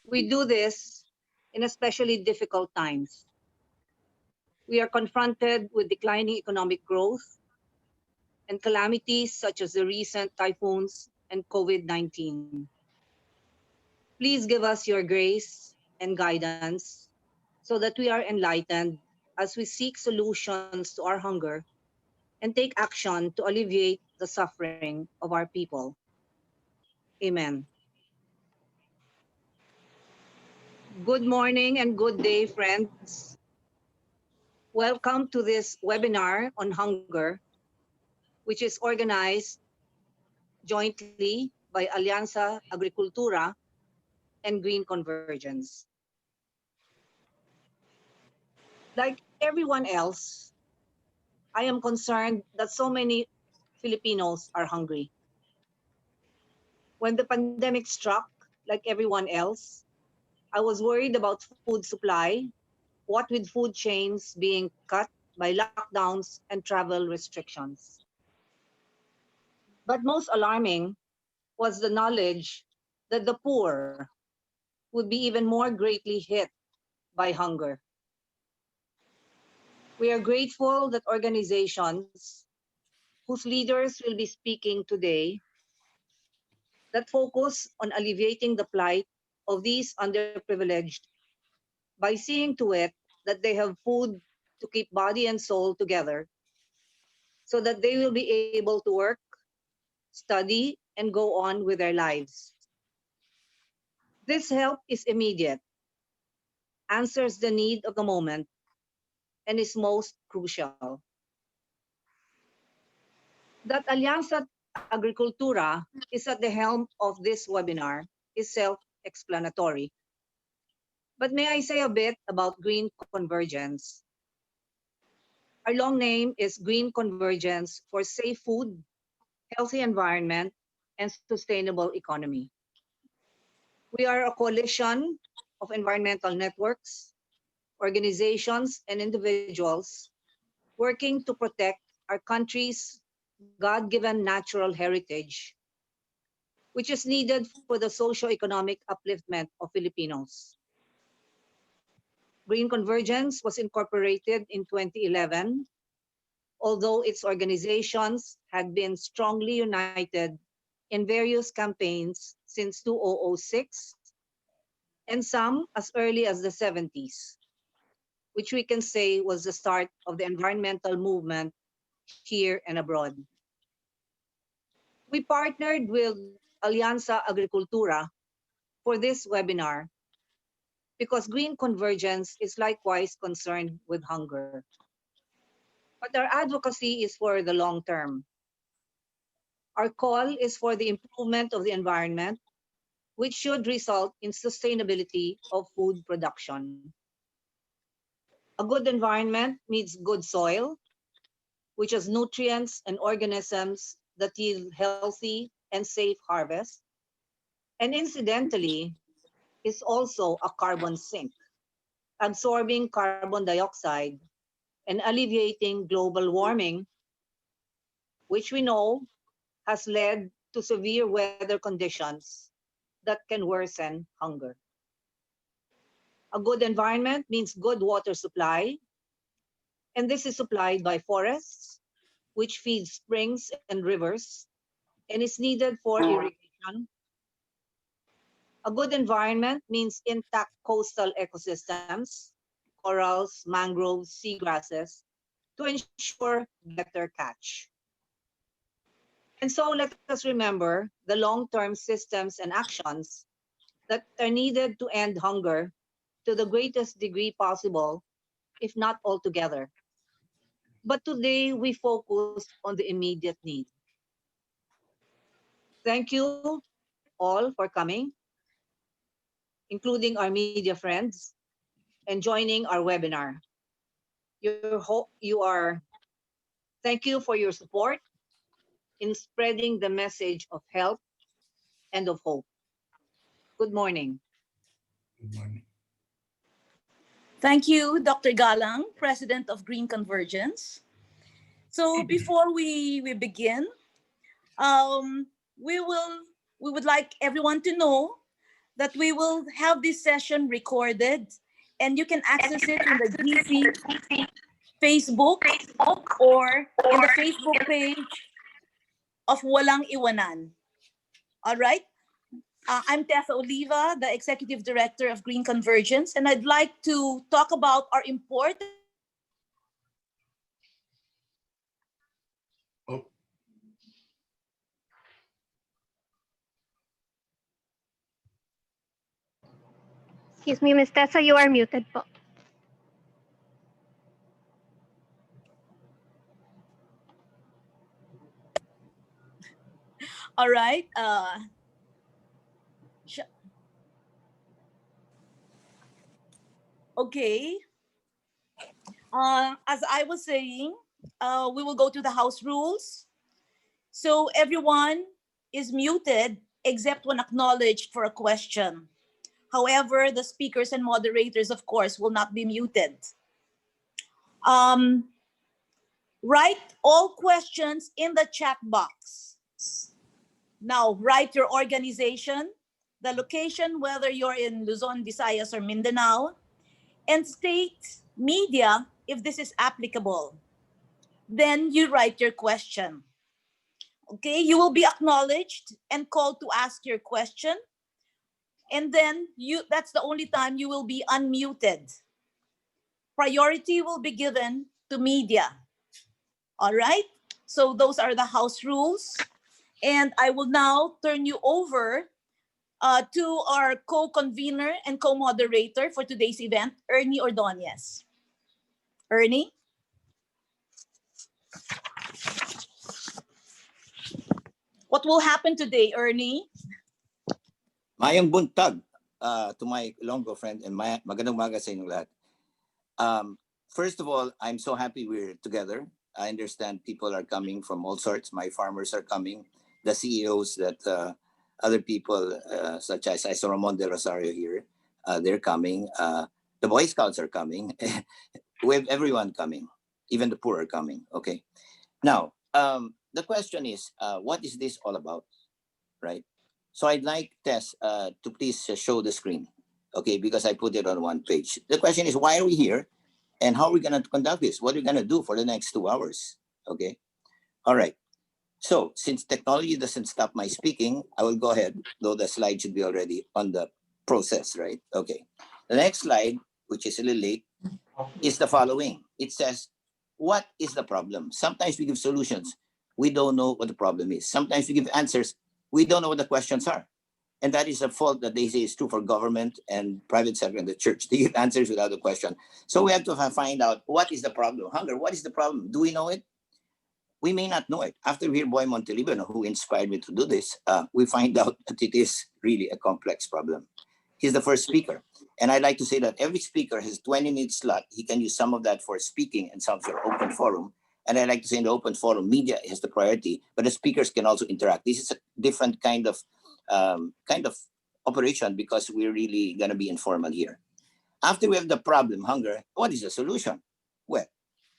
We do this in especially difficult times. We are confronted with declining economic growth and calamities such as the recent typhoons and COVID-19. Please give us your grace and guidance so that we are enlightened as we seek solutions to our hunger and take action to alleviate the suffering of our people. Amen. Good morning and good day, friends. Welcome to this webinar on hunger, which is organized jointly by Alyansa, Agrikultura, and Green Convergence. Like everyone else, I am concerned that so many Filipinos are hungry. When the pandemic struck, like everyone else, I was worried about food supply, what with food chains being cut by lockdowns and travel restrictions. But most alarming was the knowledge that the poor would be even more greatly hit by hunger. We are grateful that organizations whose leaders will be speaking today that focus on alleviating the plight of these underprivileged by seeing to it that they have food to keep body and soul together so that they will be able to work, study, and go on with their lives. This help is immediate, answers the need of the moment, and is most crucial. That Alyansa Agrikultura is at the helm of this webinar is self-explanatory. But may I say a bit about Green Convergence? Our long name is Green Convergence for Safe Food, Healthy Environment, and Sustainable Economy. We are a coalition of environmental networks, organizations, and individuals working to protect our country's God-given natural heritage, which is needed for the socio-economic upliftment of Filipinos. Green Convergence was incorporated in 2011, although its organizations had been strongly united in various campaigns since 2006 and some as early as the 70s, which we can say was the start of the environmental movement here and abroad. We partnered with Alyansa Agrikultura for this webinar because Green Convergence is likewise concerned with hunger. But our advocacy is for the long term. Our call is for the improvement of the environment, which should result in sustainability of food production. A good environment needs good soil, which has nutrients and organisms that yield healthy and safe harvest, and incidentally, is also a carbon sink, absorbing carbon dioxide and alleviating global warming, which we know has led to severe weather conditions that can worsen hunger. A good environment means good water supply, and this is supplied by forests, which feed springs and rivers, and is needed for irrigation. A good environment means intact coastal ecosystems, corals, mangroves, seagrasses, to ensure better catch. And so let us remember the long-term systems and actions that are needed to end hunger to the greatest degree possible, if not altogether. But today we focus on the immediate need. Thank you all for coming, including our media friends, and joining our webinar. Thank you for your support in spreading the message of health and of hope. Good morning. Good morning. Thank you, Dr. Galang, President of Green Convergence. So before we begin, um, we would like everyone to know that we will have this session recorded, and you can access it in the GC Facebook or in the Facebook page of Walang Iwanan. All right? I'm Tessa Oliva, the Executive Director of Green Convergence, and I'd like to talk about our important Excuse me, Ms. Tessa, you are muted po. all right. Okay. As I was saying, we will go to the house rules. So everyone is muted except when acknowledged for a question. However, the speakers and moderators, of course, will not be muted. Write all questions in the chat box. Now, write your organization, the location, whether you're in Luzon, Visayas, or Mindanao, and state media if this is applicable. Then you write your question. Okay, you will be acknowledged and called to ask your question. And then that's the only time you will be unmuted. Priority will be given to media. All right? So those are the house rules. And I will now turn you over to our co-convener and co-moderator for today's event, Ernie Ordonez. Ernie? What will happen today, Ernie? Mayang buntag to my Ilonggo friend and magandang umaga sa inyong lahat. First of all, I'm so happy we're together. I understand people are coming from all sorts. My farmers are coming. The CEOs that other people, such as I saw Ramon de Rosario here, they're coming. The Boy Scouts are coming. We have everyone coming. Even the poor are coming. Okay. Now, the question is, what is this all about? Right? So I'd like Tess to please show the screen. Okay, because I put it on one page. The question is, why are we here? And how are we going to conduct this? What are we going to do for the next 2 hours? Okay. All right. So since technology doesn't stop my speaking, I will go ahead, though the slide should be already on the process, right? Okay. The next slide, which is a little late, is the following. It says, what is the problem? Sometimes we give solutions. We don't know what the problem is. Sometimes we give answers. We don't know what the questions are. And that is a fault that they say is true for government and private sector and the church. They give answers without a question. So we have to find out, what is the problem? Hunger, what is the problem? Do we know it? We may not know it. After we hear Boy Montelibano, who inspired me to do this, we find out that it is really a complex problem. He's the first speaker. And I'd like to say that every speaker has 20-minute slot. He can use some of that for speaking and some for open forum. And I like to say in the open forum, media has the priority, but the speakers can also interact. This is a different kind of operation because we're really going to be informal here. After we have the problem, hunger, what is the solution? Well,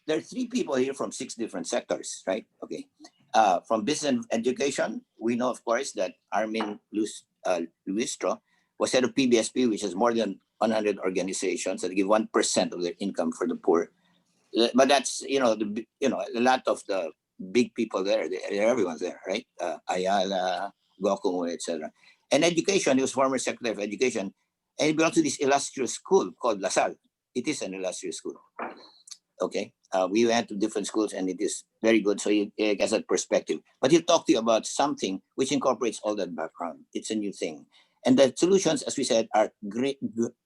there are 3 people here from 6 different sectors, right? Okay. From business and education, we know, of course, that Armin Luistro was head of PBSP, which has more than 100 organizations that give 1% of their income for the poor. But that's, a lot of the big people there, everyone's there, right? Ayala, Goku, etc. And education, he was former Secretary of Education, and he belonged to this illustrious school called LaSalle. It is an illustrious school. Okay, we went to different schools and it is very good. So he has that perspective. But he'll talk to you about something which incorporates all that background. It's a new thing. And the solutions, as we said, are great,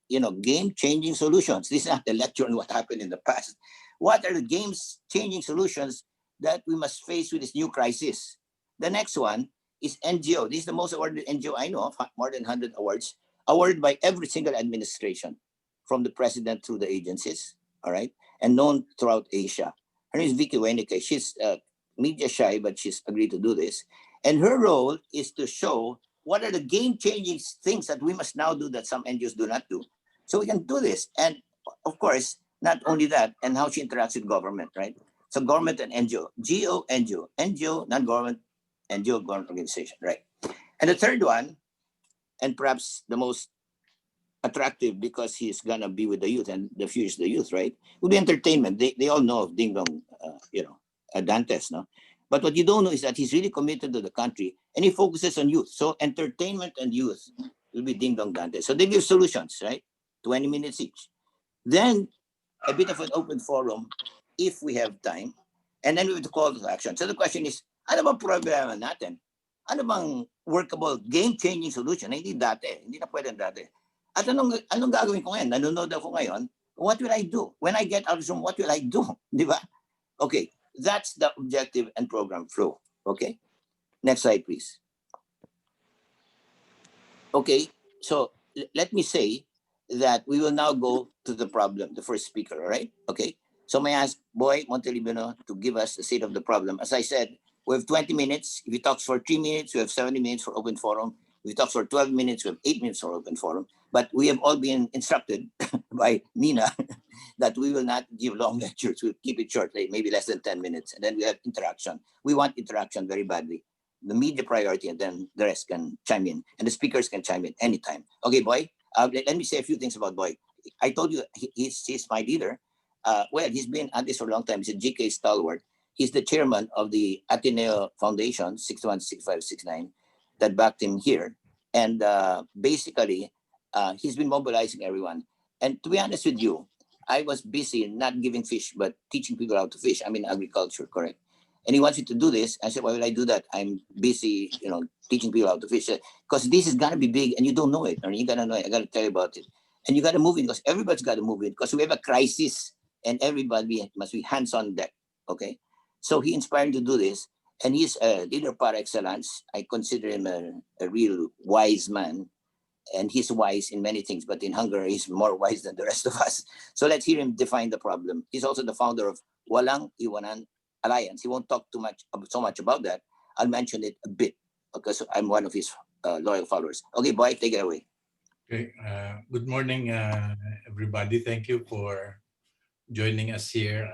game-changing solutions. This is not a lecture on what happened in the past. What are the game-changing solutions that we must face with this new crisis? The next one is NGO. This is the most awarded NGO I know of, more than 100 awards, awarded by every single administration, from the president through the agencies, all right, and known throughout Asia. Her name is Vicky Wieneke. She's media shy, but she's agreed to do this. And her role is to show what are the game-changing things that we must now do that some NGOs do not do. So we can do this. And of course, not only that, and how she interacts with government, right? So government and NGO, NGO, non-government, NGO, government organization, right? And the third one, and perhaps the most attractive because he's gonna be with the youth and the future is the youth, right? Would be entertainment. They all know of Dingdong, Dantes, no? But what you don't know is that he's really committed to the country and he focuses on youth. So entertainment and youth will be Dingdong Dantes. So they give solutions, right? 20 minutes each. Then a bit of an open forum if we have time. And then we have to call to action. So the question is, ano bang problema natin? Ano bang workable, game-changing solution? Hindi dati, hindi na pwedeng dati. At anong gagawin ko ngayon? Nanonood ako ngayon. What will I do? When I get out of Zoom, what will I do? Di ba? Okay, that's the objective and program flow. Okay, next slide, please. Okay, so let me say that we will now go to the problem, the first speaker, all right? Okay, so may I ask Boy Montelibano to give us the state of the problem. As I said, we have 20 minutes. If he talks for 3 minutes, we have 70 minutes for open forum. If he talks for 12 minutes, we have 8 minutes for open forum. But we have all been instructed by Nina that we will not give long lectures. We'll keep it short, like maybe less than 10 minutes. And then we have interaction. We want interaction very badly. The media priority, and then the rest can chime in. And the speakers can chime in anytime. Okay, Boy, let me say a few things about Boy. I told you he's my leader. Well, he's been at this for a long time. He's a GK stalwart. He's the chairman of the Ateneo Foundation, 616569, that backed him here. And basically, he's been mobilizing everyone. And to be honest with you, I was busy not giving fish, but teaching people how to fish. I'm in agriculture, correct? And he wants me to do this. I said, why will I do that? I'm busy, teaching people how to fish. Because this is gonna be big and you don't know it, or you gotta know it. I gotta tell you about it. And you gotta move in because everybody's gotta move in because we have a crisis and everybody must be hands on deck. Okay. So he inspired me to do this. And he's a leader par excellence. I consider him a real wise man. And he's wise in many things, but in hunger, he's more wise than the rest of us. So let's hear him define the problem. He's also the founder of Walang Iwanan Alliance. He won't talk so much about that. I'll mention it a bit because I'm one of his loyal followers. Okay, Boy, take it away. Okay. Good morning, everybody. Thank you for joining us here.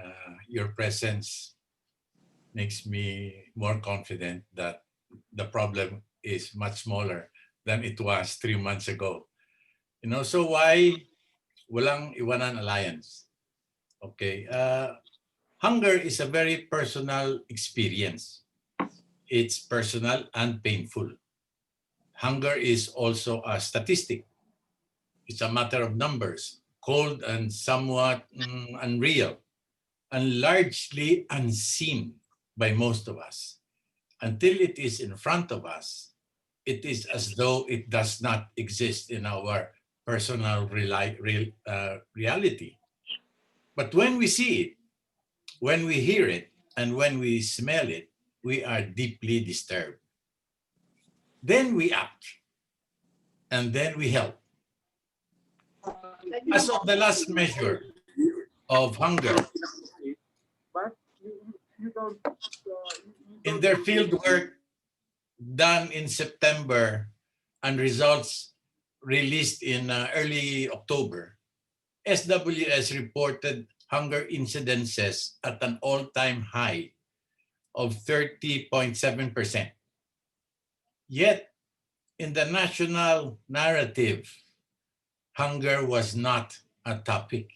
Your presence makes me more confident that the problem is much smaller than it was 3 months ago. So why Walang Iwanan Alliance? Okay. Hunger is a very personal experience. It's personal and painful. Hunger is also a statistic. It's a matter of numbers, cold and somewhat unreal, and largely unseen by most of us. Until it is in front of us, it is as though it does not exist in our personal reality. But when we see it, when we hear it, and when we smell it, we are deeply disturbed. Then we act, and then we help. As of the last measure of hunger, in their field work done in September and results released in early October, SWS reported hunger incidences at an all-time high of 30.7%. Yet, in the national narrative, hunger was not a topic.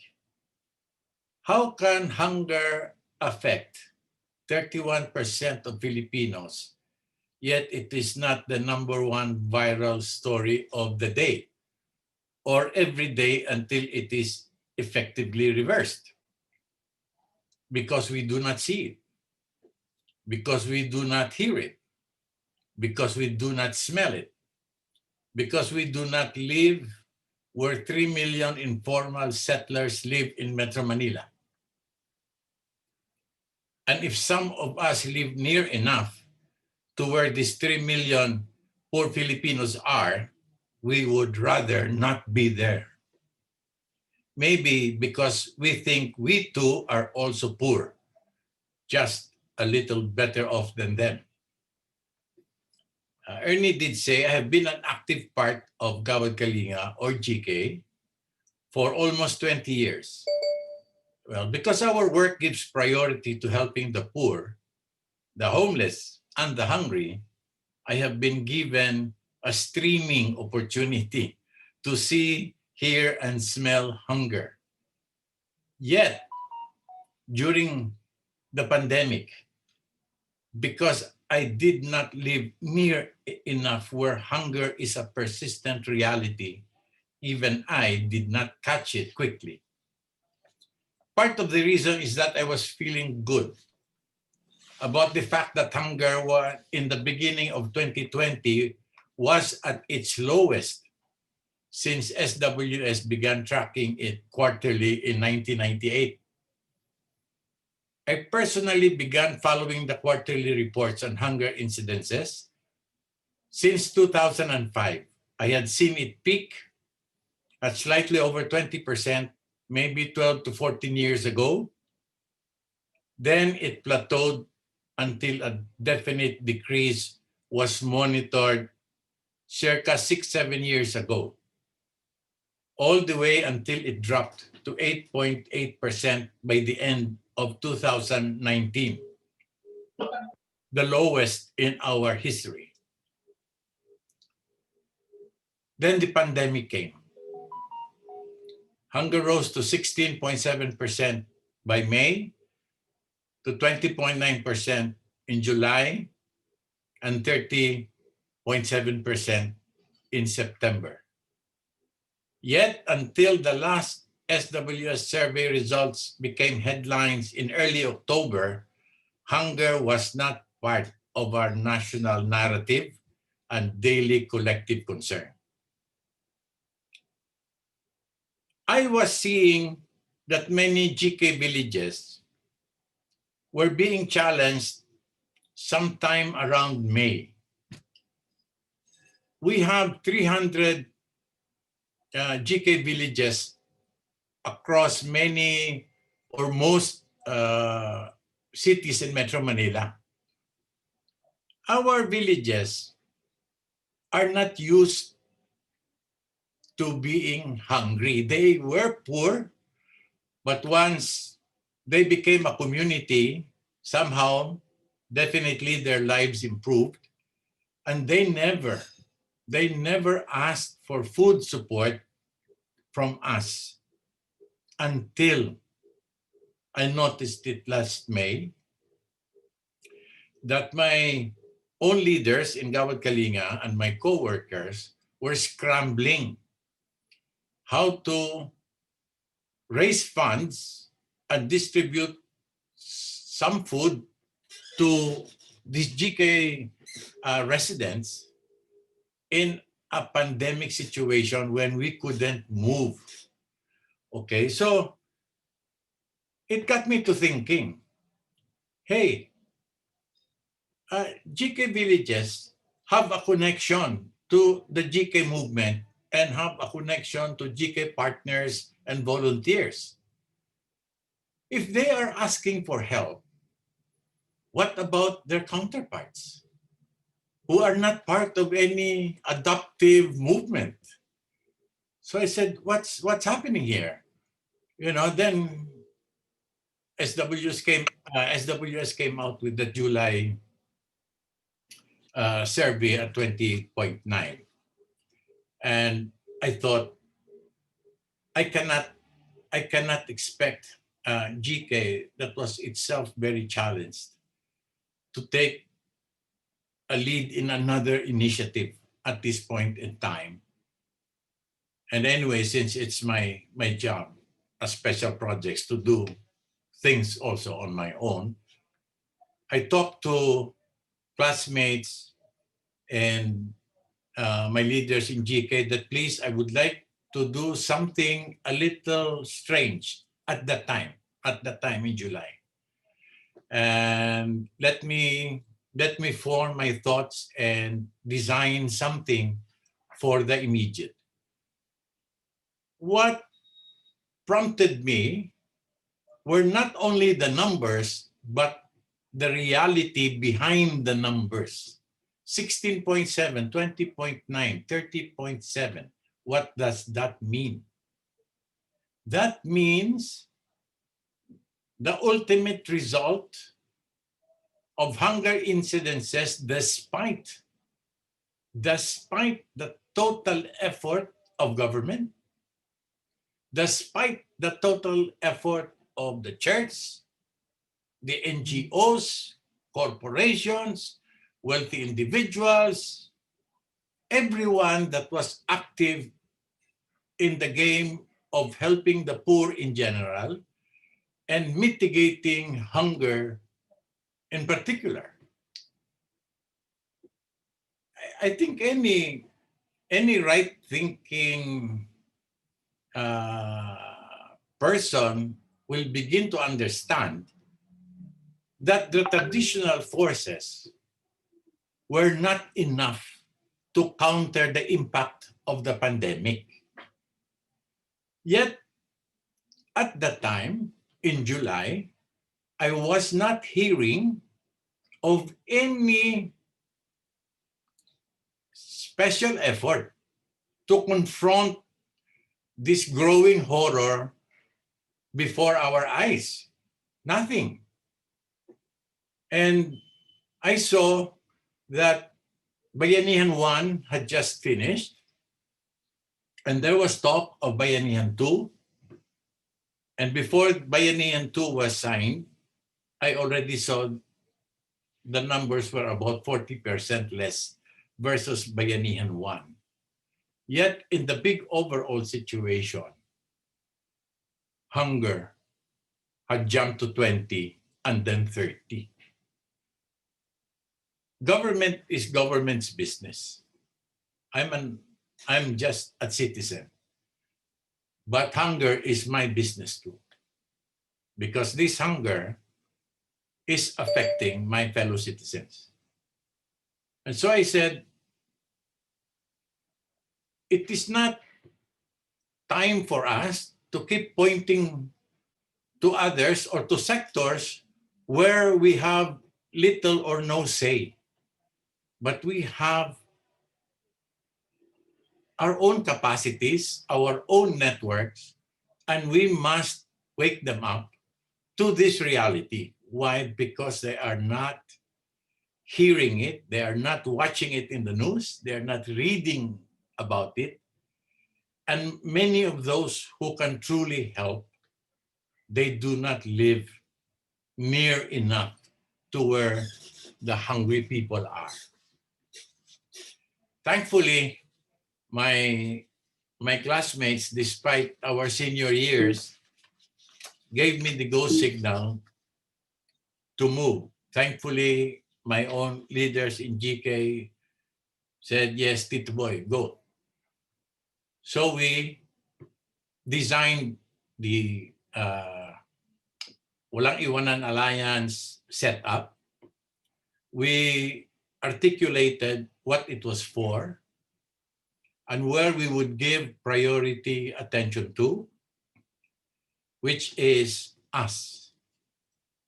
How can hunger affect 31% of Filipinos, yet it is not the #1 viral story of the day or every day until it is effectively reversed? Because we do not see it, because we do not hear it, because we do not smell it, because we do not live where 3 million informal settlers live in Metro Manila. And if some of us live near enough to where these 3 million poor Filipinos are, we would rather not be there. Maybe because we think we too are also poor, just a little better off than them. Ernie did say, I have been an active part of Gawad Kalinga or GK for almost 20 years. Well, because our work gives priority to helping the poor, the homeless, and the hungry, I have been given a streaming opportunity to see, hear, and smell hunger. Yet, during the pandemic, because I did not live near enough where hunger is a persistent reality, even I did not catch it quickly. Part of the reason is that I was feeling good about the fact that hunger was, in the beginning of 2020 was at its lowest since SWS began tracking it quarterly in 1998. I personally began following the quarterly reports on hunger incidences since 2005. I had seen it peak at slightly over 20%, maybe 12 to 14 years ago. Then it plateaued until a definite decrease was monitored circa 6-7 years ago, all the way until it dropped to 8.8% by the end of 2019, the lowest in our history. Then the pandemic came. Hunger rose to 16.7% by May, to 20.9% in July, and 30.7% in September. Yet, until the last SWS survey results became headlines in early October, hunger was not part of our national narrative and daily collective concern. I was seeing that many GK villages were being challenged sometime around May. We have 300 GK villages across many or most cities in Metro Manila. Our villages are not used to being hungry. They were poor, but once they became a community, somehow, definitely their lives improved, and they never asked for food support from us until I noticed it last May that my own leaders in Gawad Kalinga and my co-workers were scrambling how to raise funds and distribute some food to these GK residents in a pandemic situation when we couldn't move. Okay, so it got me to thinking, hey, GK villages have a connection to the GK movement and have a connection to GK partners and volunteers. If they are asking for help, what about their counterparts who are not part of any adoptive movement? So I said, what's happening here? You know, then SWS came out with the July survey at 20.9. And I thought, I cannot expect GK that was itself very challenged to take a lead in another initiative at this point in time. And anyway, since it's my job as special projects to do things also on my own, I talked to classmates and my leaders in GK that please, I would like to do something a little strange at that time in July. And let me form my thoughts and design something for the immediate. What prompted me were not only the numbers, but the reality behind the numbers. 16.7, 20.9, 30.7. What does that mean? That means the ultimate result of hunger incidences despite despite the total effort of government, despite the total effort of the church, the NGOs, corporations, wealthy individuals, everyone that was active in the game of helping the poor in general and mitigating hunger in particular. I think any right-thinking person will begin to understand that the traditional forces were not enough to counter the impact of the pandemic. Yet, at that time, in July, I was not hearing of any special effort to confront this growing horror before our eyes. Nothing. And I saw that Bayanihan 1 had just finished, and there was talk of Bayanihan 2. And before Bayanihan 2 was signed, I already saw the numbers were about 40% less versus Bayanihan 1. Yet in the big overall situation, hunger had jumped to 20 and then 30. Government is government's business. I'm just a citizen. But hunger is my business too. Because this hunger is affecting my fellow citizens. And so I said, it is not time for us to keep pointing to others or to sectors where we have little or no say. But we have our own capacities, our own networks, and we must wake them up to this reality. Why? Because they are not hearing it, they are not watching it in the news, they are not reading about it. And many of those who can truly help, they do not live near enough to where the hungry people are. Thankfully, my classmates, despite our senior years, gave me the go signal to move. Thankfully, my own leaders in GK said, yes, Tito Boy, go. So we designed the Walang Iwanan Alliance setup. We articulated what it was for and where we would give priority attention to, which is us,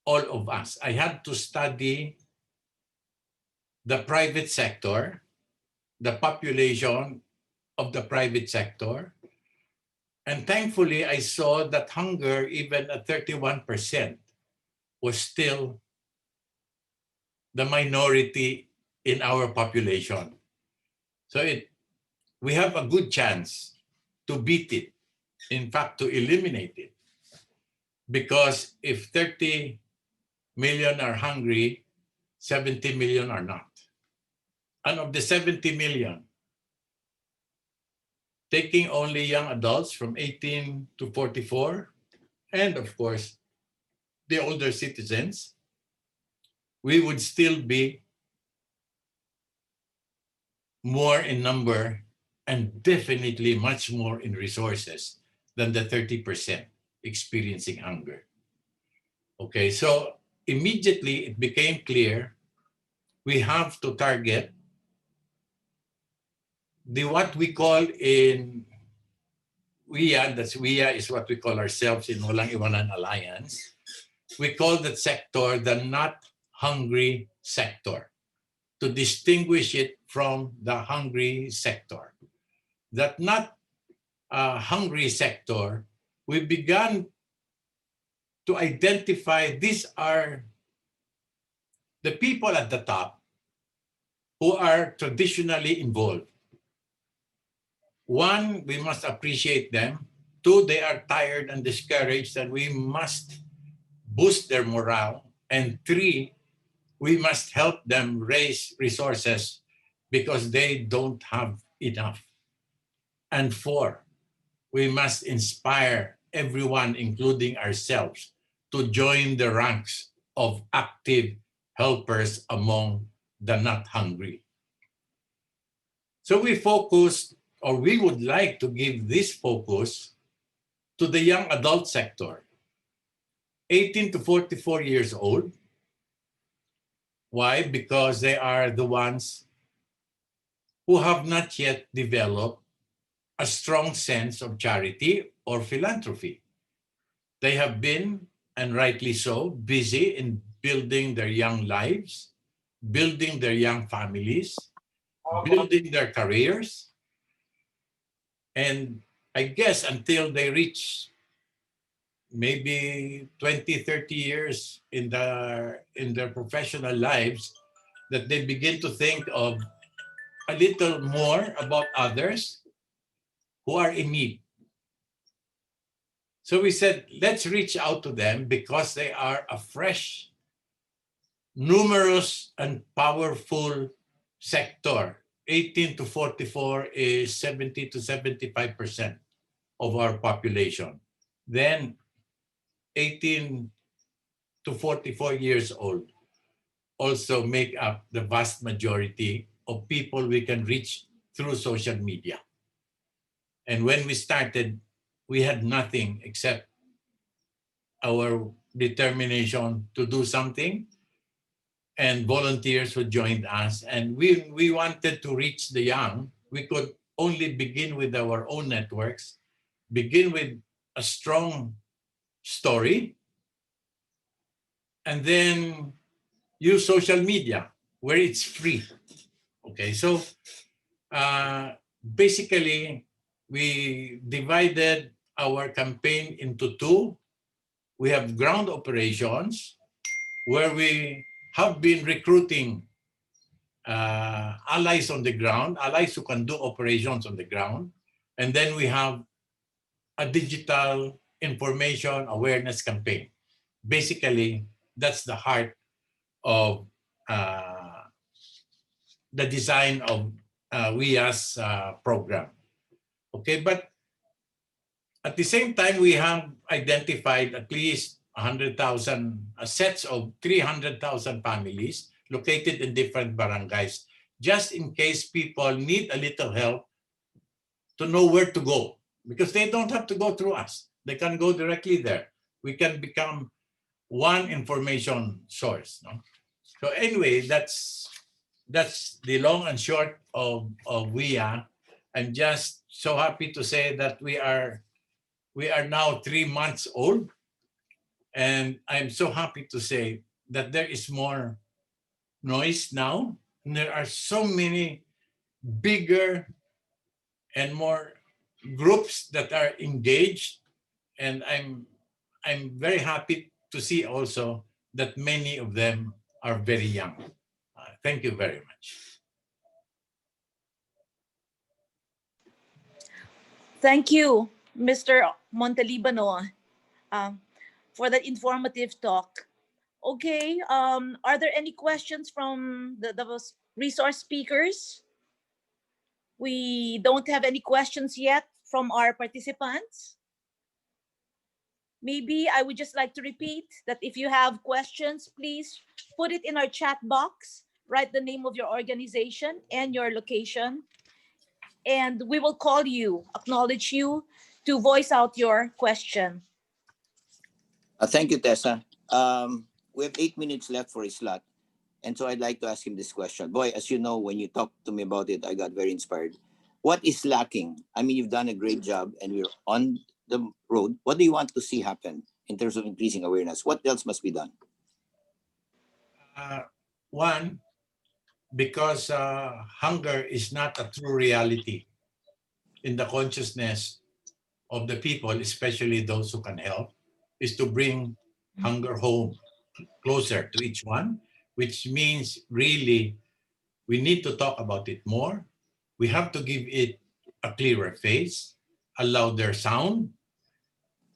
all of us. I had to study the private sector, the population of the private sector. And thankfully, I saw that hunger, even at 31%, was still the minority in our population. So we have a good chance to beat it, in fact, to eliminate it. Because if 30 million are hungry, 70 million are not. And of the 70 million, taking only young adults from 18 to 44, and of course, the older citizens, we would still be more in number and definitely much more in resources than the 30% experiencing hunger. Okay, so immediately it became clear we have to target what we call in WIA, that's WIA is what we call ourselves in Walang Iwanan Alliance. We call that sector the not hungry sector to distinguish it from the hungry sector. That not hungry sector, we began to identify these are the people at the top who are traditionally involved. One, we must appreciate them. Two, they are tired and discouraged, and we must boost their morale. And three, we must help them raise resources because they don't have enough. And four, we must inspire everyone, including ourselves, to join the ranks of active helpers among the not hungry. So we focused, or we would like to give this focus to the young adult sector, 18 to 44 years old. Why? Because they are the ones who have not yet developed a strong sense of charity or philanthropy. They have been, and rightly so, busy in building their young lives, building their young families, building their careers. And I guess until they reach maybe 20, 30 years in their professional lives, that they begin to think of a little more about others who are in need. So we said, let's reach out to them because they are a fresh, numerous, and powerful sector. 18 to 44 is 70 to 75% of our population. Then 18 to 44 years old also make up the vast majority of people we can reach through social media. And when we started, we had nothing except our determination to do something and volunteers who joined us. And we wanted to reach the young. We could only begin with our own networks, begin with a strong story, and then use social media where it's free. Okay, so basically we divided our campaign into two. We have ground operations where we have been recruiting allies on the ground, allies who can do operations on the ground. And then we have a digital information awareness campaign. Basically, that's the heart of the design of WIA's program. Okay, but at the same time, we have identified at least 100,000 sets of 300,000 families located in different barangays, just in case people need a little help to know where to go, because they don't have to go through us. They can go directly there. We can become one information source. No? So anyway, that's the long and short of WIA. I'm just so happy to say that we are now 3 months old, and I'm so happy to say that there is more noise now, and there are so many bigger and more groups that are engaged, and I'm very happy to see also that many of them are very young. Thank you very much. Thank you, Mr. Montelibano, for that informative talk. Okay, are there any questions from the resource speakers? We don't have any questions yet from our participants. Maybe I would just like to repeat that if you have questions, please put it in our chat box, write the name of your organization and your location, and we will call you, acknowledge you to voice out your question. Thank you, Tessa. We have 8 minutes left for his slot. And so I'd like to ask him this question. Boy, as you know, when you talked to me about it, I got very inspired. What is lacking? I mean, you've done a great job and we're on the road. What do you want to see happen in terms of increasing awareness? What else must be done? One, because hunger is not a true reality in the consciousness of the people, especially those who can help, is to bring hunger home, closer to each one, which means really We need to talk about it more. We have to give it a clearer face, a louder sound.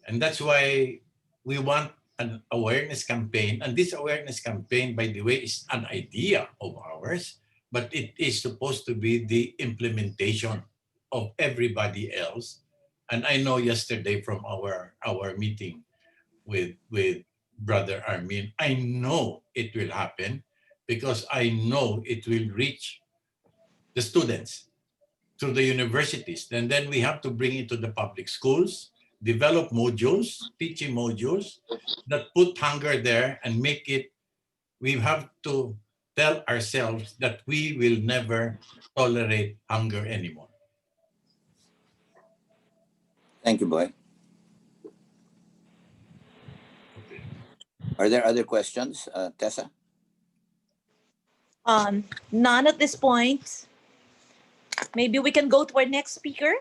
And that's why we want an awareness campaign. And this awareness campaign, by the way, is an idea of ours, but it is supposed to be the implementation of everybody else. And I know yesterday from our meeting with Brother Armin, I know it will happen because I know it will reach the students through the universities. And then we have to bring it to the public schools, develop modules, teaching modules that put hunger there and make it, we have to tell ourselves that we will never tolerate hunger anymore. Thank you, Boy. Okay. Are there other questions, Tessa? None at this point. Maybe we can go to our next speaker.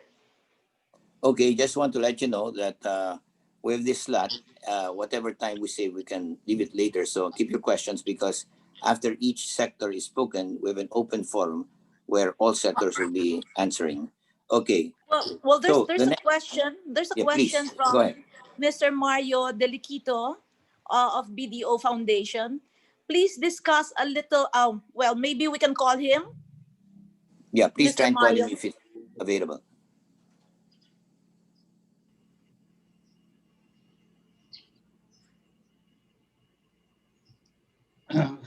Okay, just want to let you know that with this slot, whatever time we say, we can leave it later. So keep your questions, because after each sector is spoken, we have an open forum where all sectors will be answering. Okay. Well, there's So there's the a question. There's a Yeah, question please, go ahead. from Mr. Mario Deliquito of BDO Foundation. Please discuss a little. Well, maybe we can call him. Yeah, please Mr. try and call Mario. him if it's available.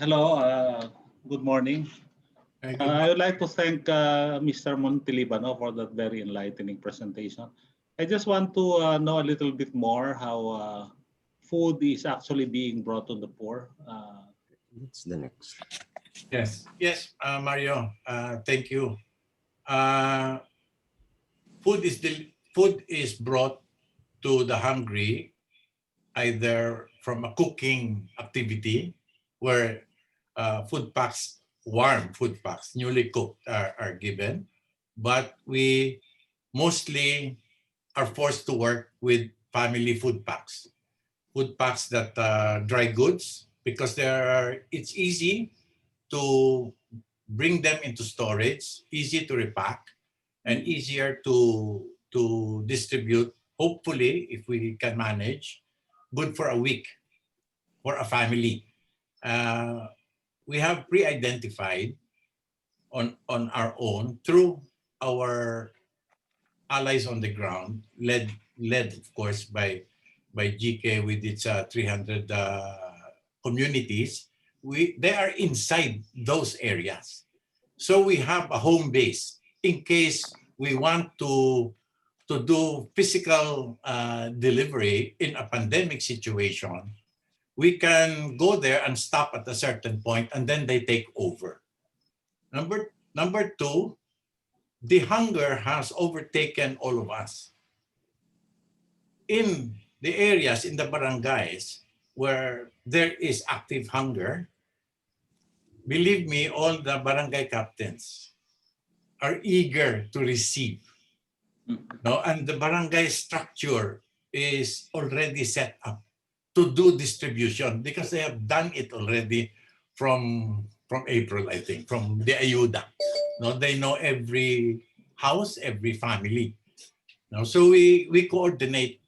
Hello, good morning. I would like to thank Mr. Montelibano for that very enlightening presentation. I just want to know a little bit more how food is actually being brought to the poor. What's the next? Yes, Mario, thank you. Food is brought to the hungry either from a cooking activity where warm food packs, newly cooked are given, but we mostly are forced to work with family food packs that dry goods, because it's easy to bring them into storage, easy to repack, and easier to distribute. Hopefully, if we can manage, good for a week for a family. We have pre-identified on our own through our allies on the ground, led of course by GK with its 300 communities. They are inside those areas, so we have a home base in case we want to do physical delivery in a pandemic situation. We can go there and stop at a certain point, and then they take over. Number two, the hunger has overtaken all of us. In the areas, in the barangays where there is active hunger, believe me, all the barangay captains are eager to receive. No? And the barangay structure is already set up to do distribution because they have done it already from April, I think, from the ayuda. No, they know every house, every family. No, so we coordinate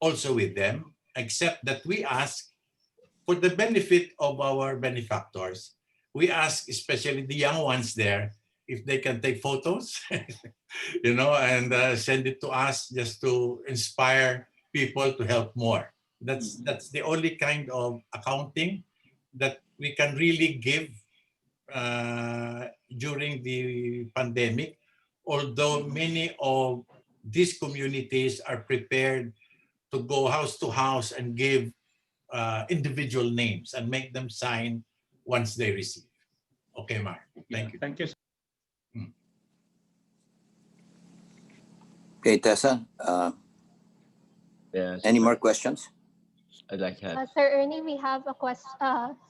also with them, except that we ask for the benefit of our benefactors. We ask especially the young ones there if they can take photos, and send it to us just to inspire people to help more. That's the only kind of accounting that we can really give during the pandemic, although many of these communities are prepared to go house to house and give individual names and make them sign once they receive. Okay, Mark. Thank you. Thank you. Okay, Tessa, Yes. any more questions? I'd like to have. Sir Ernie, we have a question.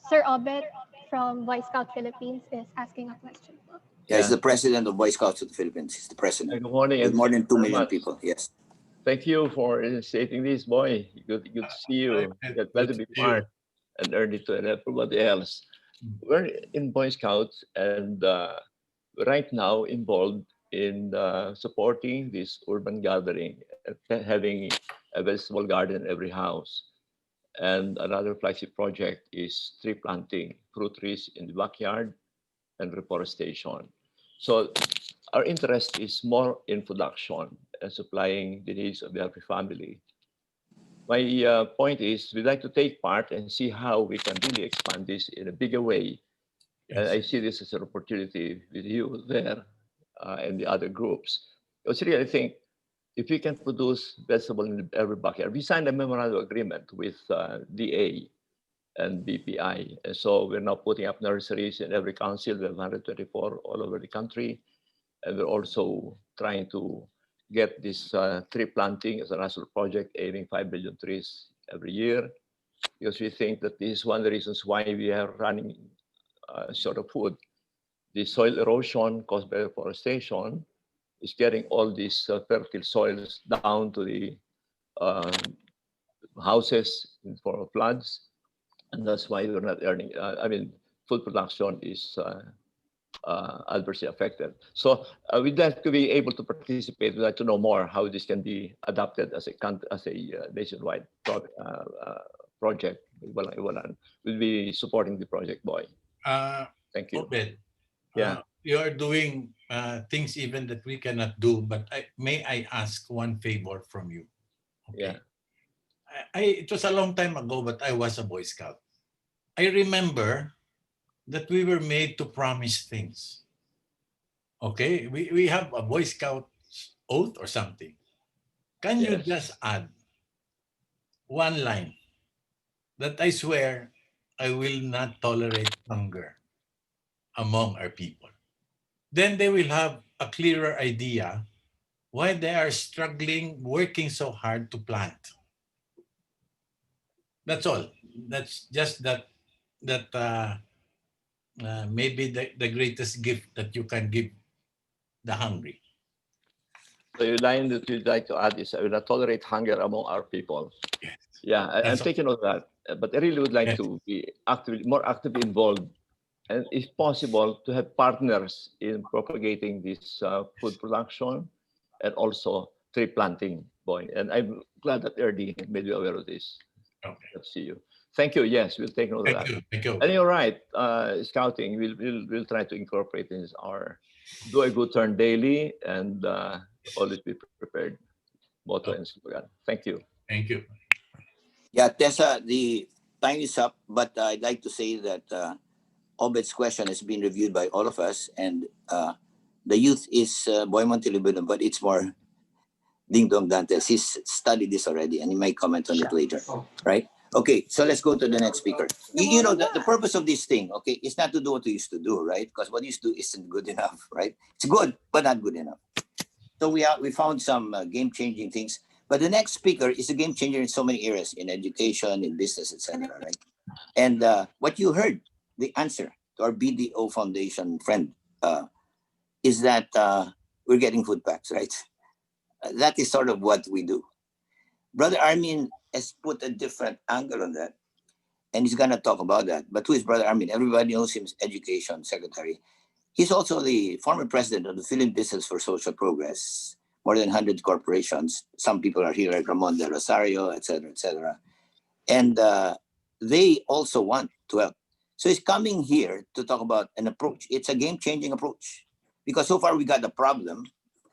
Sir Obet from Boy Scout Philippines is asking a question. Yeah, he's the president of Boy Scouts of the Philippines. He's the president. Good morning. With And more thank than 2 you very million much. people, yes. Thank you for initiating this, Boy. Good to see you. You're glad to be part, and Ernie to and everybody else. we're in Boy Scouts, and right now involved in supporting this urban gathering, having a vegetable garden in every house. And another flagship project is tree planting, fruit trees in the backyard, and reforestation. So our interest is more in production and supplying the needs of every family. My point is we'd like to take part and see how we can really expand this in a bigger way. And I see this as an opportunity with you there and the other groups. Because really, I think if we can produce vegetable in every backyard, we signed a memorandum agreement with DA and BPI. And so we're now putting up nurseries in every council. We have 124 all over the country. And we're also trying to get this tree planting as a national project, aiming 5 billion trees every year, because we think that this is one of the reasons why we are running short of food. The soil erosion caused by deforestation is getting all these fertile soils down to the houses for floods, and that's why we're not earning. Food production is adversely affected. So we'd like to be able to participate. We'd like to know more how this can be adopted as a nationwide project. We'll be supporting the project, Boy. Thank you. Obed, Yeah. you are doing things even that we cannot do, but may I ask one favor from you? Okay. Yeah. It was a long time ago, but I was a Boy Scout. I remember that we were made to promise things. Okay, we have a Boy Scout oath or something. Can you just add one line that I swear I will not tolerate hunger among our people? Then they will have a clearer idea why they are struggling, working so hard to plant. That's all. That's just that maybe the greatest gift that you can give the hungry. So the line that you'd like to add is, I will not tolerate hunger among our people. Yes. Yeah, I'm taking note of that. But I really would like to be more actively involved, and if possible, to have partners in propagating this food production and also tree planting, Boy. And I'm glad that Erdi made you aware of this. Okay. Let's see you. Thank you. Yes, we'll take note of that. Thank you. And you're right. Scouting, we'll try to incorporate in our do a good turn daily and always be prepared. Motto and slogan. Thank you. Thank you. Yeah, Tessa, the time is up, but I'd like to say that Obed's question has been reviewed by all of us, and the youth is Boy Montelibano, but it's more Dingdong Dantes. He's studied this already, and he might comment on it later, right? Okay, so let's go to the next speaker. You know, the purpose of this thing, okay, is not to do what we used to do, right? Because what we used to do isn't good enough, right? It's good, but not good enough. So we found some game-changing things. But the next speaker is a game changer in so many areas, in education, in business, etc. Right? And what you heard, the answer to our BDO Foundation friend, is that we're getting food packs, right? That is sort of what we do. Brother Armin has put a different angle on that, and he's gonna talk about that. But who is Brother Armin? Everybody knows him as Education Secretary. He's also the former president of the Philippine Business for Social Progress. More than 100 corporations. Some people are here, like Ramon de Rosario, et cetera, et cetera. And they also want to help. So he's coming here to talk about an approach. It's a game-changing approach. Because so far we got the problem.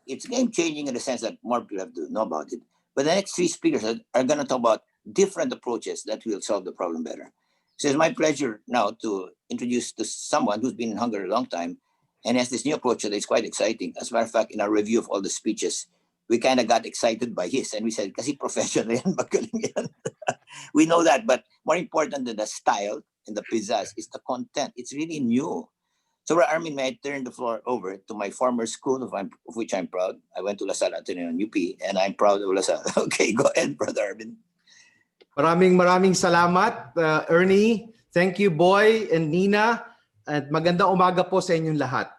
It's game-changing in the sense that more people have to know about it. But the next three speakers are going to talk about different approaches that will solve the problem better. So it's my pleasure now to introduce to someone who's been in hunger a long time and has this new approach that is quite exciting. As a matter of fact, in our review of all the speeches, we kind of got excited by his, and we said, kasi professional yan, magaling yan. We know that, but more important than the style and the pizzazz is the content. It's really new. So, Armin, may I turn the floor over to my former school, of which I'm proud. I went to La Salle Ateneo and UP, and I'm proud of La Salle. Okay, go ahead, Brother Armin. Maraming salamat, Ernie. Thank you, Boy and Nina. At magandang umaga po sa inyong lahat.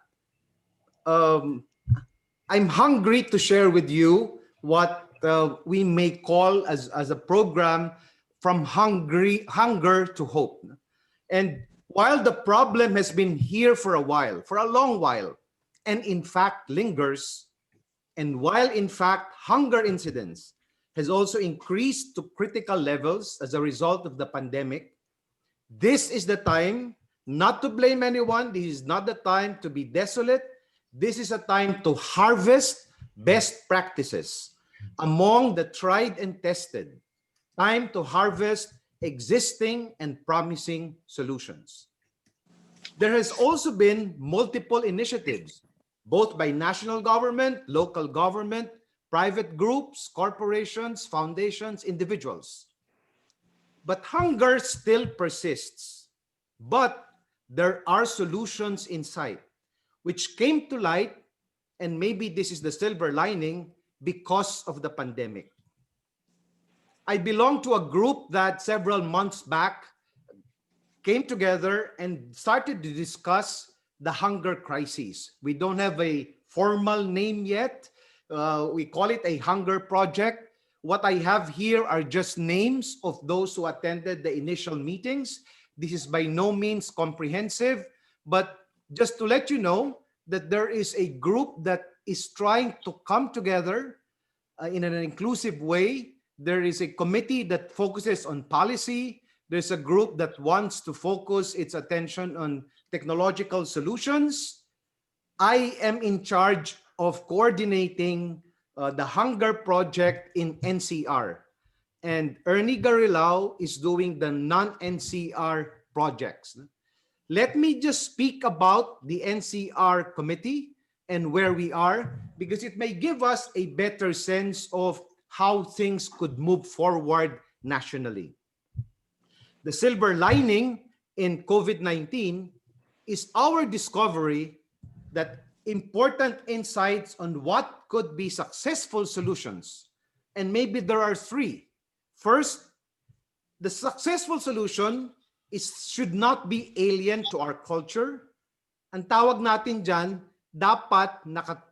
I'm hungry to share with you what we may call as a program from hunger to hope. And while the problem has been here for a while, for a long while, and in fact lingers, and while in fact hunger incidence has also increased to critical levels as a result of the pandemic, this is the time not to blame anyone. This is not the time to be desolate. This is a time to harvest best practices among the tried and tested. Time to harvest existing and promising solutions. There has also been multiple initiatives, both by national government, local government, private groups, corporations, foundations, individuals. But hunger still persists. But there are solutions in sight, which came to light, and maybe this is the silver lining, because of the pandemic. I belong to a group that several months back came together and started to discuss the hunger crisis. We don't have a formal name yet. We call it a hunger project. What I have here are just names of those who attended the initial meetings. This is by no means comprehensive, but just to let you know that there is a group that is trying to come together in an inclusive way. There is a committee that focuses on policy. There's a group that wants to focus its attention on technological solutions. I am in charge of coordinating the hunger project in NCR. And Ernie Garilao is doing the non-NCR projects. Let me just speak about the NCR committee and where we are, because it may give us a better sense of how things could move forward nationally. The silver lining in COVID-19 is our discovery that important insights on what could be successful solutions. And maybe there are three. First, the successful solution should not be alien to our culture. Ang tawag natin dyan, dapat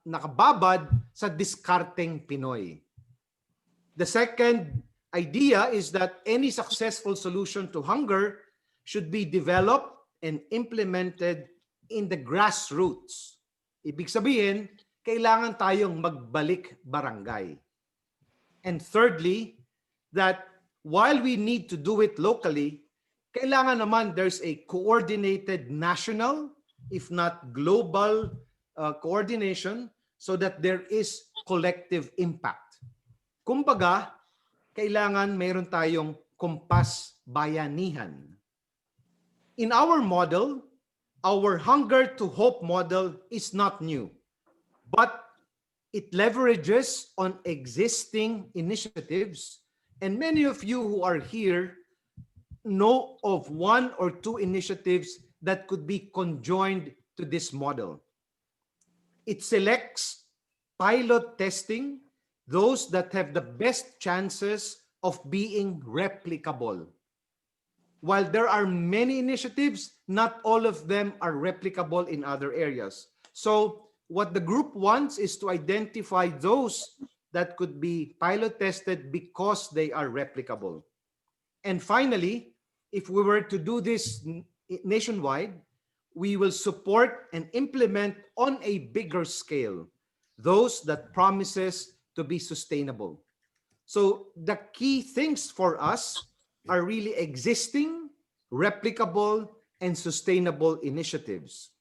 nakababad sa diskarteng Pinoy. The second idea is that any successful solution to hunger should be developed and implemented in the grassroots. Ibig sabihin, kailangan tayong magbalik barangay. And thirdly, that while we need to do it locally, kailangan naman there's a coordinated national, if not global, coordination so that there is collective impact. Kumbaga, kailangan mayroon tayong kumpas bayanihan. In our model, our hunger to hope model is not new, but it leverages on existing initiatives. And many of you who are here know of one or two initiatives that could be conjoined to this model. It selects pilot testing those that have the best chances of being replicable. While there are many initiatives, not all of them are replicable in other areas. So what the group wants is to identify those that could be pilot tested because they are replicable. And finally, if we were to do this nationwide, we will support and implement on a bigger scale those that promises to be sustainable. So the key things for us are really existing, replicable, and sustainable initiatives.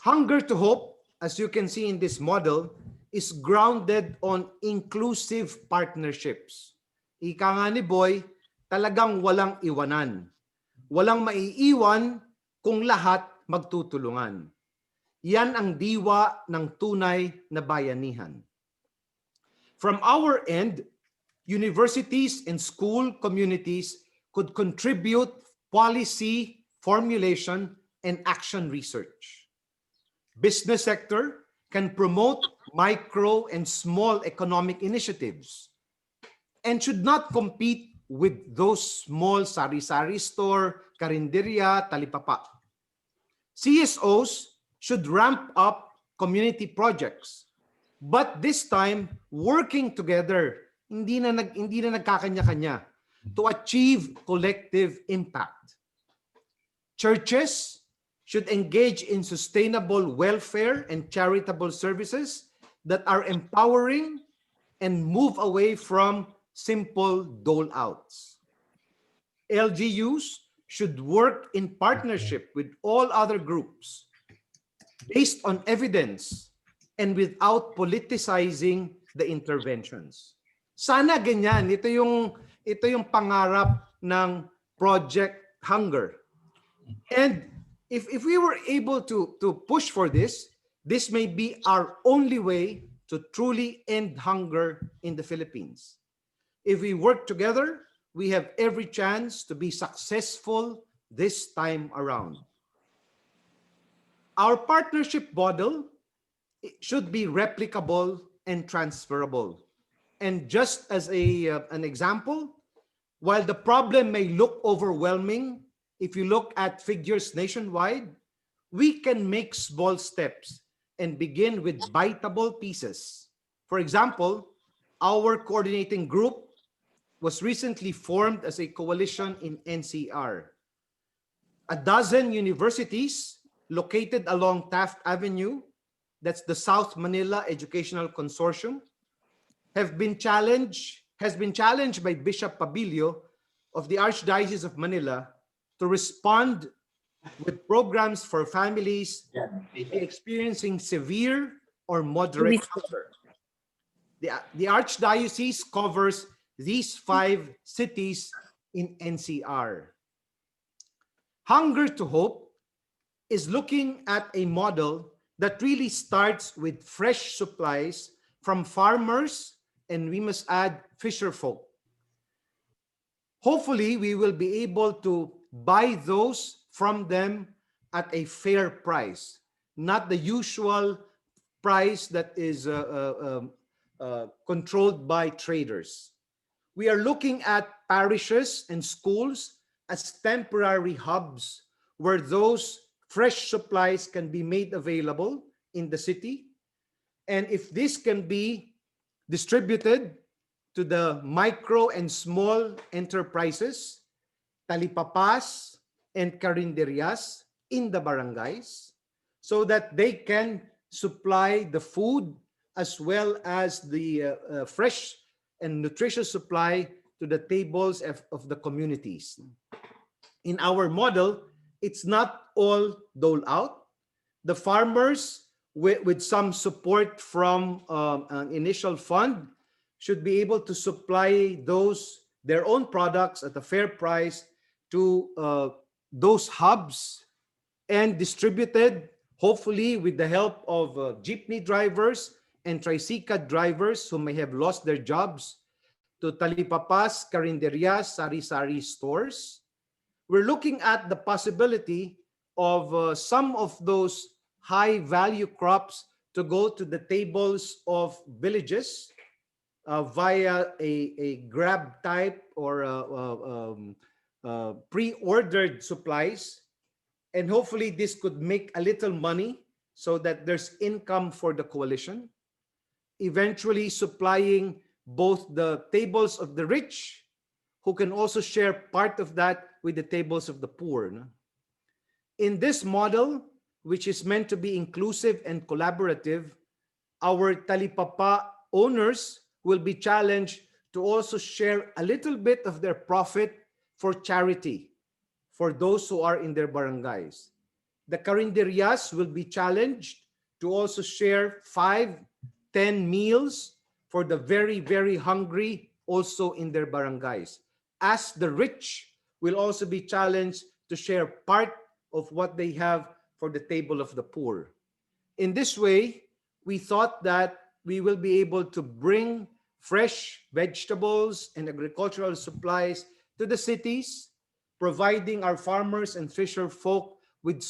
Hunger to Hope, as you can see in this model, is grounded on inclusive partnerships. Ika nga ni Boy, talagang walang iwanan. Walang maiiwan kung lahat magtutulungan. Yan ang diwa ng tunay na bayanihan. From our end, universities and school communities could contribute policy formulation and action research. Business sector can promote micro and small economic initiatives and should not compete with those small sari-sari store, karinderya, talipapa. CSOs should ramp up community projects, but this time working together, hindi na nagkakanya-kanya, to achieve collective impact. Churches should engage in sustainable welfare and charitable services that are empowering and move away from simple dole-outs. LGUs should work in partnership with all other groups based on evidence and without politicizing the interventions. Sana ganyan. Ito yung pangarap ng Project Hunger. And if we were able to push for this, this may be our only way to truly end hunger in the Philippines. If we work together, we have every chance to be successful this time around. Our partnership model should be replicable and transferable. And just as an example, while the problem may look overwhelming, if you look at figures nationwide, we can make small steps and begin with biteable pieces. For example, our coordinating group was recently formed as a coalition in NCR. A dozen universities located along Taft Avenue, that's the South Manila Educational Consortium, has been challenged by Bishop Pabilio of the Archdiocese of Manila to respond with programs for families experiencing severe or moderate hunger. The Archdiocese covers these 5 cities in NCR. Hunger to Hope is looking at a model that really starts with fresh supplies from farmers, and we must add fisherfolk. Hopefully, we will be able to buy those from them at a fair price, not the usual price that is controlled by traders. We are looking at parishes and schools as temporary hubs where those fresh supplies can be made available in the city. And if this can be distributed to the micro and small enterprises, talipapas and carinderias in the barangays, so that they can supply the food as well as the fresh and nutritious supply to the tables of the communities. In our model, it's not all dole out. The farmers, with some support from an initial fund, should be able to supply their own products at a fair price to those hubs and distributed, hopefully with the help of jeepney drivers and tricycle drivers who may have lost their jobs, to talipapas, carinderias, sari-sari stores. We're looking at the possibility of some of those high-value crops to go to the tables of villages via a grab type or pre-ordered supplies. And hopefully this could make a little money so that there's income for the coalition, eventually supplying both the tables of the rich, who can also share part of that with the tables of the poor. In this model, which is meant to be inclusive and collaborative, our talipapa owners will be challenged to also share a little bit of their profit for charity for those who are in their barangays. The carinderias will be challenged to also share 5-10 meals for the very, very hungry also in their barangays. As the rich will also be challenged to share part of what they have for the table of the poor. In this way, we thought that we will be able to bring fresh vegetables and agricultural supplies to the cities, providing our farmers and fisher folk with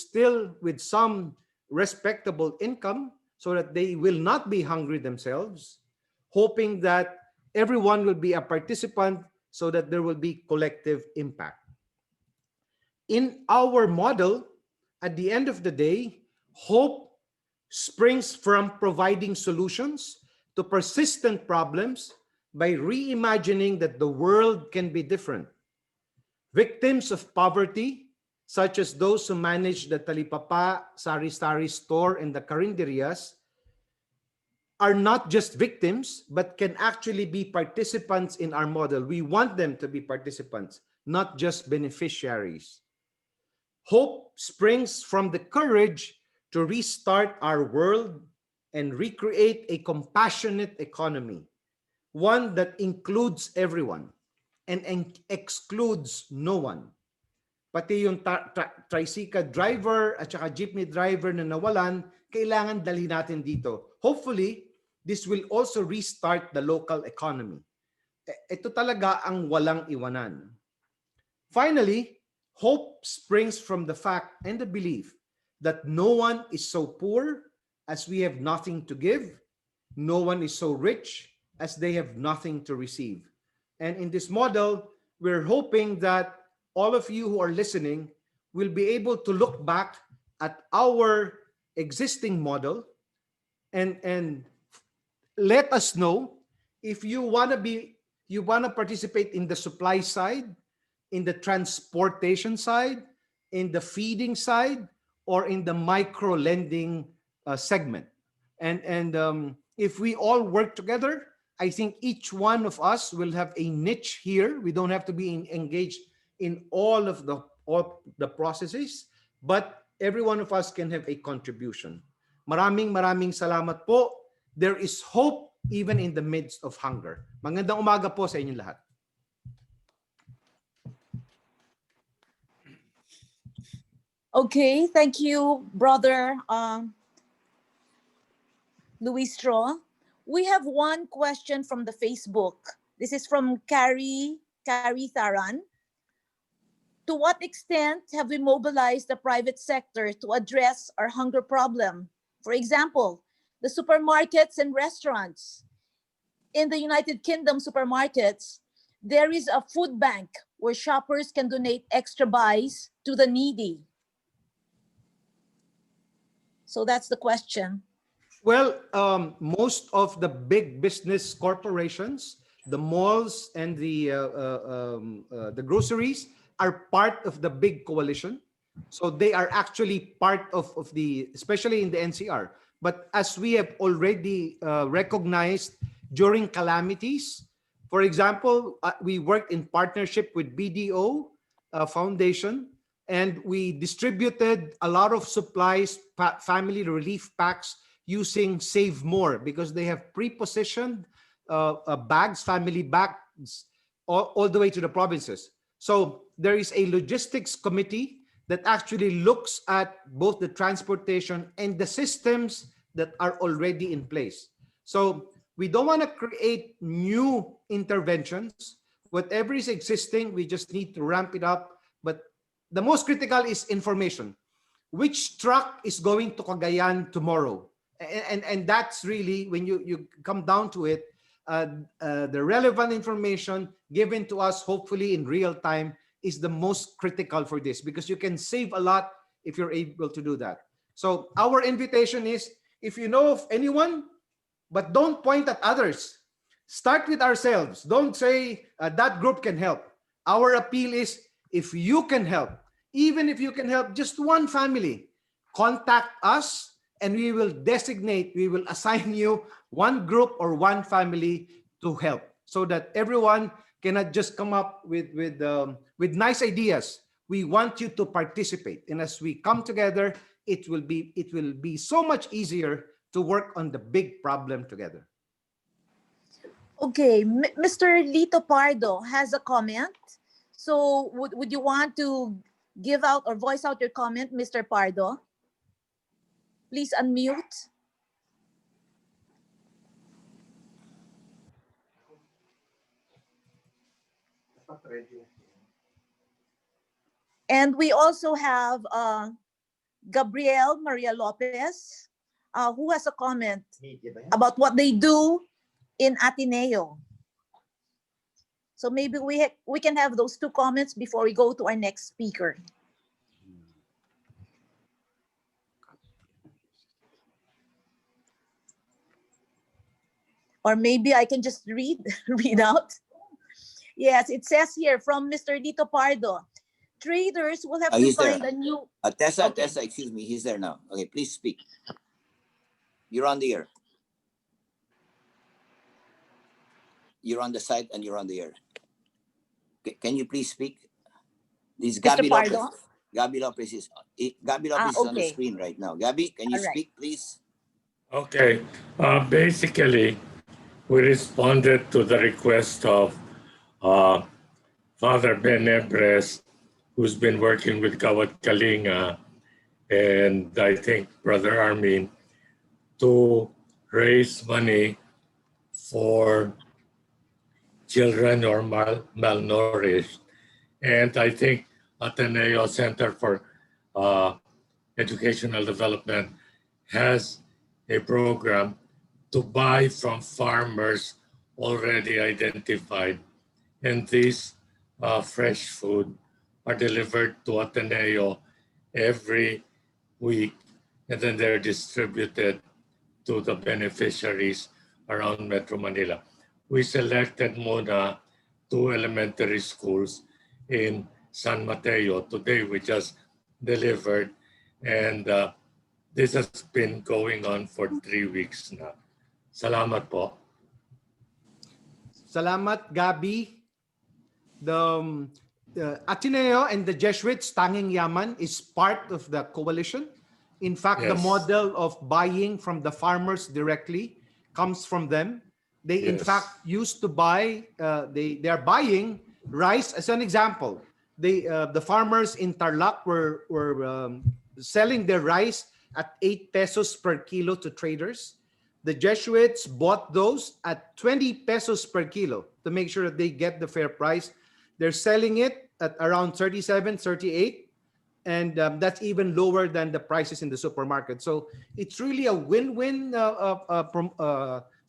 some respectable income so that they will not be hungry themselves, hoping that everyone will be a participant so that there will be collective impact. In our model, at the end of the day, hope springs from providing solutions to persistent problems by reimagining that the world can be different. Victims of poverty, such as those who manage the Talipapa Sari-Sari store and the Carinderias, are not just victims, but can actually be participants in our model. We want them to be participants, not just beneficiaries. Hope springs from the courage to restart our world and recreate a compassionate economy, one that includes everyone and excludes no one. Pati yung tricycle driver at saka jeepney driver na nawalan, kailangan dalhin natin dito. Hopefully, this will also restart the local economy. Ito talaga ang walang iwanan. Finally, hope springs from the fact and the belief that no one is so poor as we have nothing to give. No one is so rich as they have nothing to receive. And in this model, we're hoping that all of you who are listening will be able to look back at our existing model and let us know if you want to participate in the supply side, in the transportation side, in the feeding side, or in the micro lending segment. And if we all work together, I think each one of us will have a niche here. We don't have to be engaged in all the processes, but every one of us can have a contribution. Maraming salamat po. There is hope even in the midst of hunger. Magandang umaga po sa inyong lahat. Okay, thank you, Brother Luistro. We have one question from the Facebook. This is from Carrie Tharan. To what extent have we mobilized the private sector to address our hunger problem? For example, the supermarkets and restaurants. In the United Kingdom supermarkets, there is a food bank where shoppers can donate extra buys to the needy. So that's the question. Well, most of the big business corporations, the malls and the groceries are part of the big coalition. So they are actually part of the, especially in the NCR. But as we have already recognized during calamities, for example, we worked in partnership with BDO Foundation, and we distributed a lot of supplies, family relief packs, using Save More, because they have pre-positioned bags, family bags, all the way to the provinces. So there is a logistics committee that actually looks at both the transportation and the systems that are already in place. So we don't want to create new interventions. Whatever is existing, we just need to ramp it up. But the most critical is information. Which truck is going to Cagayan tomorrow? And that's really, when you come down to it, the relevant information given to us, hopefully in real time, is the most critical for this, because you can save a lot if you're able to do that. So our invitation is, if you know of anyone, but don't point at others. Start with ourselves. Don't say that group can help. Our appeal is, if you can help, even if you can help just one family, contact us and we will assign you one group or one family to help, so that everyone cannot just come up with nice ideas. We want you to participate, and as we come together, it will be so much easier to work on the big problem together. Okay, Mr. Lito Pardo has a comment. So would you want to give out or voice out your comment, Mr. Pardo? Please unmute. And we also have Gabriel Maria Lopez, who has a comment about what they do in Ateneo. So maybe we can have those two comments before we go to our next speaker. Or maybe I can just read out. Yes, it says here from Mr. Lito Pardo. traders will have to He's there. find a new. Tessa, Okay. Tessa, excuse me, he's there now. Okay, please speak. You're on the air. You're on the site and you're on the air. Can you please speak? This is Mr. Gabby Pardo? Lopez. Gabby Lopez is on the Okay. screen right now. Gabby, can you All right. speak, please? Okay. Basically, we responded to the request of Father Ben Ebres, who's been working with Kawat Kalinga, and I think Brother Armin, to raise money for children or malnourished. And I think Ateneo Center for Educational Development has a program to buy from farmers already identified. And these fresh food are delivered to Ateneo every week, and then they're distributed to the beneficiaries around Metro Manila. We selected muna 2 elementary schools in San Mateo. Today we just delivered, and this has been going on for 3 weeks now. Salamat po. Salamat, Gabi. The Ateneo and the Jesuits, Tanging Yaman, is part of the coalition. In fact, the Yes. model of buying from the farmers directly comes from them. They, in Yes. fact, used to buy, they are buying rice as an example. The farmers in Tarlac were selling their rice at 8 pesos per kilo to traders. The Jesuits bought those at 20 pesos per kilo to make sure that they get the fair price. They're selling it at around 37, 38, and that's even lower than the prices in the supermarket. So it's really a win-win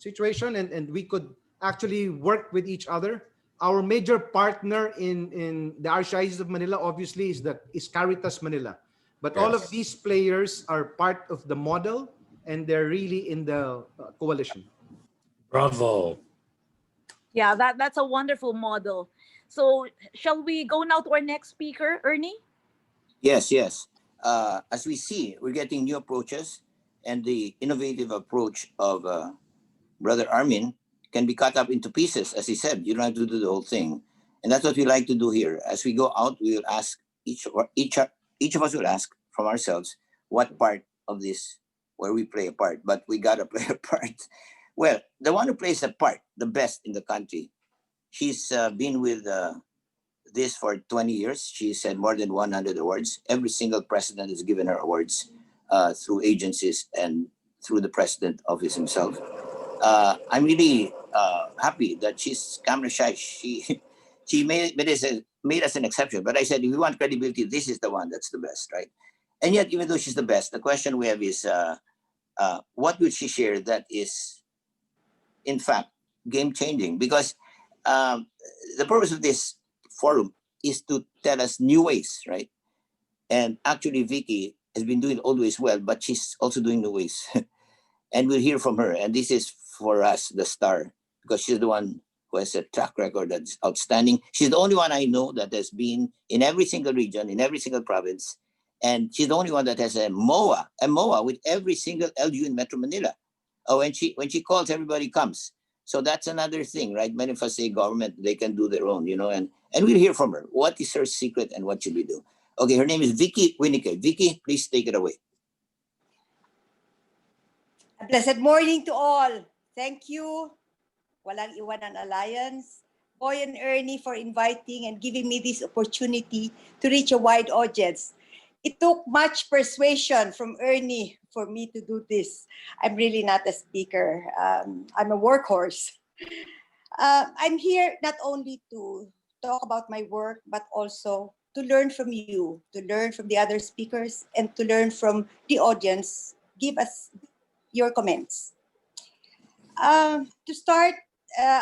situation, and we could actually work with each other. Our major partner in the Archdiocese of Manila, obviously, is Caritas Manila. But all of Yes. these players are part of the model, and they're really in the coalition. Bravo. Yeah, that's a wonderful model. So shall we go now to our next speaker, Ernie? Yes. As we see, we're getting new approaches, and the innovative approach of Brother Armin can be cut up into pieces. As he said, you don't have to do the whole thing, and that's what we like to do here. As we go out, we will ask each of us will ask from ourselves what part of this where we play a part, but we gotta play a part. Well, the one who plays a part, the best in the country, she's been with this for 20 years. She's had more than 100 awards. Every single president has given her awards through agencies and through the president office himself. I'm really happy that she's camera shy. She made us an exception. But I said, if you want credibility, this is the one that's the best, right? And yet, even though she's the best, the question we have is, what would she share that is, in fact, game-changing? Because the purpose of this forum is to tell us new ways, right? And actually, Vicky has been doing always well, but she's also doing new ways. And we'll hear from her. And this is, for us, the star, because she's the one who has a track record that's outstanding. She's the only one I know that has been in every single region, in every single province. And she's the only one that has a MOA with every single LGU in Metro Manila. Oh, when she calls, everybody comes. So that's another thing, right? Many of us say government, they can do their own, and we'll hear from her. What is her secret and what should we do? Okay, her name is Vicky Wieneke. Vicky, please take it away. A blessed morning to all. Thank you, Walang Iwanan Alliance, Boy and Ernie, for inviting and giving me this opportunity to reach a wide audience. It took much persuasion from Ernie for me to do this. I'm really not a speaker. I'm a workhorse. I'm here not only to talk about my work, but also to learn from you, to learn from the other speakers, and to learn from the audience. Give us your comments. To start,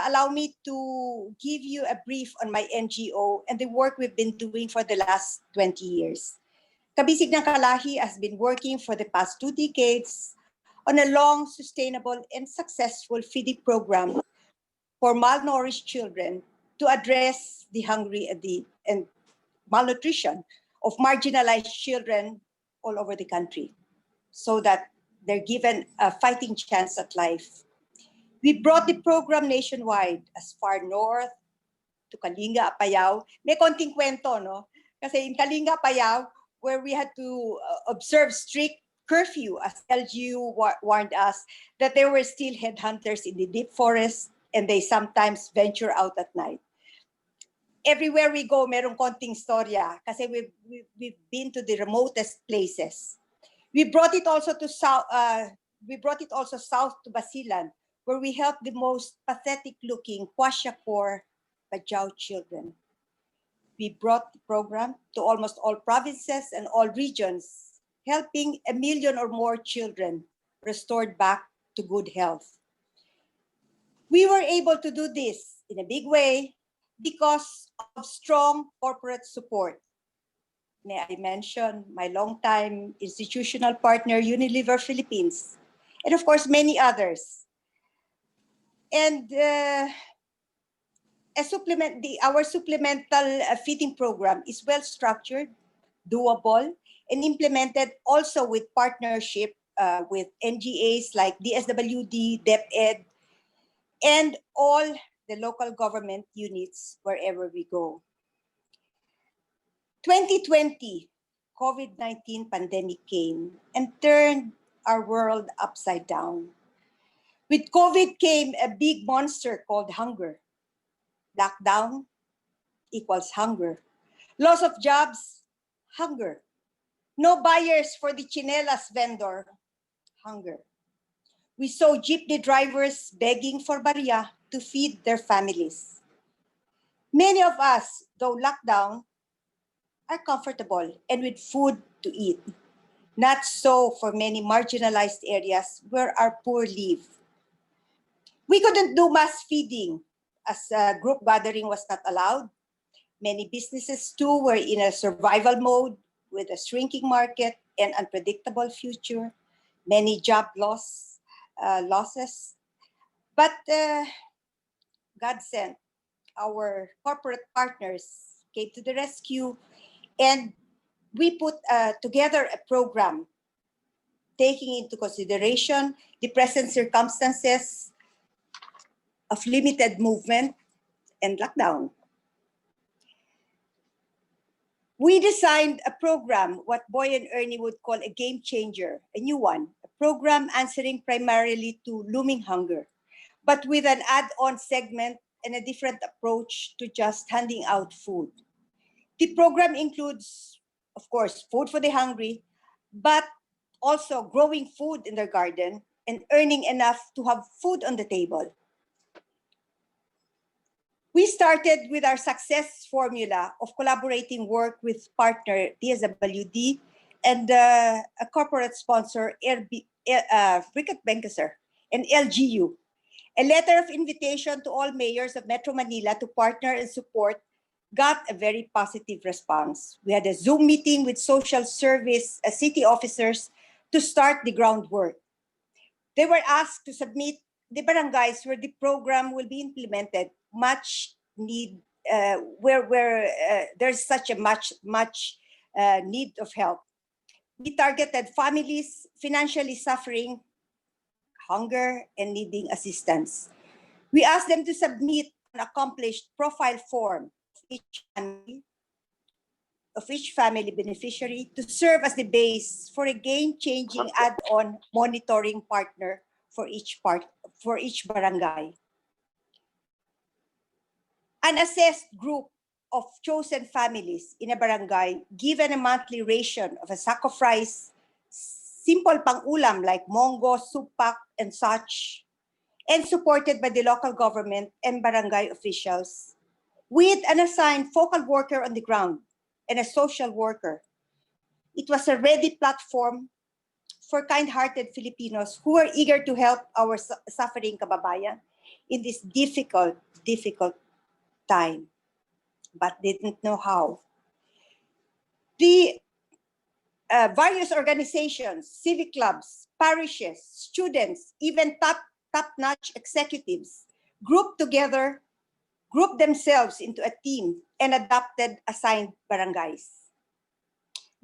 allow me to give you a brief on my NGO and the work we've been doing for the last 20 years. Kabisig ng Kalahi has been working for the past 2 decades on a long, sustainable, and successful feeding program for malnourished children to address the hungry and malnutrition of marginalized children all over the country so that they're given a fighting chance at life. We brought the program nationwide as far north to Kalinga, Apayao. May konting kwento, no? Kasi in Kalinga, Apayao, where we had to observe strict curfew as LGU warned us that there were still headhunters in the deep forest and they sometimes venture out at night. Everywhere we go, merong konting storya kasi we've been to the remotest places. We brought it also to south to Basilan, where we helped the most pathetic-looking Kwashiorkor Bajau children. We brought the program to almost all provinces and all regions, helping 1 million or more children restored back to good health. We were able to do this in a big way because of strong corporate support. May I mention my longtime institutional partner, Unilever Philippines, and of course, many others. And our supplemental feeding program is well structured, doable, and implemented also with partnership with NGAs like DSWD, DepEd, and all the local government units wherever we go. 2020, COVID-19 pandemic came and turned our world upside down. With COVID came a big monster called hunger. Lockdown equals hunger. Loss of jobs, hunger. No buyers for the chinelas vendor, hunger. We saw jeepney drivers begging for barya to feed their families. Many of us, though locked down, are comfortable and with food to eat. Not so for many marginalized areas where our poor live. We couldn't do mass feeding as group gathering was not allowed. Many businesses too were in a survival mode with a shrinking market and unpredictable future. Many job losses. But God sent. Our corporate partners came to the rescue, and we put together a program taking into consideration the present circumstances of limited movement and lockdown. We designed a program, what Boy and Ernie would call a game changer, a new one, a program answering primarily to looming hunger, but with an add-on segment and a different approach to just handing out food. The program includes, of course, food for the hungry, but also growing food in their garden and earning enough to have food on the table. We started with our success formula of collaborating work with partner DSWD and a corporate sponsor, Ricket Benkeser, and LGU. A letter of invitation to all mayors of Metro Manila to partner and support got a very positive response. We had a Zoom meeting with social service city officers to start the groundwork. They were asked to submit the barangays where the program will be implemented, much need, where there's such a much need of help. We targeted families financially suffering, hunger, and needing assistance. We asked them to submit an accomplished profile form of each family beneficiary to serve as the base for a game-changing add-on monitoring partner for each barangay. An assessed group of chosen families in a barangay given a monthly ration of a sack of rice, simple pang-ulam like mongo, supak, and such, and supported by the local government and barangay officials, with an assigned focal worker on the ground and a social worker. It was a ready platform for kind-hearted Filipinos who were eager to help our suffering kababayan in this difficult time, but didn't know how. The various organizations, civic clubs, parishes, students, even top-notch executives grouped together grouped themselves into a team and adopted assigned barangays.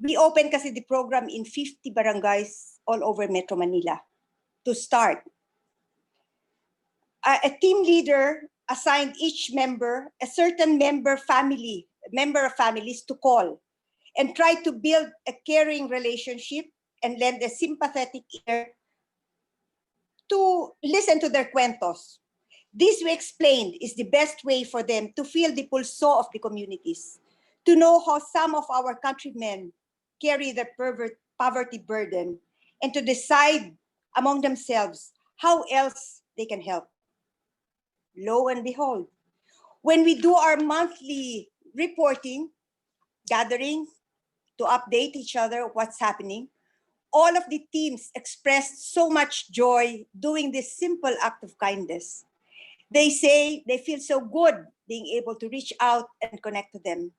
We opened kasi the program in 50 barangays all over Metro Manila to start. A team leader assigned each member a certain member of families to call and try to build a caring relationship and lend a sympathetic ear to listen to their cuentos. This, we explained, is the best way for them to feel the pulso of the communities, to know how some of our countrymen carry the poverty burden, and to decide among themselves how else they can help. Lo and behold, when we do our monthly reporting, gathering to update each other of what's happening, all of the teams expressed so much joy doing this simple act of kindness. They say they feel so good being able to reach out and connect to them.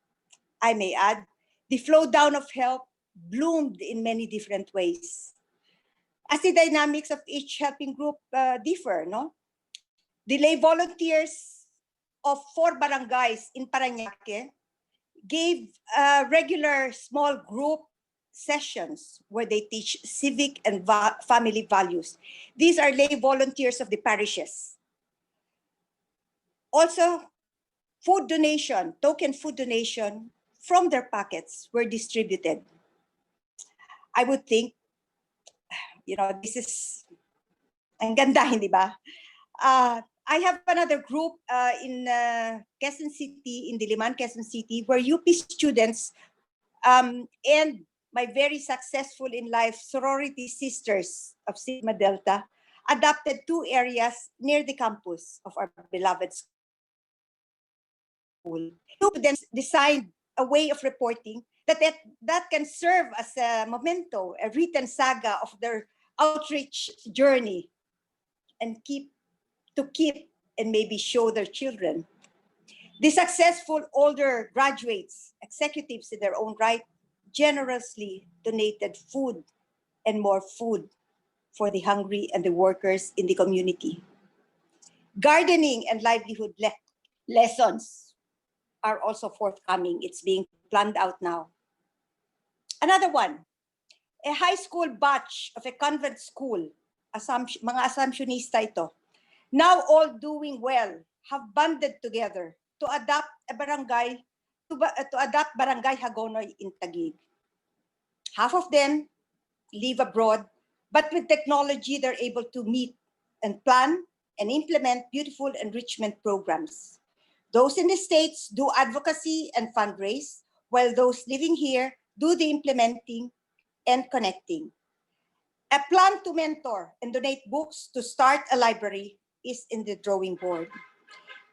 I may add, the flow down of help bloomed in many different ways. As the dynamics of each helping group differ, no? The lay volunteers of 4 barangays in Parañaque gave regular small group sessions where they teach civic and family values. These are lay volunteers of the parishes. Also, food donation, token food donation from their pockets were distributed. I would think, this is ang ganda, hindi ba? I have another group in Quezon City, in Diliman, Quezon City, where UP students and my very successful in life sorority sisters of Sigma Delta adopted 2 areas near the campus of our beloved school. Then designed a way of reporting that can serve as a memento, a written saga of their outreach journey, and keep and maybe show their children. The successful older graduates, executives in their own right, generously donated food and more food for the hungry and the workers in the community. Gardening and livelihood lessons are also forthcoming. It's being planned out now. Another one, a high school batch of a convent school, mga Assumptionista ito, now all doing well, have banded together to adopt a barangay, to adopt Barangay Hagonoy in Taguig. Half of them live abroad, but with technology, they're able to meet and plan and implement beautiful enrichment programs. Those in the States do advocacy and fundraise, while those living here do the implementing and connecting. A plan to mentor and donate books to start a library is in the drawing board.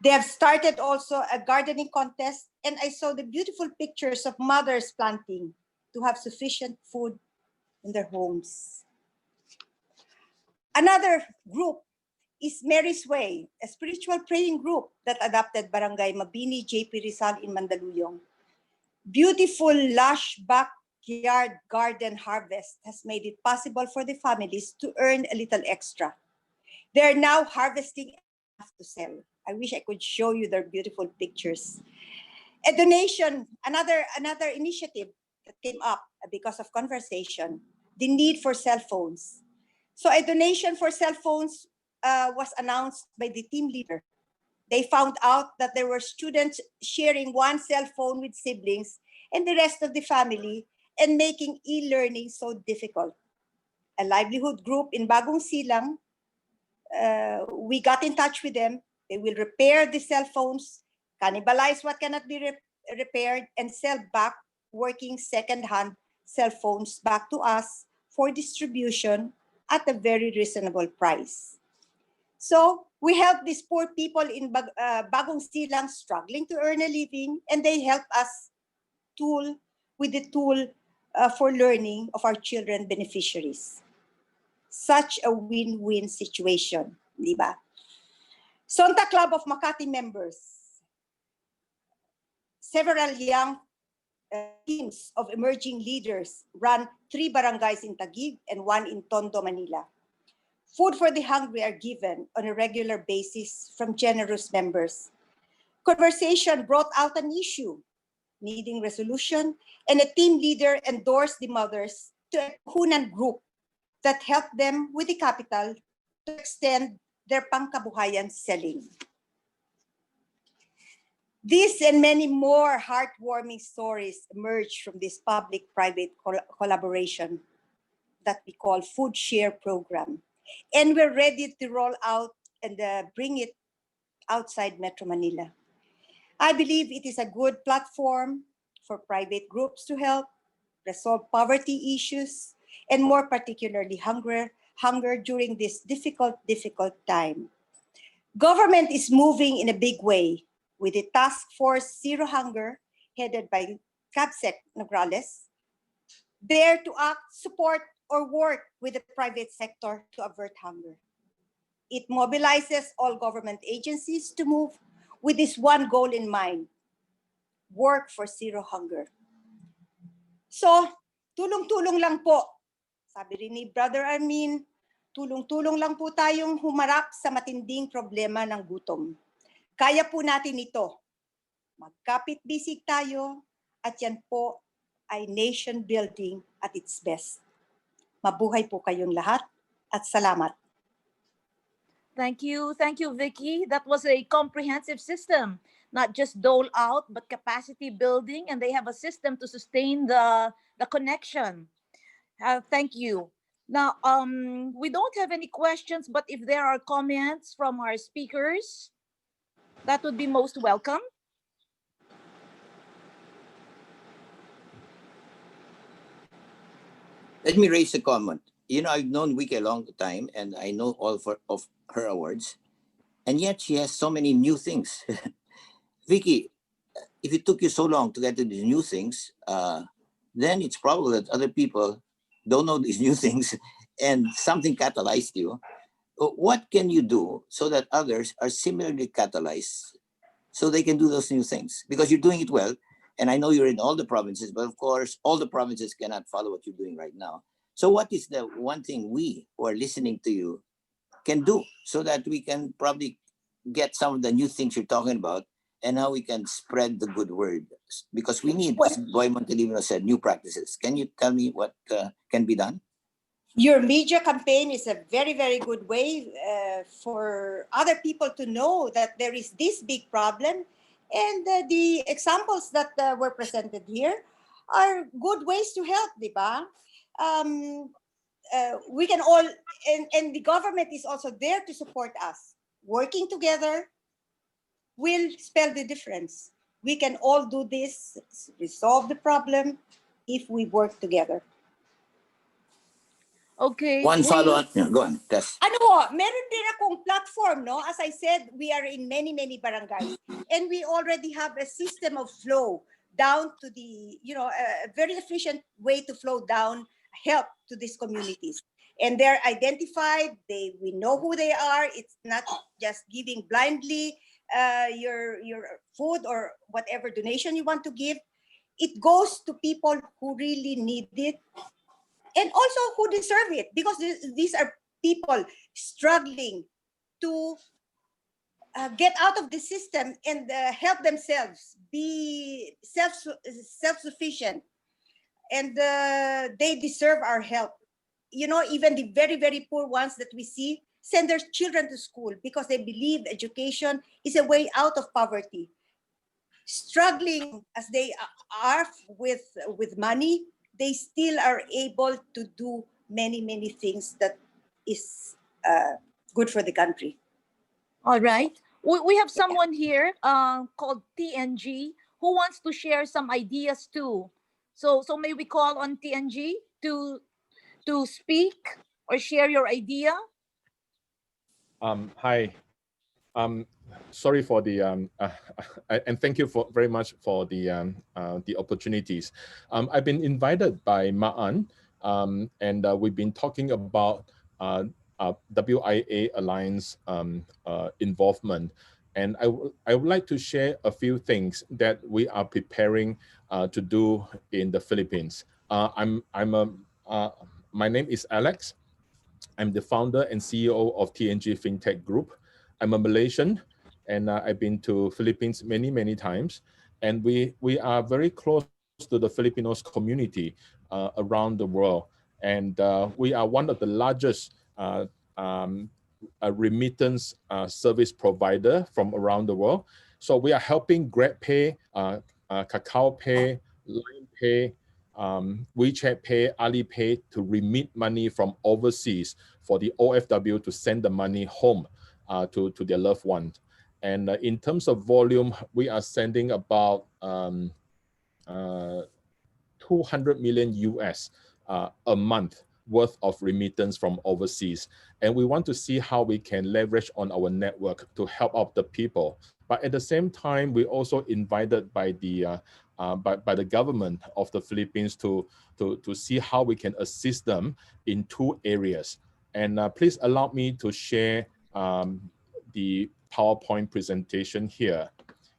They have started also a gardening contest, and I saw the beautiful pictures of mothers planting to have sufficient food in their homes. Another group is Mary's Way, a spiritual praying group that adopted Barangay Mabini, JP Rizal in Mandaluyong. Beautiful, lush backyard garden harvest has made it possible for the families to earn a little extra. They're now harvesting enough to sell. I wish I could show you their beautiful pictures. A donation, another initiative that came up because of conversation, the need for cell phones. So a donation for cell phones was announced by the team leader. They found out that there were students sharing one cell phone with siblings and the rest of the family and making e-learning so difficult. A livelihood group in Bagong Silang, we got in touch with them. They will repair the cell phones, cannibalize what cannot be repaired, and sell back working second-hand cell phones back to us for distribution at a very reasonable price. So we help these poor people in Bagong Silang struggling to earn a living, and they help us with the tool for learning of our children beneficiaries. Such a win-win situation, di ba? Sonta Club of Makati members, several young teams of emerging leaders run 3 barangays in Taguig and 1 in Tondo, Manila. Food for the hungry are given on a regular basis from generous members. Conversation brought out an issue needing resolution, and a team leader endorsed the mothers to a Hunan group that helped them with the capital to extend their pangkabuhayan selling. This and many more heartwarming stories emerged from this public-private collaboration that we call Food Share Program. And we're ready to roll out and bring it outside Metro Manila. I believe it is a good platform for private groups to help resolve poverty issues, and more particularly hunger during this difficult time. Government is moving in a big way with the Task Force Zero Hunger, headed by Cabsec Nograles, there to act, support, or work with the private sector to avert hunger. It mobilizes all government agencies to move with this one goal in mind: work for zero hunger. So, tulong-tulong lang po. Sabi rin ni Brother Armin, tulong-tulong lang po tayong humarap sa matinding problema ng gutom. Kaya po natin ito. Magkapit-bisig tayo at yan po ay nation building at its best. Mabuhay po kayong lahat at salamat. Thank you, Vicky. That was a comprehensive system, not just dole out, but capacity building, and they have a system to sustain the connection. Thank you. Now, we don't have any questions, but if there are comments from our speakers, that would be most welcome. Let me raise a comment. You know, I've known Vicky a long time, and I know all of her awards, and yet she has so many new things. Vicky, if it took you so long to get to these new things, then it's probable that other people don't know these new things, and something catalyzed you. What can you do so that others are similarly catalyzed so they can do those new things? Because you're doing it well, and I know you're in all the provinces, but of course, all the provinces cannot follow what you're doing right now. So what is the one thing we who are listening to you can do so that we can probably get some of the new things you're talking about and how we can spread the good word? Because we need, as Boy Montelibano said, new practices. Can you tell me what can be done? Your media campaign is a very, very good way for other people to know that there is this big problem. And the examples that were presented here are good ways to help, di ba? We can all, and the government is also there to support us. Working together will spell the difference. We can all do this, resolve the problem if we work together. Okay. One follow-on. Yeah, go on, Tess. Meron din akong platform, no? As I said, we are in many, many barangays. And we already have a system of flow down to the, a very efficient way to flow down help to these communities. And they're identified, we know who they are. It's not just giving blindly your food or whatever donation you want to give. It goes to people who really need it and also who deserve it, because these are people struggling to get out of the system and help themselves, be self-sufficient, and they deserve our help. Even the very, very poor ones that we see send their children to school because they believe education is a way out of poverty. Struggling as they are with money, they still are able to do many, many things that is good for the country. All right. We have someone here called TNG who wants to share some ideas too. So may we call on TNG to speak or share your idea? Hi. Sorry for the and thank you very much for the opportunities. I've been invited by Ma'an, and we've been talking about WIA Alliance involvement, and I would like to share a few things that we are preparing to do in the Philippines. My name is Alex. I'm the founder and CEO of TNG FinTech Group. I'm a Malaysian, and I've been to Philippines many times, and we are very close to the Filipinos community around the world, and we are one of the largest remittance service provider from around the world. So we are helping GrabPay, Kakao Pay, Line Pay, WeChat Pay, Alipay to remit money from overseas for the OFW to send the money home to their loved ones. And in terms of volume, we are sending about 200 million US a month worth of remittance from overseas. And we want to see how we can leverage on our network to help out the people. But at the same time, we also invited by the government of the Philippines to see how we can assist them in two areas. And please allow me to share the PowerPoint presentation here.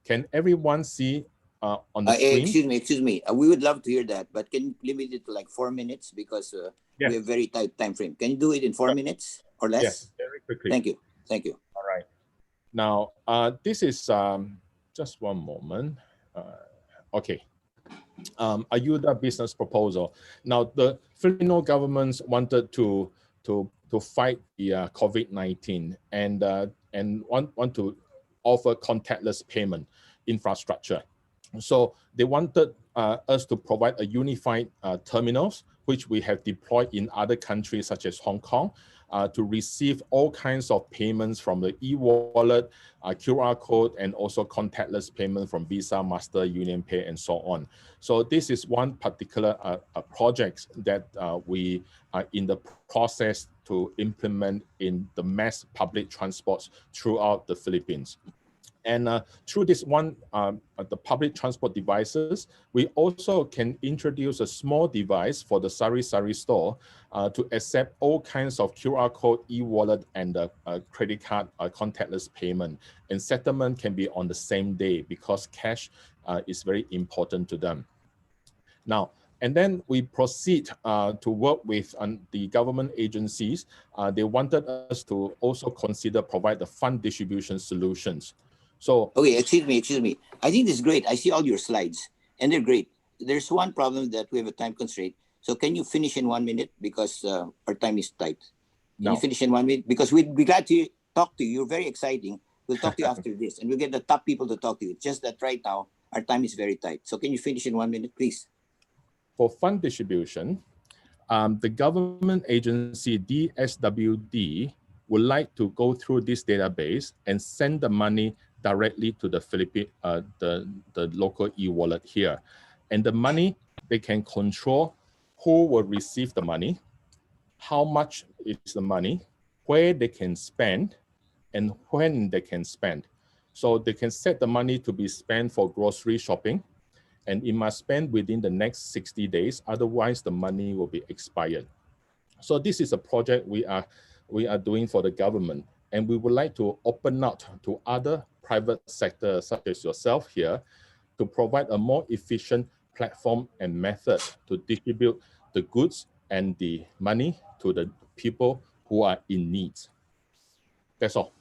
Can everyone see on the screen? Excuse me. We would love to hear that, but can you limit it to like 4 minutes because Yes. we have very tight time frame. Can you do it in 4 minutes or less? Yes, very quickly. Thank you. Thank you. All right. Now, this is just one moment. Okay. Ayuda business proposal. Now, the Filipino governments wanted to fight the COVID-19 and want to offer contactless payment infrastructure. So they wanted us to provide a unified terminals, which we have deployed in other countries such as Hong Kong, to receive all kinds of payments from the e-wallet, QR code, and also contactless payment from Visa, Master, Union Pay, and so on. So this is one particular project that we are in the process to implement in the mass public transports throughout the Philippines. And through this one, the public transport devices, we also can introduce a small device for the sari-sari store to accept all kinds of QR code, e-wallet, and credit card contactless payment. And settlement can be on the same day because cash is very important to them. Now, and then we proceed to work with the government agencies. They wanted us to also consider provide the fund distribution solutions. So, okay, excuse me. I think this is great. I see all your slides and they're great. There's one problem that we have a time constraint. So can you finish in 1 minute because our time is tight? Can you finish in 1 minute? Because we'd be glad to talk to you. You're very exciting. We'll talk to you after this and we'll get the top people to talk to you. It's just that right now, our time is very tight. So can you finish in 1 minute, please? For fund distribution, the government agency DSWD would like to go through this database and send the money directly to the the local e-wallet here. And the money, they can control who will receive the money, how much is the money, where they can spend, and when they can spend. So they can set the money to be spent for grocery shopping, and it must spend within the next 60 days, otherwise the money will be expired. So this is a project we are doing for the government, and we would like to open out to other private sector such as yourself here to provide a more efficient platform and method to distribute the goods and the money to the people who are in need. That's all.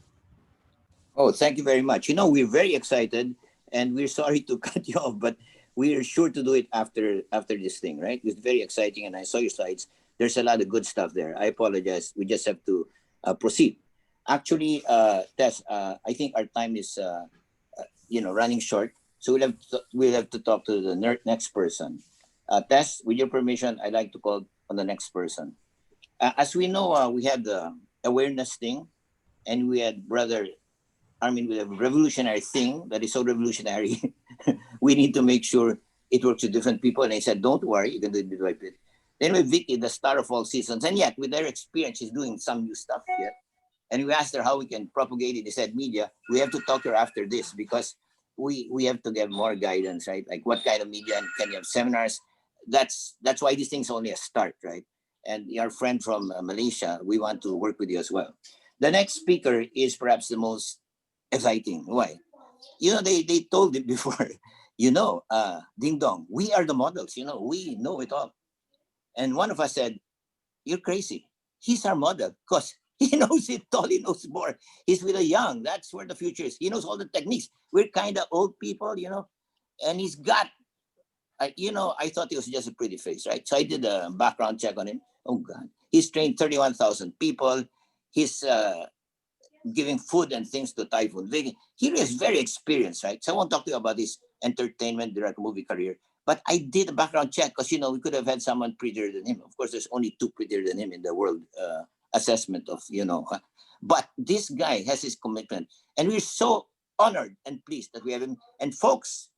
Oh, thank you very much. You know, we're very excited and we're sorry to cut you off, but we're sure to do it after this thing, right? It's very exciting and I saw your slides. There's a lot of good stuff there. I apologize. We just have to proceed. Actually, Tess, I think our time is, running short. So we'll have to talk to the next person. Tess, with your permission, I'd like to call on the next person. As we know, we had the awareness thing, and we had Brother Armin with a revolutionary thing that is so revolutionary. We need to make sure it works with different people. And I said, don't worry, you can do it bit by bit. Then with Vicky, the star of all seasons, and yet with their experience, she's doing some new stuff here. And we asked her how we can propagate it. They said, media, we have to talk to her after this because we have to get more guidance, right? Like what kind of media, and can you have seminars? That's why this thing's only a start, right? And our friend from Malaysia, we want to work with you as well. The next speaker is perhaps the most exciting. Why? They told it before, Ding Dong, we are the models, we know it all. And one of us said, you're crazy. He's our model because He knows it all. He knows more. He's with the young. That's where the future is. He knows all the techniques. We're kind of old people, and he's got, I thought he was just a pretty face, right? So I did a background check on him. Oh, God. He's trained 31,000 people. He's giving food and things to Typhoon Vicky. He is very experienced, right? So I won't talk to you about his entertainment, direct movie career. But I did a background check because, we could have had someone prettier than him. Of course, there's only two prettier than him in the world assessment of, But this guy has his commitment. And we're so honored and pleased that we have him. And folks,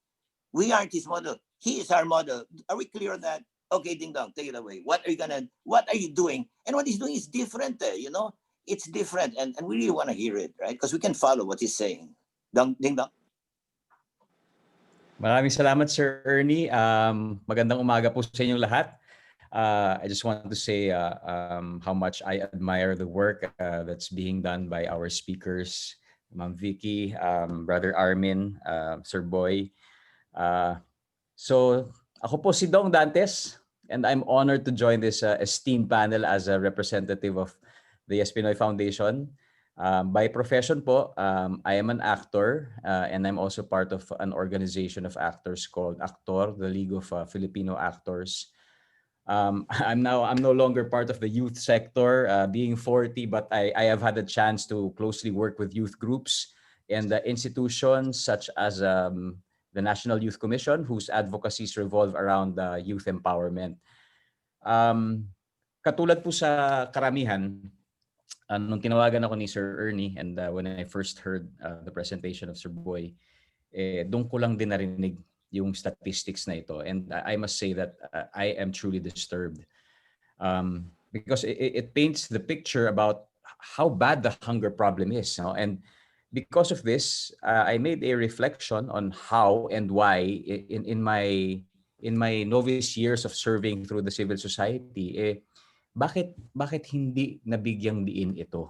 we aren't his model. He is our model. Are we clear on that? Okay, Ding Dong, take it away. What are you doing? And what he's doing is different, It's different. And we really want to hear it, right? Because we can follow what he's saying. Ding Dong. Maraming salamat, Sir Ernie. Magandang umaga po sa inyong lahat. I just want to say how much I admire the work that's being done by our speakers, Ma'am Vicky, Brother Armin, Sir Boy. So ako po si Dong Dantes, and I'm honored to join this esteemed panel as a representative of the Yes Pinoy Foundation. By profession po, I am an actor and I'm also part of an organization of actors called Actor, the League of Filipino Actors. I'm no longer part of the youth sector, being 40, but I have had a chance to closely work with youth groups and institutions such as the National Youth Commission, whose advocacies revolve around youth empowerment. Katulad po sa karamihan, nung tinawagan ako ni Sir Ernie and when I first heard the presentation of Sir Boy, doon ko lang din narinig yung statistics na ito. And I must say that I am truly disturbed because it paints the picture about how bad the hunger problem is. And because of this, I made a reflection on how and why in my novice years of serving through the civil society, bakit hindi nabigyang diin ito?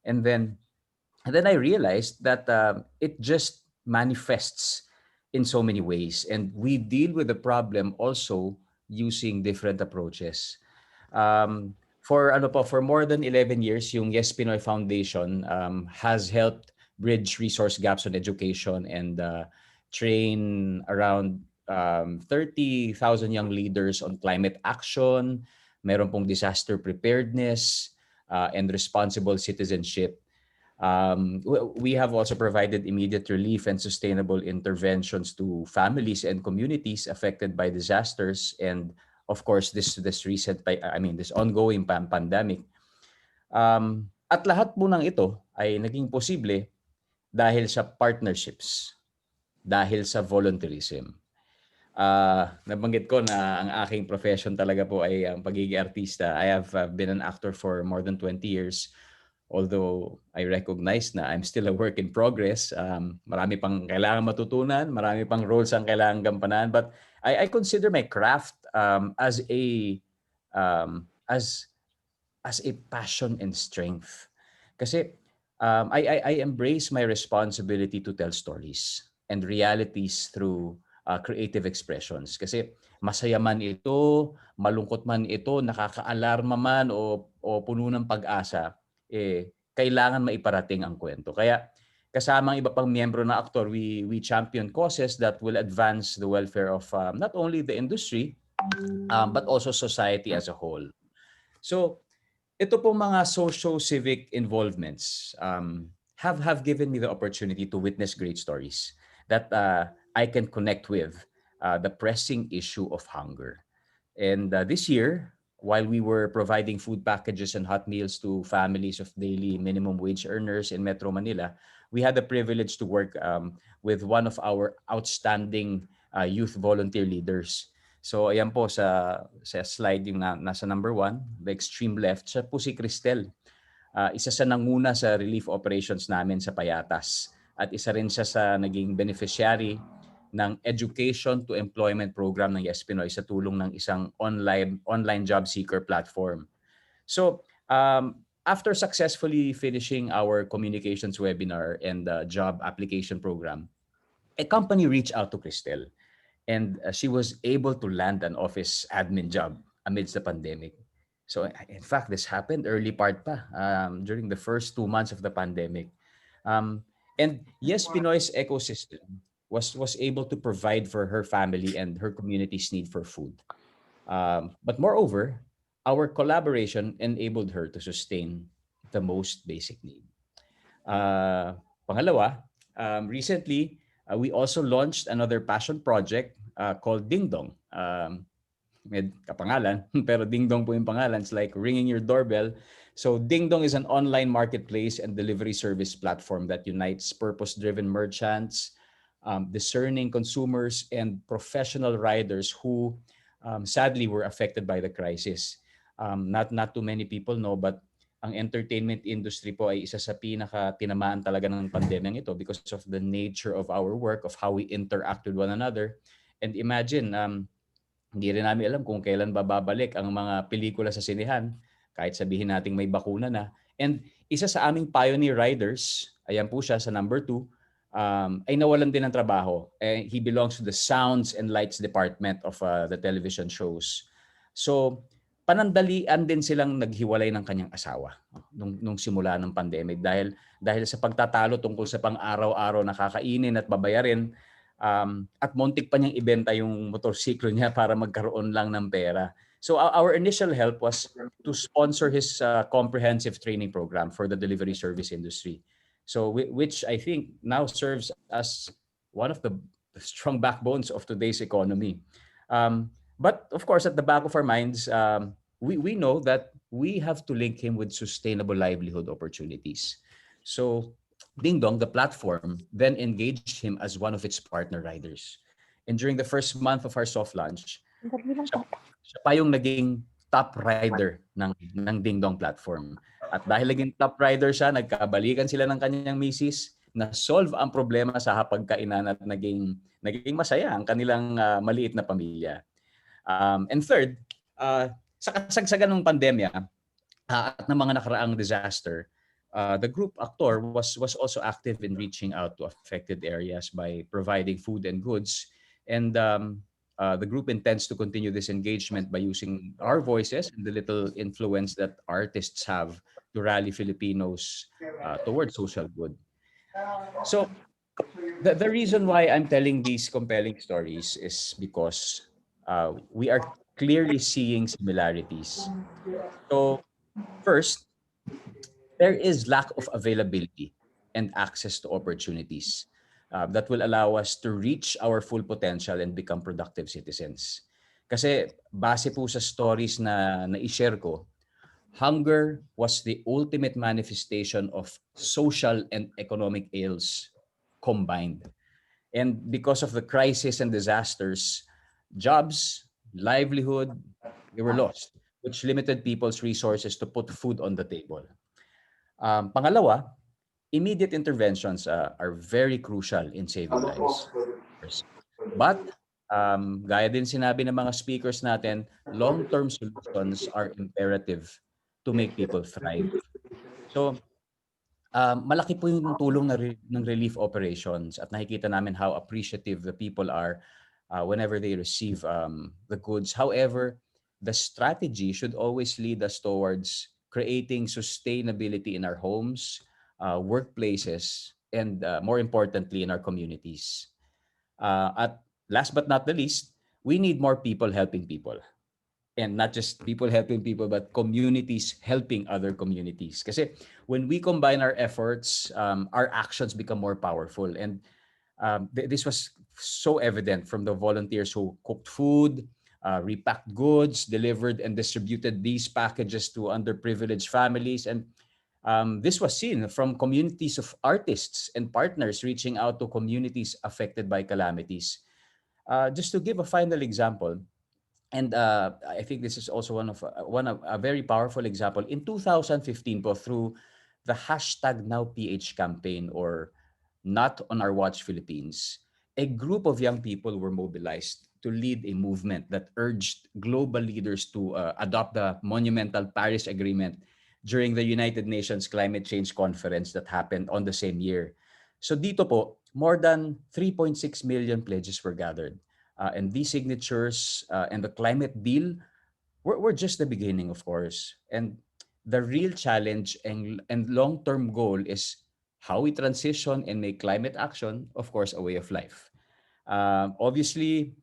And then I realized that it just manifests in so many ways, and we deal with the problem also using different approaches. For more than 11 years, yung Yes Pinoy Foundation has helped bridge resource gaps on education and train around 30,000 young leaders on climate action. Meron pong disaster preparedness and responsible citizenship. We have also provided immediate relief and sustainable interventions to families and communities affected by disasters, and of course this ongoing pandemic. At lahat po ng ito ay naging posible dahil sa partnerships, dahil sa volunteerism. Nabanggit ko na ang aking profession talaga po ay ang pagiging artista. I have been an actor for more than 20 years. Although I recognize na I'm still a work in progress. Marami pang kailangan matutunan, marami pang roles ang kailangan gampanan. But I consider my craft as a passion and strength. Kasi I embrace my responsibility to tell stories and realities through creative expressions. Kasi masaya man ito, malungkot man ito, nakaka-alarma man o puno ng pag-asa, kailangan maiparating ang kwento. Kaya kasama ang iba pang miyembro na aktor, we champion causes that will advance the welfare of not only the industry, but also society as a whole. So ito pong mga socio-civic involvements have given me the opportunity to witness great stories that I can connect with the pressing issue of hunger. And this year, while we were providing food packages and hot meals to families of daily minimum wage earners in Metro Manila, we had the privilege to work with one of our outstanding youth volunteer leaders. So ayan po sa slide yung nasa number 1, the extreme left, siya po si Cristel. Isa sa nanguna sa relief operations namin sa Payatas. At isa rin siya sa naging beneficiary ng Education to Employment Program ng Yes Pinoy sa tulong ng isang online job seeker platform. So after successfully finishing our communications webinar and job application program, a company reached out to Cristel. And she was able to land an office admin job amidst the pandemic. So in fact, this happened early part pa, during the first 2 months of the pandemic. And yes, Pinoy's ecosystem was able to provide for her family and her community's need for food. But moreover, our collaboration enabled her to sustain the most basic need. Pangalawa, recently, we also launched another passion project called Dingdong. May kapangalan, pero Dingdong po yung pangalan. It's like ringing your doorbell. So Dingdong is an online marketplace and delivery service platform that unites purpose-driven merchants, discerning consumers, and professional riders who sadly were affected by the crisis. Not too many people know, but ang entertainment industry po ay isa sa pinaka tinamaan talaga ng pandemyang ito because of the nature of our work, of how we interact with one another. And imagine, hindi rin namin alam kung kailan babalik ang mga pelikula sa sinehan, kahit sabihin nating may bakuna na. And isa sa aming pioneer riders, ayan po siya sa number 2, ay nawalan din ng trabaho. He belongs to the sounds and lights department of the television shows. So, panandalian din silang naghiwalay ng kanyang asawa nung simula ng pandemic dahil sa pagtatalo tungkol sa pang-araw-araw na kakainin at babayarin, at muntik pa niyang ibenta yung motorsiklo niya para magkaroon lang ng pera. So our initial help was to sponsor his comprehensive training program for the delivery service industry. So which I think now serves as one of the strong backbones of today's economy. But of course, at the back of our minds, we know that we have to link him with sustainable livelihood opportunities. So Dingdong, the platform, then engaged him as one of its partner riders. And during the first month of our soft launch, siya pa yung naging top rider ng Dingdong platform. At dahil naging top rider siya, nagkabalikan sila ng kanyang misis, na-solve ang problema sa hapagkainan at naging masaya ang kanilang maliit na pamilya. And third, sa kasagsagan ng pandemya at ng mga nakaraang disaster, the group actor was also active in reaching out to affected areas by providing food and goods. And the group intends to continue this engagement by using our voices and the little influence that artists have to rally Filipinos towards social good. So the reason why I'm telling these compelling stories is because we are clearly seeing similarities. So first, there is lack of availability and access to opportunities that will allow us to reach our full potential and become productive citizens. Kasi base po sa stories na i-share ko, hunger was the ultimate manifestation of social and economic ills combined. And because of the crisis and disasters, jobs, livelihood, they were lost, which limited people's resources to put food on the table. Pangalawa, immediate interventions are very crucial in saving lives. But, gaya din sinabi ng mga speakers natin, long-term solutions are imperative to make people thrive. So, malaki po yung tulong ng relief operations at nakikita namin how appreciative the people are whenever they receive the goods. However, the strategy should always lead us towards creating sustainability in our homes, workplaces, and more importantly, in our communities. At last but not the least, we need more people helping people. And not just people helping people, but communities helping other communities. Kasi when we combine our efforts, our actions become more powerful. And this was so evident from the volunteers who cooked food, repacked goods, delivered and distributed these packages to underprivileged families. And this was seen from communities of artists and partners reaching out to communities affected by calamities. Just to give a final example, and I think this is also one of a very powerful example. In 2015 po, through the #NowPH campaign or Not on Our Watch Philippines, a group of young people were mobilized to lead a movement that urged global leaders to adopt the monumental Paris Agreement during the United Nations Climate Change Conference that happened on the same year. So dito po, more than 3.6 million pledges were gathered. And these signatures and the climate deal we're just the beginning, of course. And the real challenge and long-term goal is how we transition and make climate action, of course, a way of life. Obviously,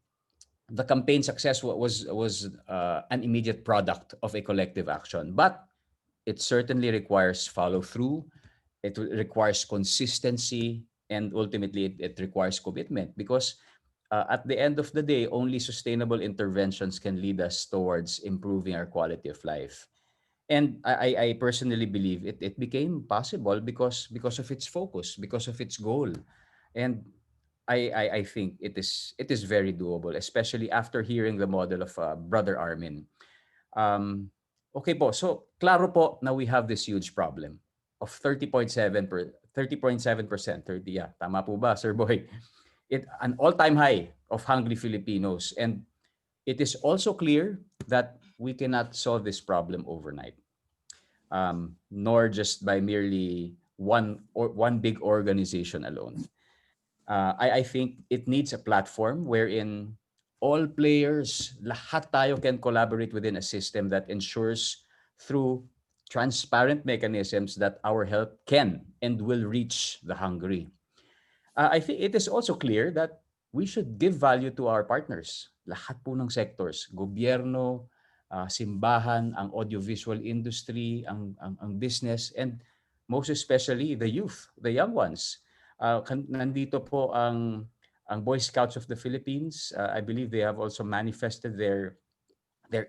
the campaign success was an immediate product of a collective action, but it certainly requires follow through. It requires consistency, and ultimately it requires commitment, because at the end of the day, only sustainable interventions can lead us towards improving our quality of life. And I personally believe it became possible because of its focus, because of its goal. And I think it is very doable, especially after hearing the model of Brother Armin. Um, okay po, so klaro po na we have this huge problem of 30.7%, 30, yeah, tama po ba, Sir Boy? An all-time high of hungry Filipinos. And it is also clear that we cannot solve this problem overnight, nor just by merely one big organization alone. I think it needs a platform wherein all players, lahat tayo can collaborate within a system that ensures through transparent mechanisms that our help can and will reach the hungry. I think it is also clear that we should give value to our partners. Lahat po ng sectors, gobyerno, simbahan, ang audiovisual industry, ang business, and most especially the youth, the young ones. Nandito po ang Boy Scouts of the Philippines. I believe they have also manifested their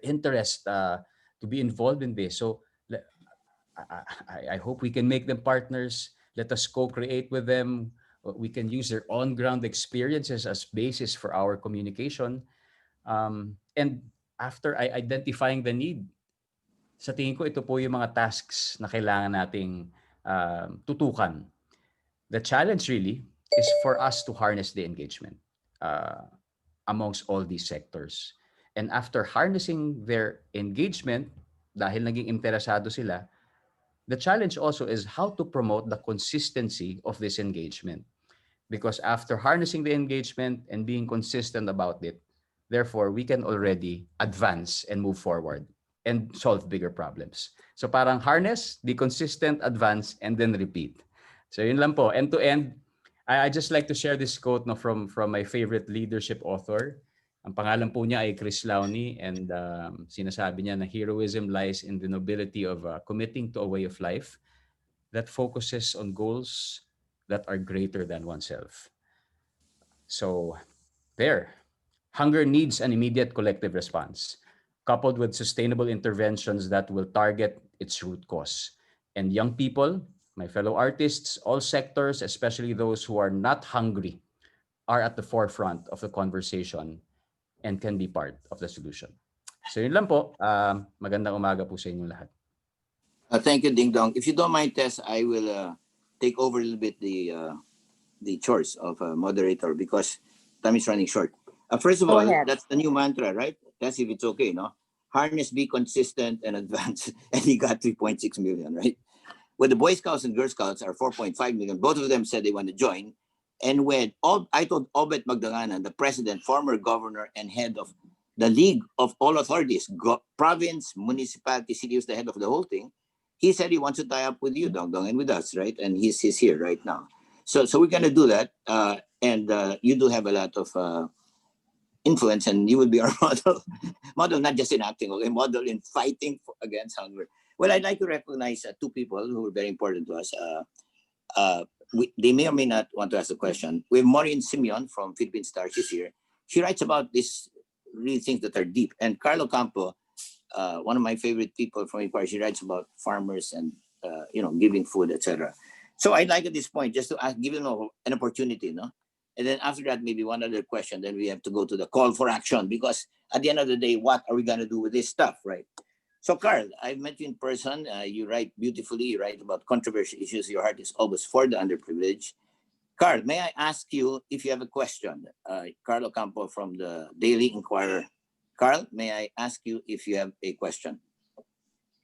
interest to be involved in this. So I hope we can make them partners. Let us co-create with them. We can use their on-ground experiences as basis for our communication. And after identifying the need, sa tingin ko ito po yung mga tasks na kailangan nating tutukan. The challenge really is for us to harness the engagement amongst all these sectors. And after harnessing their engagement, dahil naging interesado sila, the challenge also is how to promote the consistency of this engagement. Because after harnessing the engagement and being consistent about it, therefore, we can already advance and move forward and solve bigger problems. So parang harness, be consistent, advance, and then repeat. So yun lang po, end to end. I just like to share this quote from my favorite leadership author. Ang pangalan po niya ay Chris Launay, and sinasabi niya na heroism lies in the nobility of committing to a way of life that focuses on goals that are greater than oneself. So there, hunger needs an immediate collective response, coupled with sustainable interventions that will target its root cause. And young people, my fellow artists, all sectors, especially those who are not hungry, are at the forefront of the conversation and can be part of the solution. So yun lang po. Magandang umaga po sa inyong lahat. Thank you, Ding Dong. If you don't mind, Tess, I will take over a little bit the chores of a moderator because time is running short. First of all, that's the new mantra, right? Tess, if it's okay, no? Harness, be consistent, and advance. And he got 3.6 million, right? When the Boy Scouts and Girl Scouts are 4.5 million, both of them said they want to join. And when I told Obet Magdanganan, the president, former governor, and head of the League of All Authorities, province, municipality, city, was the head of the whole thing. He said he wants to tie up with you, Dong Dong, and with us, right? And he's here right now. So we're going to do that. And you do have a lot of influence, and you will be our model not just in acting, okay, model in fighting against hunger. Well, I'd like to recognize two people who are very important to us. They may or may not want to ask a question. We have Maureen Simeon from Philippine Star. She's here. She writes about these really things that are deep. And Carlo Campo, one of my favorite people from Ecuador, she writes about farmers and giving food, etc. So I'd like at this point just to give them an opportunity, no? And then after that, maybe one other question. Then we have to go to the call for action, because at the end of the day, what are we going to do with this stuff, right? So, Carl, I've met you in person. You write beautifully. You write about controversial issues. Your heart is always for the underprivileged. Carl, may I ask you if you have a question? Carlo Campo from the Daily Inquirer. Carl, may I ask you if you have a question?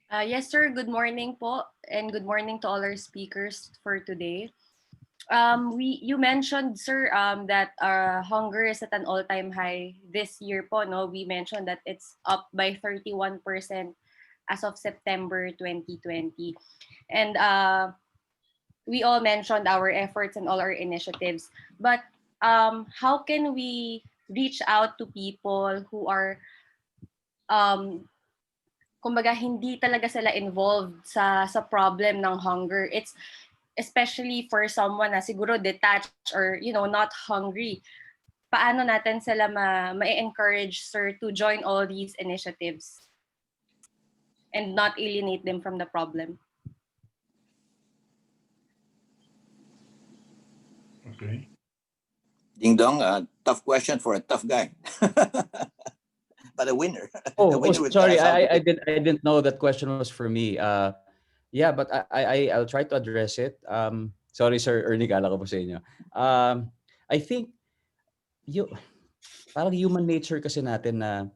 Yes, sir. Good morning po. And good morning to all our speakers for today. You mentioned, sir, that hunger is at an all-time high this year po, no? We mentioned that it's up by 31% as of September 2020. And we all mentioned our efforts and all our initiatives. But how can we reach out to people who are, kumbaga, hindi talaga sila involved sa problem ng hunger? It's especially for someone na siguro detached or, not hungry. Paano natin sila ma-encourage, sir, to join all these initiatives and not alienate them from the problem? Okay. Dingdong, tough question for a tough guy. But a winner. Oh, A winner with sorry, Carlos. I didn't know that question was for me. Yeah, but I'll try to address it. Sorry, Sir Ernie, kala ko po sa inyo. I think parang human nature kasi natin na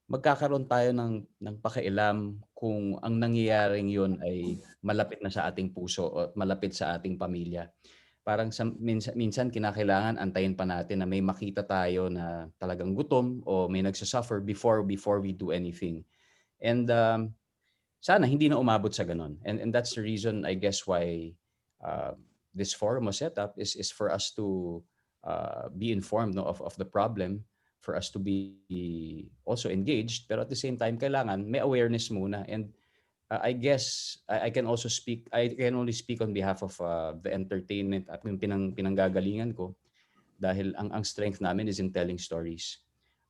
magkakaroon tayo ng pakialam kung ang nangyayaring yun ay malapit na sa ating puso o malapit sa ating pamilya. Parang minsan kinakailangan antayin pa natin na may makita tayo na talagang gutom o may nagsasuffer before we do anything. And sana hindi na umabot sa ganun. And that's the reason, I guess, why this forum was set up is for us to be informed of the problem, for us to be also engaged, pero at the same time, kailangan may awareness muna. And I guess I can only speak on behalf of the entertainment at yung pinanggagalingan ko, dahil ang strength namin is in telling stories.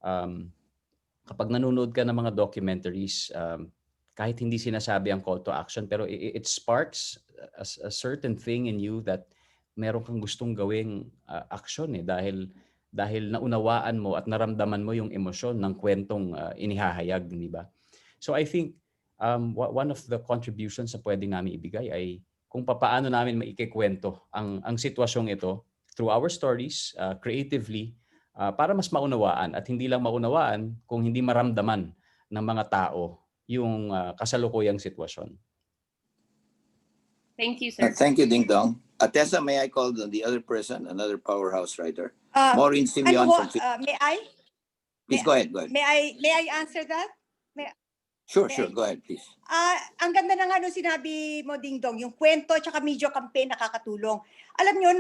Kapag nanonood ka ng mga documentaries, kahit hindi sinasabi ang call to action, pero it sparks a certain thing in you that meron kang gustong gawing action dahil naunawaan mo at naramdaman mo yung emosyon ng kwentong inihahayag, di ba? So I think one of the contributions na pwede namin ibigay ay kung paano namin maikikwento ang sitwasyong ito through our stories, creatively, para mas maunawaan, at hindi lang maunawaan kung hindi maramdaman ng mga tao yung kasalukuyang sitwasyon. Thank you, sir. Thank you, Dingdong. Tessa, may I call the other person, another powerhouse writer? Maureen Simeon from may I? Please go ahead. May I answer that? Sure, go ahead, please. Ang ganda na nga nung sinabi mo, Dingdong, yung kwento at media campaign nakakatulong. Alam nyo,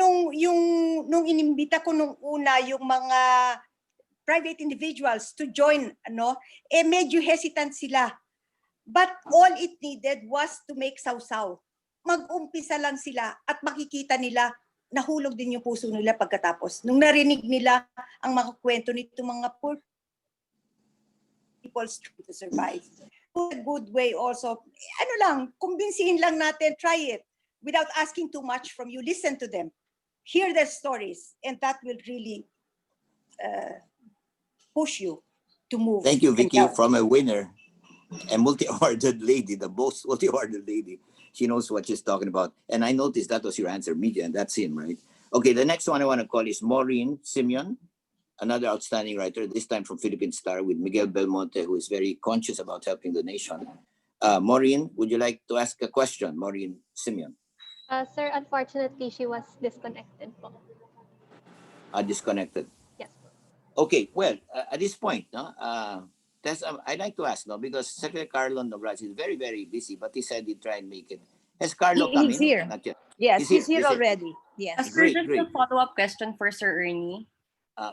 nung inimbita ko nung una yung mga private individuals to join, medyo hesitant sila. But all it needed was to make sausaw. Mag-umpisa lang sila at makikita nila, nahulog din yung puso nila pagkatapos. Nung narinig nila ang mga kwento nito mga poor people trying to survive. A good way also, kumbinsihin lang natin, try it without asking too much from you. Listen to them, hear their stories, and that will really push you to move. Thank you, Vicky, from a winner, a multi-awarded lady, the most multi-awarded lady. She knows what she's talking about. And I noticed that was your answer, media, and that's him, right? Okay, the next one I want to call is Maureen Simeon, another outstanding writer, this time from Philippine Star with Miguel Belmonte, who is very conscious about helping the nation. Maureen, would you like to ask a question? Maureen Simeon. Sir, unfortunately, she was disconnected po. Disconnected. Yes. Okay, well, at this point, Tessa, I'd like to ask, because Secretary Carlo Nobraz is very, very busy, but he said he'd try and make it. Has Carlo come in? He's here. Not yet. Yes, he's here already. Yes. Sir, just a follow-up question for Sir Ernie.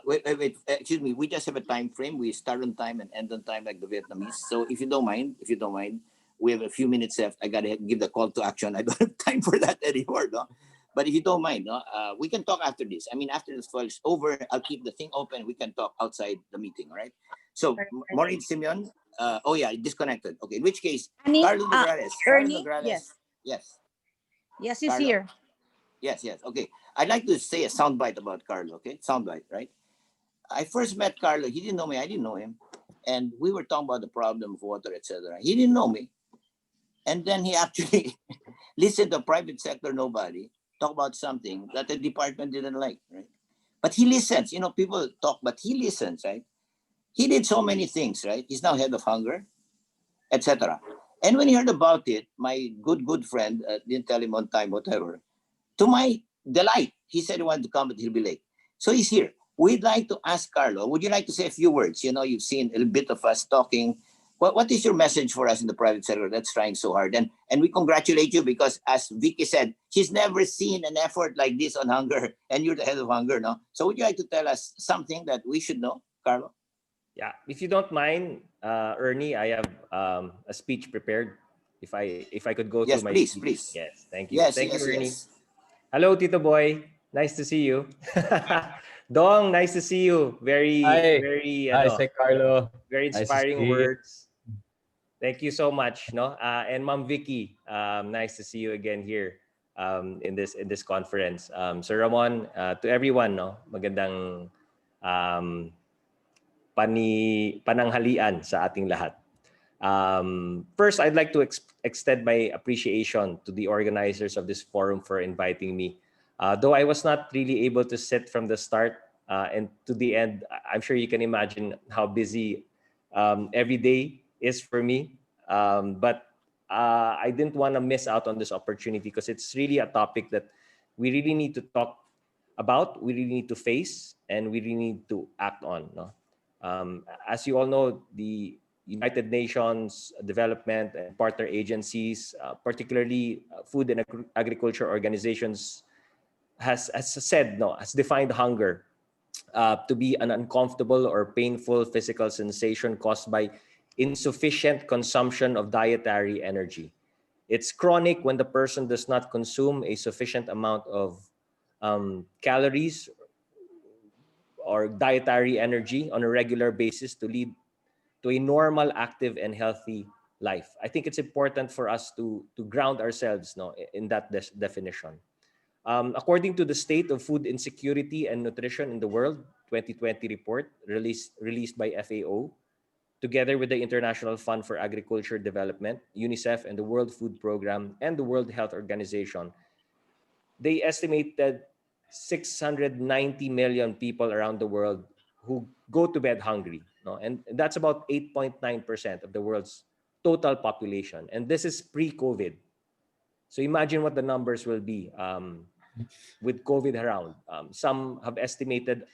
Wait, excuse me. We just have a time frame. We start on time and end on time like the Vietnamese. So if you don't mind, we have a few minutes left. I gotta give the call to action. I don't have time for that anymore, no? But if you don't mind, we can talk after this. I mean, after this call is over, I'll keep the thing open. We can talk outside the meeting, all right? So, Maureen Simeon, disconnected. Okay, in which case, Carlo Nograles. Ernie, Yes. Yes, he's Carlo? here. Yes. Okay. I'd like to say a soundbite about Carlo, okay? Soundbite, right? I first met Carlo. He didn't know me. I didn't know him. And we were talking about the problem of water, etc. He didn't know me. And then he actually listened to private sector nobody talk about something that the department didn't like, right? But he listens. People talk, but he listens, right? He did so many things, right? He's now head of hunger, etc. And when he heard about it, my good friend, didn't tell him on time, whatever, to my delight. He said he wanted to come, but he'll be late. So he's here. We'd like to ask Carlo, would you like to say a few words? You know, you've seen a little bit of us talking. What is your message for us in the private sector that's trying so hard? And we congratulate you because, as Vicky said, she's never seen an effort like this on hunger, and you're the head of hunger, no? So would you like to tell us something that we should know, Carlo? Yeah, if you don't mind, Ernie, I have a speech prepared. If I could go through Yes, my please, speech. please. Yes, thank you. Yes, Thank you, yes, Ernie. yes. Hello, Tito Boy. Nice to see you. Dong, nice to see you. Very, Hi. very, Hi, Sir Carlo. very Nice to inspiring see you. words. Thank you so much, no? And Ma'am Vicky, nice to see you again here in this conference. Sir Ramon, to everyone, no, magandang pananghalian sa ating lahat. First, I'd like to extend my appreciation to the organizers of this forum for inviting me. Though I was not really able to sit from the start and to the end, I'm sure you can imagine how busy every day is for me. But I didn't want to miss out on this opportunity because it's really a topic that we really need to talk about, we really need to face, and we really need to act on. No? As you all know, the United Nations Development and partner agencies, particularly food and agriculture organizations, has said, no, has defined hunger to be an uncomfortable or painful physical sensation caused by insufficient consumption of dietary energy. It's chronic when the person does not consume a sufficient amount of calories or dietary energy on a regular basis to lead to a normal, active, and healthy life. I think it's important for us to ground ourselves, no, in that definition. According to the State of Food Insecurity and Nutrition in the World 2020 report released by FAO, together with the International Fund for Agriculture Development, UNICEF, and the World Food Program, and the World Health Organization, they estimated 690 million people around the world who go to bed hungry. No? And that's about 8.9% of the world's total population. And this is pre-COVID. So imagine what the numbers will be with COVID around. Some have estimated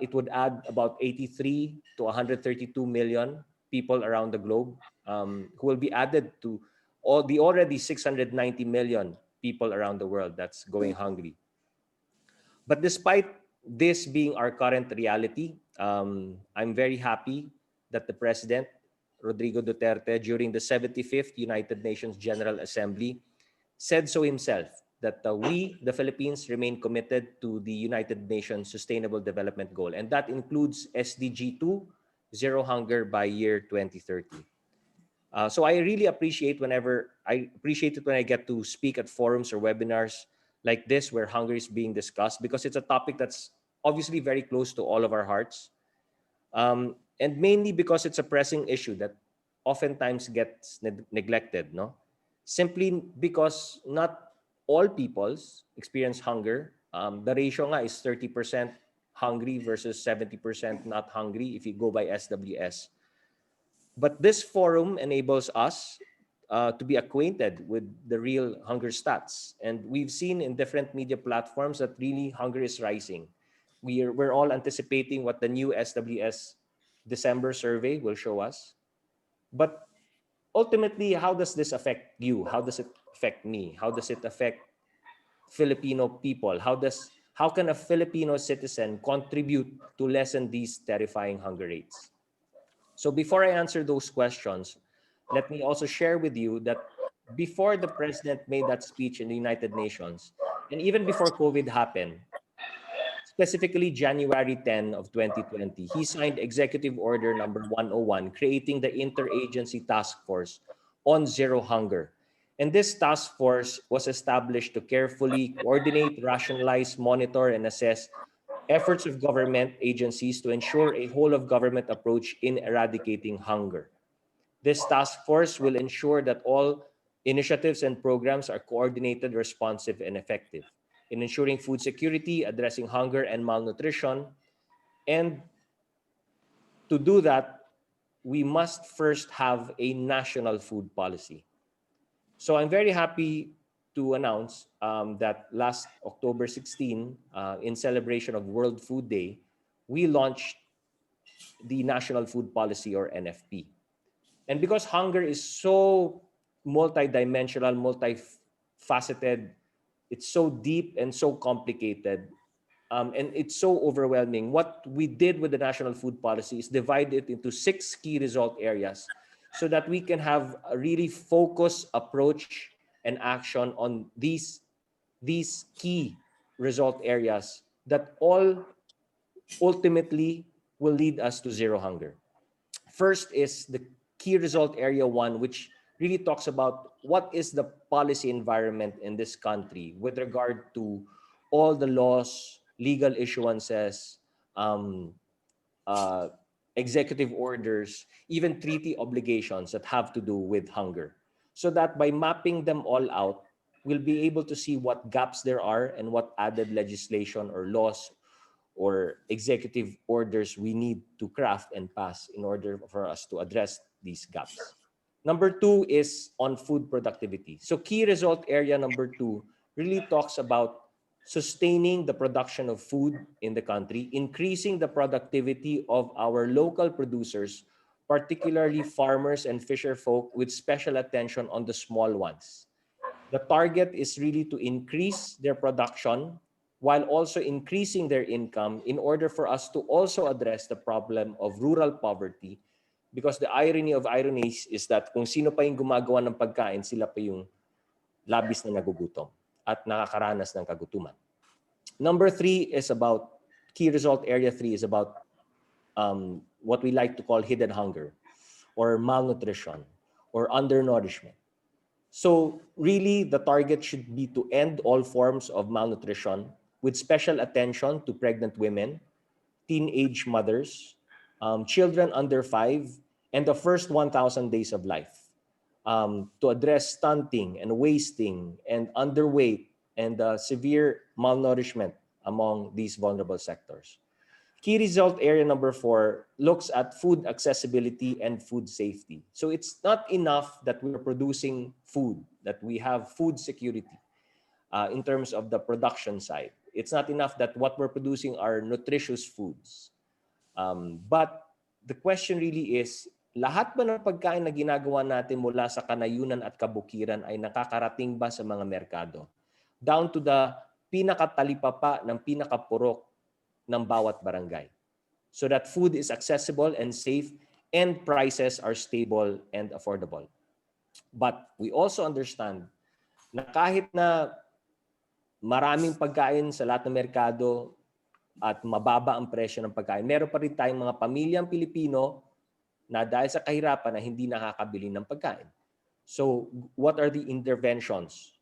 it would add about 83 to 132 million people around the globe who will be added to all the already 690 million people around the world that's going hungry. But despite this being our current reality, I'm very happy that the President, Rodrigo Duterte, during the 75th United Nations General Assembly, said so himself, that we, the Philippines, remain committed to the United Nations Sustainable Development Goal. And that includes SDG 2, zero hunger by year 2030. So I really appreciate it when I get to speak at forums or webinars like this where hunger is being discussed, because it's a topic that's obviously very close to all of our hearts. And mainly because it's a pressing issue that oftentimes gets neglected, no? Simply because not all peoples experience hunger. The ratio nga is 30% hungry versus 70% not hungry if you go by SWS. But this forum enables us to be acquainted with the real hunger stats. And we've seen in different media platforms that really hunger is rising. We're all anticipating what the new SWS December survey will show us. But ultimately, how does this affect you? How does it affect me? How does it affect Filipino people? How can a Filipino citizen contribute to lessen these terrifying hunger rates? So before I answer those questions, let me also share with you that before the president made that speech in the United Nations, and even before COVID happened, specifically January 10 of 2020, he signed Executive Order number 101, creating the Interagency Task Force on Zero Hunger. And this task force was established to carefully coordinate, rationalize, monitor, and assess efforts of government agencies to ensure a whole-of-government approach in eradicating hunger. This task force will ensure that all initiatives and programs are coordinated, responsive, and effective in ensuring food security, addressing hunger and malnutrition. And to do that, we must first have a national food policy. So I'm very happy to announce that last October 16, in celebration of World Food Day, we launched the National Food Policy, or NFP. And because hunger is so multidimensional, multifaceted, it's so deep and so complicated, and it's so overwhelming, what we did with the National Food Policy is divide it into 6 key result areas so that we can have a really focused approach and action on these key result areas that all ultimately will lead us to zero hunger. First is the key result area 1, which really talks about what is the policy environment in this country with regard to all the laws, legal issuances, uh, executive orders, even treaty obligations that have to do with hunger. So that by mapping them all out, we'll be able to see what gaps there are and what added legislation or laws or executive orders we need to craft and pass in order for us to address these gaps. Number 2 is on food productivity. So key result area number 2 really talks about sustaining the production of food in the country, increasing the productivity of our local producers, particularly farmers and fisher folk, with special attention on the small ones. The target is really to increase their production while also increasing their income in order for us to also address the problem of rural poverty, because the irony of ironies is that kung sino pa yung gumagawa ng pagkain, sila pa yung labis na nagugutom at nakakaranas ng kagutuman. Number 3 is about, key result area 3 is about what we like to call hidden hunger or malnutrition or undernourishment. So really, the target should be to end all forms of malnutrition with special attention to pregnant women, teenage mothers, children under 5, and the first 1,000 days of life, to address stunting and wasting and underweight and severe malnourishment among these vulnerable sectors. Key result area number 4 looks at food accessibility and food safety. So it's not enough that we're producing food, that we have food security in terms of the production side. It's not enough that what we're producing are nutritious foods. But the question really is, lahat ba ng pagkain na ginagawa natin mula sa kanayunan at kabukiran ay nakakarating ba sa mga merkado? Down to the pinakatalipapa ng pinakapurok ng bawat barangay, so that food is accessible and safe and prices are stable and affordable. But we also understand na kahit na maraming pagkain sa lahat ng merkado at mababa ang presyo ng pagkain, meron pa rin tayong mga pamilyang Pilipino na dahil sa kahirapan na hindi nakakabili ng pagkain. So what are the interventions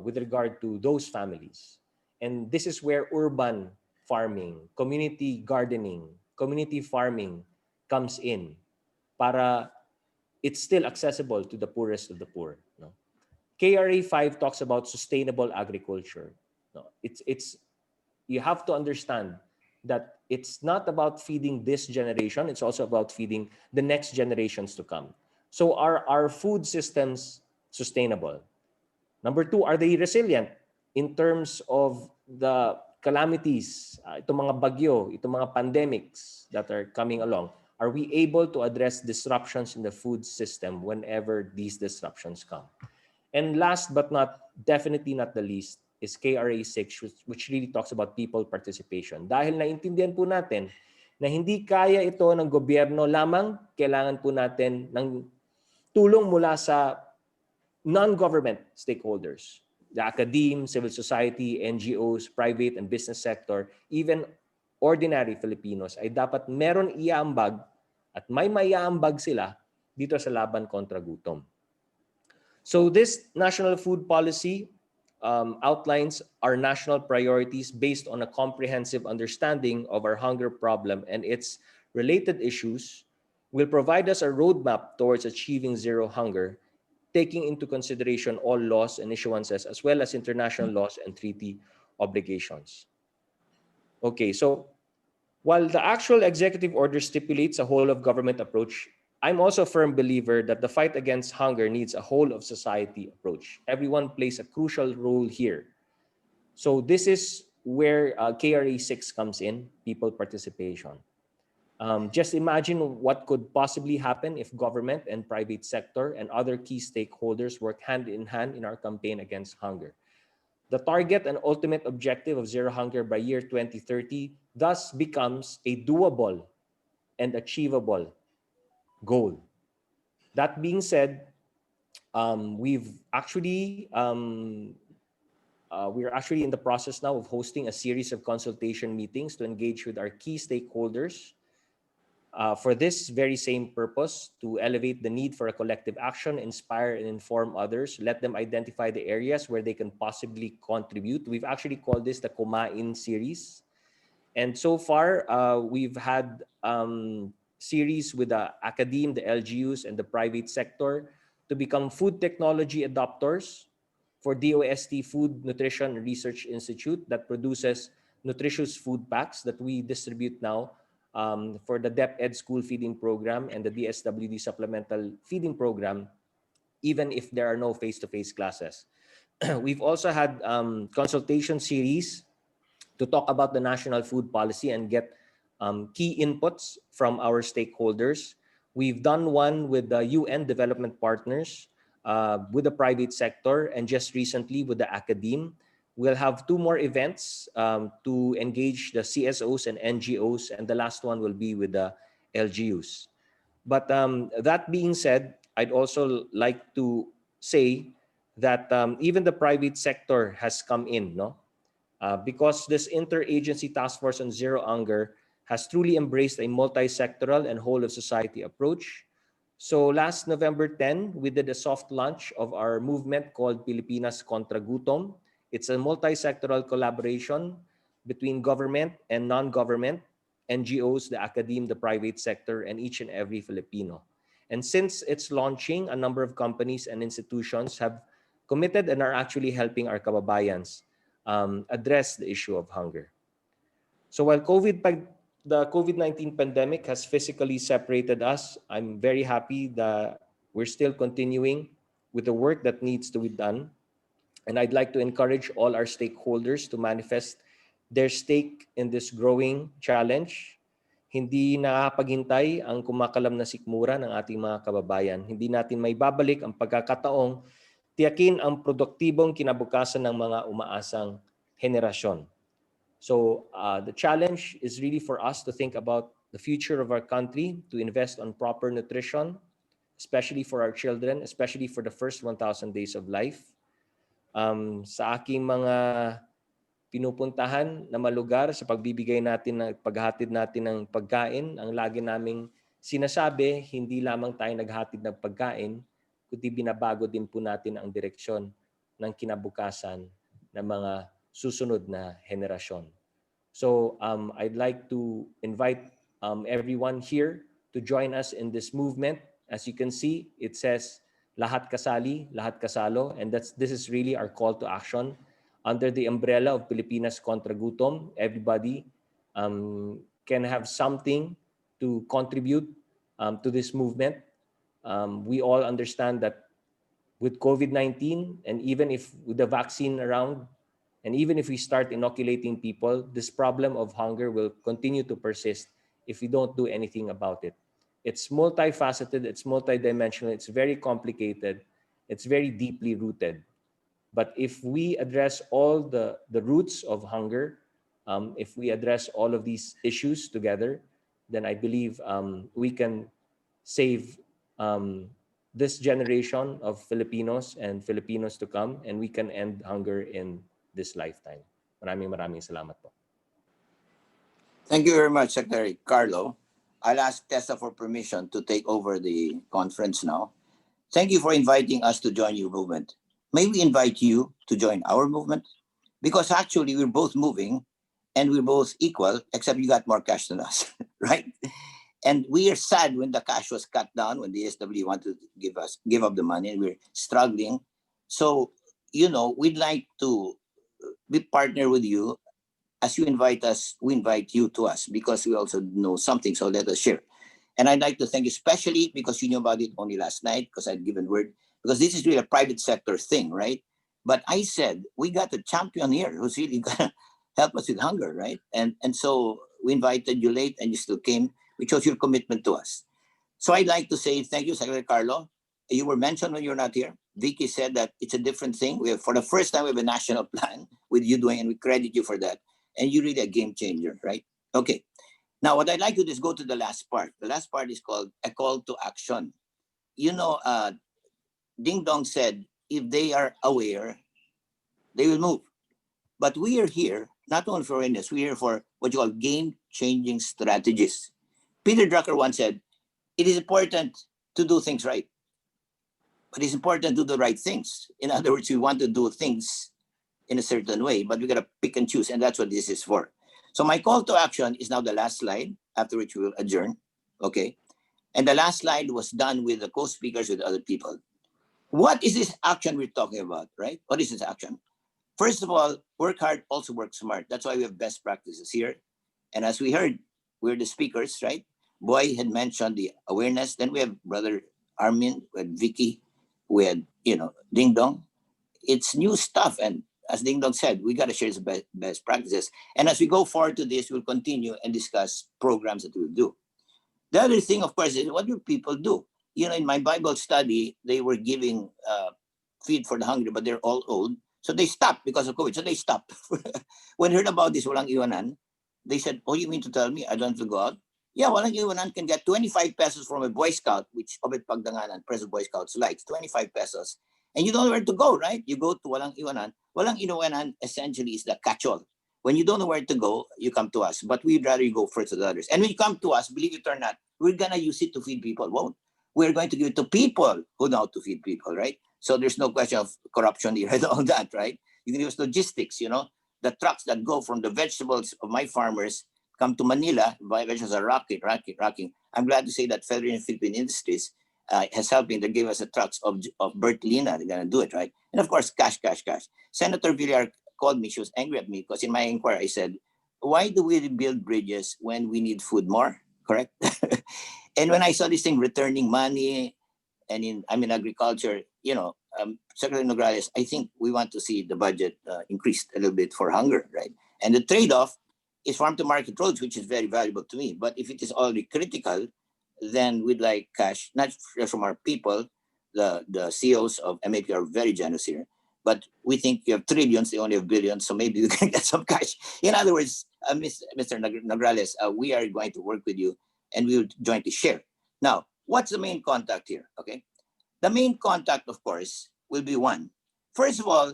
with regard to those families? And this is where urban farming, community gardening, community farming comes in para it's still accessible to the poorest of the poor. No? KRA 5 talks about sustainable agriculture. No? It's you have to understand that it's not about feeding this generation, it's also about feeding the next generations to come. So are our food systems sustainable? Number 2, are they resilient in terms of the calamities, itong mga bagyo, itong mga pandemics that are coming along? Are we able to address disruptions in the food system whenever these disruptions come? And last but definitely not the least, is KRA 6, which really talks about people participation. Dahil naintindihan po natin na hindi kaya ito ng gobyerno lamang, kailangan po natin ng tulong mula sa non-government stakeholders. The academe, civil society, NGOs, private and business sector, even ordinary Filipinos ay dapat meron iaambag at may maiaambag sila dito sa laban kontra gutom. So this national food policy outlines our national priorities based on a comprehensive understanding of our hunger problem and its related issues, will provide us a roadmap towards achieving zero hunger, taking into consideration all laws and issuances, as well as international laws and treaty obligations. Okay, so while the actual executive order stipulates a whole of government approach, I'm also a firm believer that the fight against hunger needs a whole of society approach. Everyone plays a crucial role here. So this is where KRA 6 comes in, people participation. Just imagine what could possibly happen if government and private sector and other key stakeholders work hand in hand in our campaign against hunger. The target and ultimate objective of zero hunger by year 2030 thus becomes a doable and achievable goal. That being said, we're actually in the process now of hosting a series of consultation meetings to engage with our key stakeholders for this very same purpose, to elevate the need for a collective action, inspire and inform others, let them identify the areas where they can possibly contribute. We've actually called this the Kumain series. And so far, we've had series with the academe, the LGUs, and the private sector to become food technology adopters for DOST Food Nutrition Research Institute that produces nutritious food packs that we distribute now for the DepEd School Feeding Program and the DSWD Supplemental Feeding Program, even if there are no face-to-face classes. We've also had consultation series to talk about the national food policy and get key inputs from our stakeholders. We've done one with the UN development partners, with the private sector, and just recently with the academe. We'll have 2 more events to engage the CSOs and NGOs, and the last one will be with the LGUs. But that being said, I'd also like to say that even the private sector has come in, no? Because this interagency task force on zero hunger has truly embraced a multi-sectoral and whole of society approach. So last November 10, we did a soft launch of our movement called Pilipinas Contra Gutom. It's a multi-sectoral collaboration between government and non-government, NGOs, the academe, the private sector, and each and every Filipino. And since its launching, a number of companies and institutions have committed and are actually helping our kababayans address the issue of hunger. So while the COVID-19 pandemic has physically separated us, I'm very happy that we're still continuing with the work that needs to be done. And I'd like to encourage all our stakeholders to manifest their stake in this growing challenge. Hindi nakakapaghintay ang kumakalam na sikmura ng ating mga kababayan. Hindi natin may babalik ang pagkakataong tiyakin ang produktibong kinabukasan ng mga umaasang henerasyon. So the challenge is really for us to think about the future of our country, to invest on proper nutrition, especially for our children, especially for the first 1,000 days of life. Sa aking mga pinupuntahan na malugar sa pagbibigay natin, paghatid natin ng pagkain, ang lagi naming sinasabi, hindi lamang tayo naghatid ng pagkain, kundi binabago din po natin ang direksyon ng kinabukasan ng mga susunod na henerasyon. So I'd like to invite everyone here to join us in this movement. As you can see, it says, lahat kasali, lahat kasalo, and this is really our call to action. Under the umbrella of Pilipinas Contra Gutom, everybody can have something to contribute to this movement. We all understand that with COVID-19, and even if with the vaccine around, and even if we start inoculating people, this problem of hunger will continue to persist if we don't do anything about it. It's multifaceted, it's multidimensional, it's very complicated, it's very deeply rooted. But if we address all the roots of hunger, if we address all of these issues together, then I believe we can save this generation of Filipinos and Filipinos to come, and we can end hunger in this lifetime. Maraming salamat po. Thank you very much, Secretary Carlo. I'll ask Tessa for permission to take over the conference now. Thank you for inviting us to join your movement. May we invite you to join our movement? Because actually we're both moving and we're both equal, except you got more cash than us, right? And we are sad when the cash was cut down, when the SW wanted to give up the money, and we're struggling. So, we'd like to be partner with you. As you invite us, we invite you to us, because we also know something, so let us share. And I'd like to thank you especially because you knew about it only last night because I'd given word, because this is really a private sector thing, right? But I said, we got a champion here who's really gonna help us with hunger, right? And so we invited you late and you still came, which shows your commitment to us. So I'd like to say thank you, Secretary Carlo. You were mentioned when you're not here. Vicky said that it's a different thing. We have, for the first time, we have a national plan with you doing, and we credit you for that. And you're really a game changer, right? Okay. Now, what I'd like to do is go to the last part. The last part is called a call to action. You know, Ding Dong said, if they are aware, they will move. But we are here, not only for awareness, we're here for what you call game-changing strategies. Peter Drucker once said, it is important to do things right, but it's important to do the right things. In other words, we want to do things in a certain way, but we got to pick and choose, and that's what this is for. So my call to action is now the last slide, after which we will adjourn, okay? And the last slide was done with the co-speakers with other people. What is this action we're talking about, right? What is this action? First of all, work hard, also work smart. That's why we have best practices here. And as we heard, we're the speakers, right? Boy had mentioned the awareness. Then we have Brother Armin, we had Vicky, we had, Ding Dong. It's new stuff. And as Ding Dong said, we got to share the best practices. And as we go forward to this, we'll continue and discuss programs that we'll do. The other thing, of course, is what do people do? In my Bible study, they were giving feed for the hungry, but they're all old. So they stopped because of COVID. So they stopped. When heard about this walang iwanan, they said, oh, you mean to tell me I don't have to go out? Yeah, walang iwanan can get 25 pesos from a Boy Scout, which Obet Pagdanganan, President Boy Scouts likes, 25 pesos. And you don't know where to go, right? You go to walang iwanan. Walang iwanan essentially is the catch-all. When you don't know where to go, you come to us. But we'd rather you go first to the others. And when you come to us, believe it or not, we're going to use it to feed people. Won't. We're going to give it to people who know how to feed people, right? So there's no question of corruption here and all that, right? You can use logistics, the trucks that go from the vegetables of my farmers come to Manila, vegetables are rocking. I'm glad to say that Federation of Philippine Industries has helped me. They gave us the trucks of Bert Lina. They're going to do it, right? And of course, cash. Senator Villar called me. She was angry at me because in my inquiry, I said, why do we rebuild bridges when we need food more? Correct? And when I saw this thing returning money, and I'm in agriculture, Secretary Nograles, I think we want to see the budget increased a little bit for hunger, right? And the trade-off is farm to market roads, which is very valuable to me. But if it is already critical, then we'd like cash, not just from our people. The CEOs of MAP are very generous here. But we think you have trillions, they only have billions, so maybe we can get some cash. In other words, Mr. Nograles, we are going to work with you and we will jointly share. Now, what's the main contact here, okay? The main contact, of course, will be one. First of all,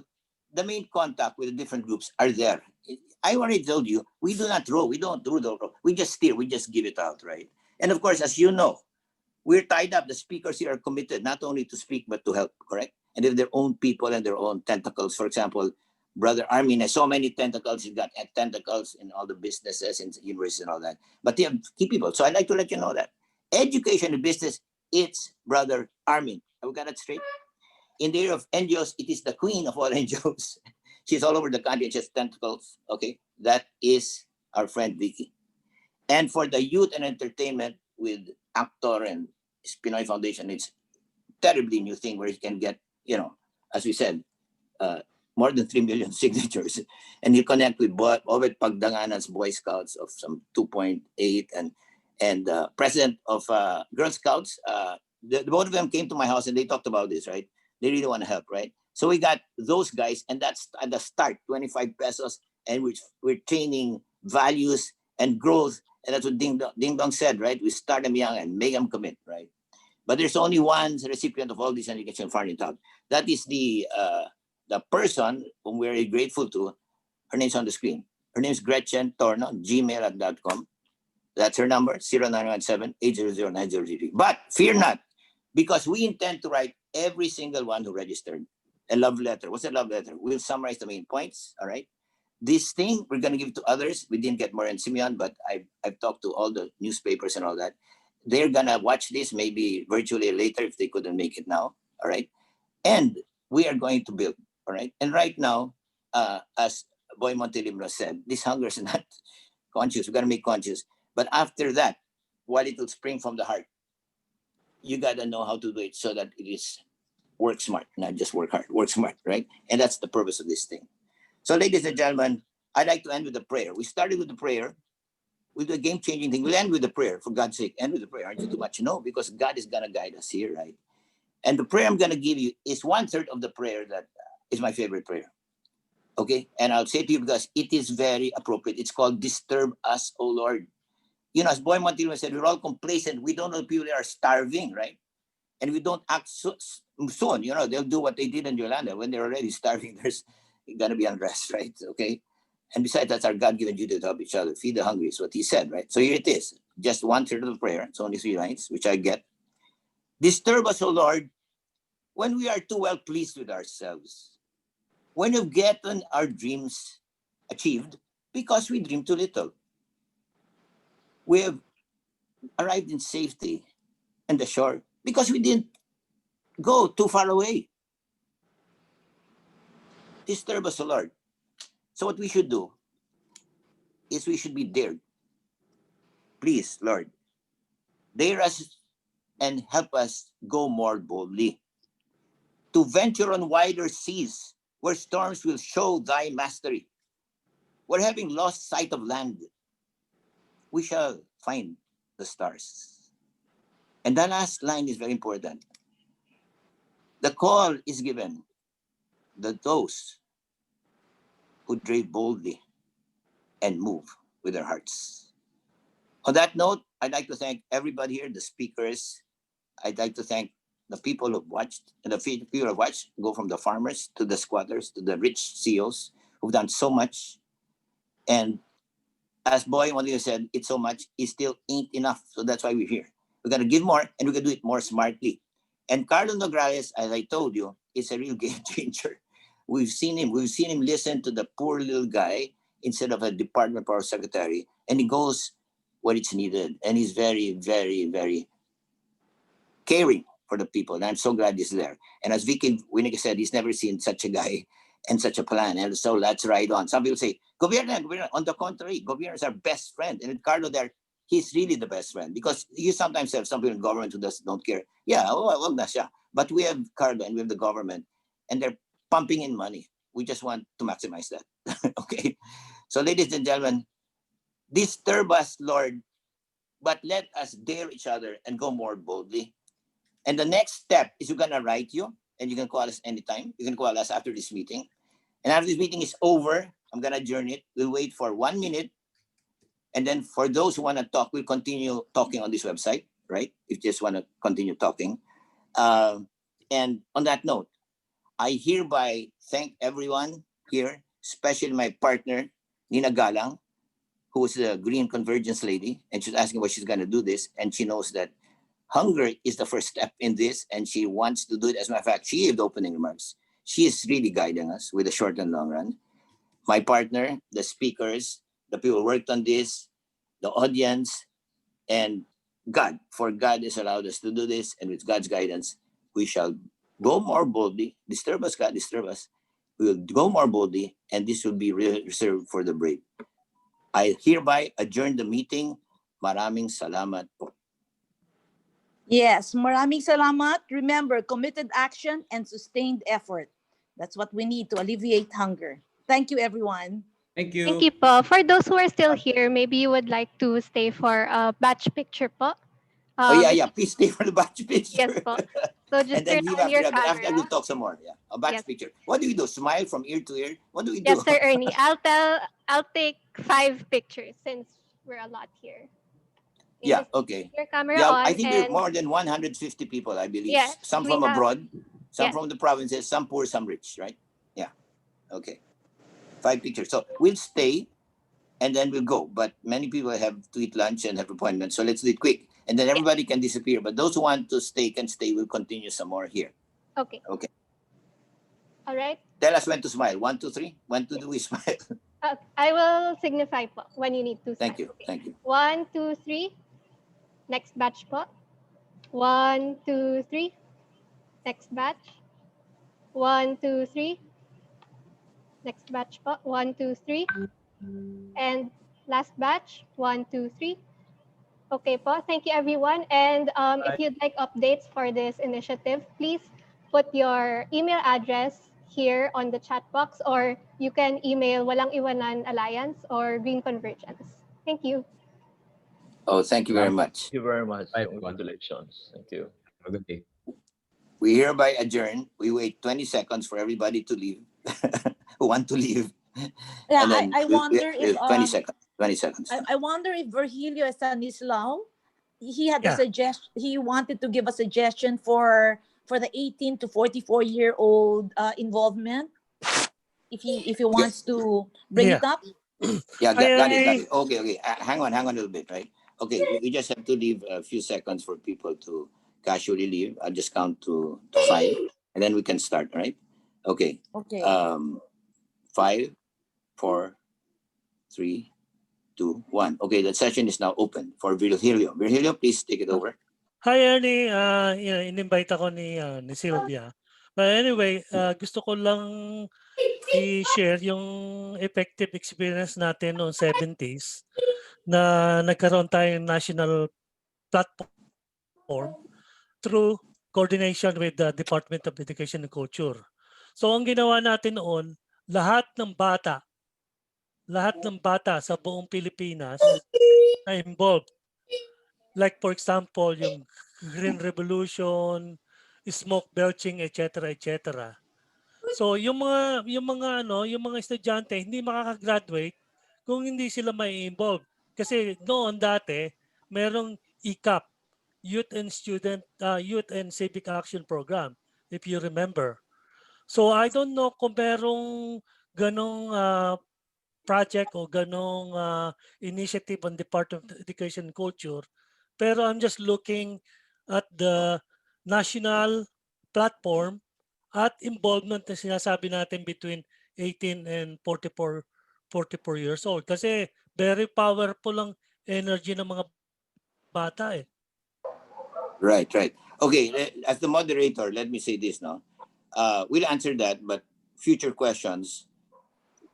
the main contact with the different groups are there. I already told you, we do not row, we don't do the row. We just steer, we just give it out, right? And of course, as you know, we're tied up. The speakers here are committed not only to speak, but to help, correct? And they have their own people and their own tentacles. For example, Brother Armin has so many tentacles. He's got tentacles in all the businesses and universities and all that. But they have key people. So I'd like to let you know that. Education and business, it's Brother Armin. Have we got that straight? In the area of NGOs, it is the queen of all NGOs. She's all over the country. She has tentacles. Okay, that is our friend Vicky. And for the youth and entertainment with Actor and Pinoy Foundation, it's terribly new thing where you can get, as we said, more than 3 million signatures. And you connect with Obet Pagdanganan's Boy Scouts of some 2.8 and president of Girl Scouts. The both of them came to my house and they talked about this, right? They really want to help, right? So we got those guys, and that's at the start, 25 pesos, and we're training values and growth. And that's what Ding Dong said, right? We start them young and make them commit, right? But there's only one recipient of all this education farming talk. That is the person whom we're very grateful to. Her name's on the screen. Her name is Gretchen Torno, gmail.com. That's her number, 0917-800-9003. But fear not, because we intend to write every single one who registered a love letter. What's a love letter? We'll summarize the main points, all right? This thing, we're going to give it to others. We didn't get more in Simeon, but I've talked to all the newspapers and all that. They're going to watch this maybe virtually later if they couldn't make it now, all right? And we are going to build, all right? And right now, as Boy Montelibano said, this hunger is not conscious. We're going to make conscious. But after that, while it will spring from the heart, you gotta know how to do it so that it is work smart, not just work hard, work smart, right? And that's the purpose of this thing. So, ladies and gentlemen, I'd like to end with a prayer. We started with the prayer, with the game-changing thing. We'll end with the prayer, for God's sake. End with the prayer. Aren't you too much? No, because God is gonna guide us here, right? And the prayer I'm gonna give you is 1/3 of the prayer that is my favorite prayer. Okay, and I'll say to you because it is very appropriate. It's called "Disturb Us, O Lord." You know, as Boy Montelibano said, we're all complacent. We don't know people are starving, right? And we don't act soon. You know, they'll do what they did in Yolanda when they're already starving. There's gonna be unrest, right? Okay. And besides, that's our God-given duty to help each other. Feed the hungry is what he said, right? So here it is. Just 1/3 of the prayer. It's only 3 lines, which I get. Disturb us, O Lord, when we are too well pleased with ourselves. When we've gotten our dreams achieved because we dream too little. We have arrived in safety on the shore because we didn't go too far away. Disturb us, O Lord. So what we should do is we should be dared. Please, Lord, dare us and help us go more boldly. To venture on wider seas where storms will show thy mastery. Where having lost sight of land, we shall find the stars. And the last line is very important. The call is given that those who dream boldly and move with their hearts. On that note, I'd like to thank everybody here, the speakers. I'd like to thank the people who've watched, and the people who've watched go from the farmers to the squatters to the rich CEOs who've done so much. And as Boy Montelibano said, it's so much, it still ain't enough. So that's why we're here. We're gonna give more and we're gonna do it more smartly. And Carlos Nograles, as I told you, is a real game changer. We've seen him listen to the poor little guy instead of a department power secretary, and he goes where it's needed. And he's very, very, very caring for the people. And I'm so glad he's there. And as Vicky Wieneke said, he's never seen such a guy and such a plan. And so let's ride on. Some people say, Gobierno. On the contrary, Gobierno is our best friend. And with Carlo there, he's really the best friend, because you sometimes have some people in government who don't care. Yeah, wag na siya. But we have Carlo and we have the government, and they're pumping in money. We just want to maximize that. Okay. So ladies and gentlemen, disturb us, Lord, but let us dare each other and go more boldly. And the next step is we're gonna write you, and you can call us anytime. You can call us after this meeting. And after this meeting is over, I'm gonna adjourn it. We'll wait for 1 minute. And then for those who wanna talk, we'll continue talking on this website, right? If you just wanna continue talking. And on that note, I hereby thank everyone here, especially my partner, Nina Galang, who is the Green Convergence lady, and she's asking what she's gonna do this, and she knows that hunger is the first step in this, and she wants to do it. As a matter of fact, she gave the opening remarks. She is really guiding us with the short and long run. My partner, the speakers, the people who worked on this, the audience, and God. For God has allowed us to do this, and with God's guidance, we shall go more boldly. Disturb us, God, disturb us. We will go more boldly, and this will be reserved for the brave. I hereby adjourn the meeting. Maraming salamat po. Yes, maraming salamat. Remember, committed action and sustained effort. That's what we need to alleviate hunger. Thank you, everyone. Thank you. Thank you po. For those who are still here, maybe you would like to stay for a batch picture po. Yeah. Please stay for the batch picture. Yes po. So just And then turn leave on after your that. But camera. after that, we'll talk some more. Yeah, a batch Yes. picture. What do we do? Smile from ear to ear? What do we do? Yes, Sir Ernie. I'll take 5 pictures since we're a lot here. Yeah, okay. Your camera Yeah, on, I think we're and more than 150 people, I believe. yes, Some we from have. abroad, some Yes. from the provinces, some poor, some rich, right? Yeah, okay. 5 pictures. So we'll stay and then we'll go. But many people have to eat lunch and have appointments. So let's do it quick. And then everybody can disappear. But those who want to stay can stay. We'll continue some more here. Okay. Okay. All right. Tell us when to smile. 1, 2, 3. When to do we smile? I will signify po when you need to. Thank you. Okay. Thank you. 1, 2, 3. Next batch po. 1, 2, 3. Next batch. 1, 2, 3. Next batch po. 1, 2, 3. And last batch. 1, 2, 3. Okay po, thank you everyone. And if you'd like updates for this initiative, please put your email address here on the chat box, or you can email Walang Iwanan Alliance or Green Convergence. Thank you. Oh, thank you very much. Thank you very much. Bye, everyone. Congratulations. Thank you. Have a good day. We hereby adjourn. We wait 20 seconds for everybody to leave who want to leave. Yeah, And then I wonder if 20 seconds. 20 seconds. I wonder if Virgilio Estanislao, he had a Yeah. he wanted to give a suggestion for the 18 to 44-year-old involvement. If he wants to bring Yeah. it up. Yeah, got it. I Okay. Hang on a little bit, right? Okay, we just have to leave a few seconds for people to casually leave. I'll just count to 5, and then we can start, right? Okay. Okay. 5, 4, 3, 2, 1. Okay, the session is now open for Virgilio. Virgilio, please take it over. Hi Ernie, in-invite ako ni Sylvia. But anyway, gusto ko lang i-share yung effective experience natin noong 70s na nagkaroon tayong national platform through coordination with the Department of Education and Culture. So ang ginawa natin noon, lahat ng bata sa buong Pilipinas na involved. Like for example, yung Green Revolution, smoke belching, etc., etc. So yung mga estudyante hindi makaka-graduate kung hindi sila may involve. Kasi noon dati, merong ICAP, Youth and Civic Action Program, if you remember. So I don't know kung merong ganong project o ganong initiative on Department of Education and Culture. Pero I'm just looking at the national platform at involvement na sinasabi natin between 18 and 44 years old. Kasi very powerful ang energy ng mga bata eh. Right. Okay, as the moderator, let me say this now. We'll answer that, but future questions,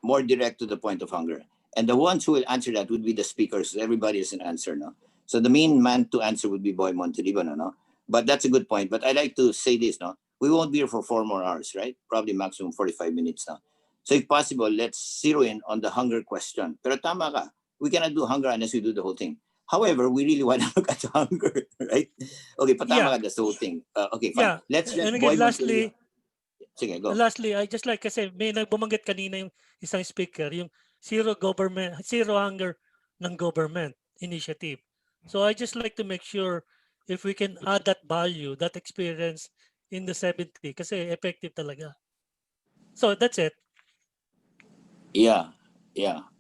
more direct to the point of hunger. And the ones who will answer that would be the speakers. Everybody has an answer, no? So the main man to answer would be Boy Montelibano, no? But that's a good point. But I like to say this, no? We won't be here for 4 more hours, right? Probably maximum 45 minutes now. So if possible, let's zero in on the hunger question. Pero tama ka, we cannot do hunger unless we do the whole thing. However, we really want to look at hunger, right? Okay, patama ka, that's the whole thing. Okay, fine. Yeah. Let's let And Boy again, lastly, sige, go. Lastly, I just like kasi may nagbumanggit kanina yung isang speaker, yung zero hunger ng government initiative. So I just like to make sure if we can add that value, that experience in the 70 kasi effective talaga. So that's it. Yeah.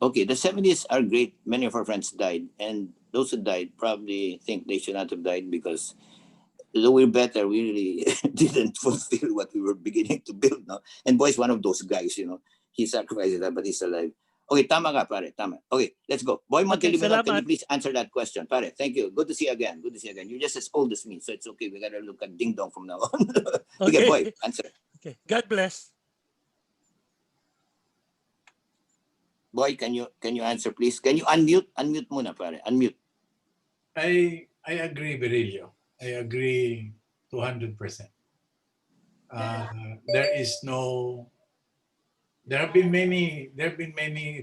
Okay, the 70s are great. Many of our friends died, and those who died probably think they should not have died because though we're better, we really didn't fulfill what we were beginning to build. No? And Boy's one of those guys, you know. He sacrificed that, but he's alive. Okay, tama ka, pare, tama. Okay, let's go. Boy Montelibano, can you please answer that question? Pare, thank you. Good to see you again. You're just as old as me, so it's okay. We gotta look at Dingdong from now on. Okay, Boy, answer. Okay, God bless. Boy, can you answer, please? Can you unmute? Unmute muna, pare. Unmute. I agree, Virilio. I agree 200%. There have been many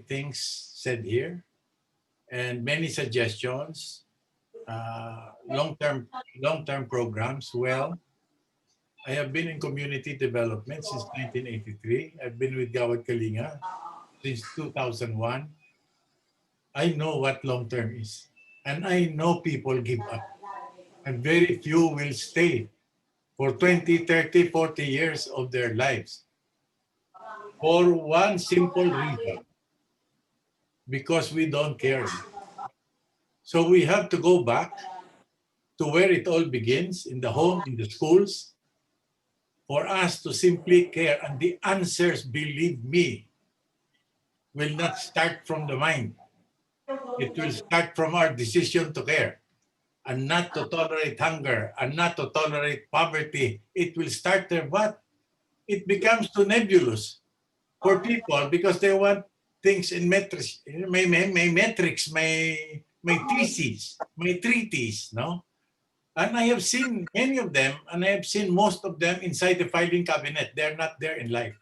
things said here, and many suggestions. Long-term programs. Well, I have been in community development since 1983. I've been with Gawad Kalinga since 2001. I know what long-term is, and I know people give up, and very few will stay for 20, 30, 40 years of their lives. For one simple reason, because we don't care. So we have to go back to where it all begins, in the home, in the schools, for us to simply care. And the answers, believe me, will not start from the mind. It will start from our decision to care and not to tolerate hunger and not to tolerate poverty. It will start there, but it becomes too nebulous for people because they want things in metrics. May my theses, my treaties, no? And I have seen many of them, and I have seen most of them inside the filing cabinet. They're not there in life.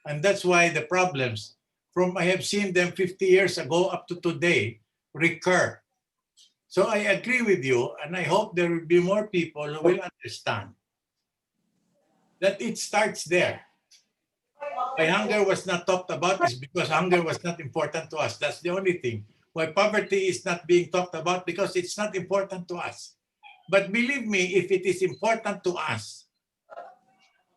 And that's why the problems from I have seen them 50 years ago up to today recur. So I agree with you, and I hope there will be more people who will understand that it starts there. Why hunger was not talked about is because hunger was not important to us. That's the only thing. Why poverty is not being talked about because it's not important to us. But believe me, if it is important to us,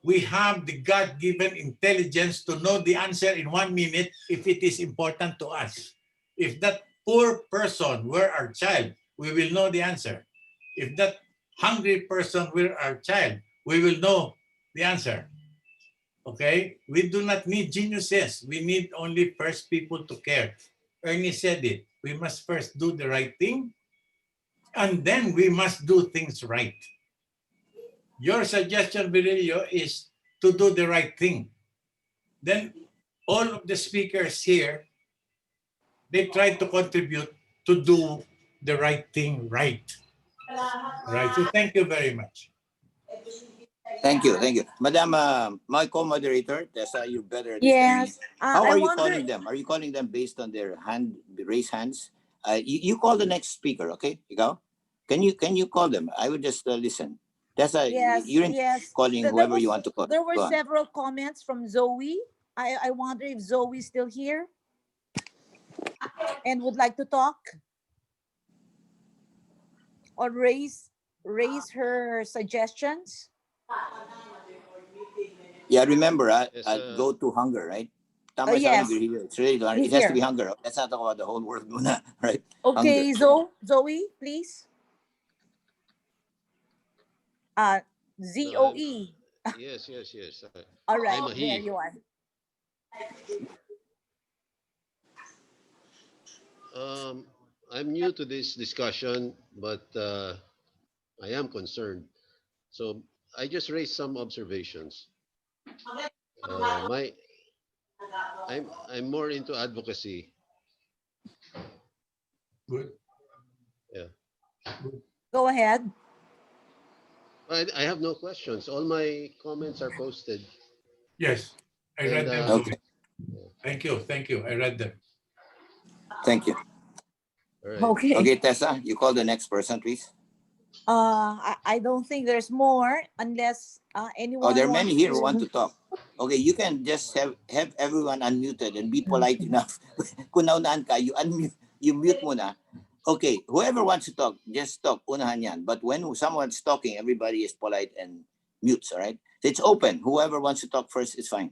we have the God-given intelligence to know the answer in 1 minute if it is important to us. If that poor person were our child, we will know the answer. If that hungry person were our child, we will know the answer. Okay? We do not need geniuses. We need only first people to care. Ernie said it. We must first do the right thing, and then we must do things right. Your suggestion, Virilio, is to do the right thing. Then all of the speakers here, they try to contribute to do the right thing right. Right. So thank you very much. Thank you, thank you. Madam, my co-moderator, Tessa, you're better at this Yes. than me. How I are you wonder, calling them? Are you calling them based on their raised hands? You call the next speaker, okay? Ikaw? Can you call them? I would just listen. Tessa, yes, you're in yes. calling whoever you want to call. There were Go on. several comments from Zoe. I wonder if Zoe's still here and would like to talk or raise her suggestions. Yeah, remember, Yes, go to hunger, right? Tama yung sabi Yes, ni Virgilio. It's really, he's it has to here. be hunger. Let's not talk about the whole world muna, right? Okay, Hunger. Zoe, please. ZOE. yes. All I'm right, a there he. you are. I'm new to this discussion, but I am concerned. So I just raised some observations. My I'm more into advocacy. Good. Yeah. Go ahead. I have no questions. All my comments are posted. Yes, I read them. Okay. Thank you. Thank you. I read them. Thank you. All right. Okay. Okay, Tessa, you call the next person, please. I don't think there's more unless anyone. Oh, there are many wants here who want to talk. Okay, you can just have everyone unmuted and be polite enough. Kung naunaan ka, you unmute, you mute muna. Okay, whoever wants to talk, just talk. Unahan yan. But when someone's talking, everybody is polite and mutes, all right? So it's open. Whoever wants to talk first is fine.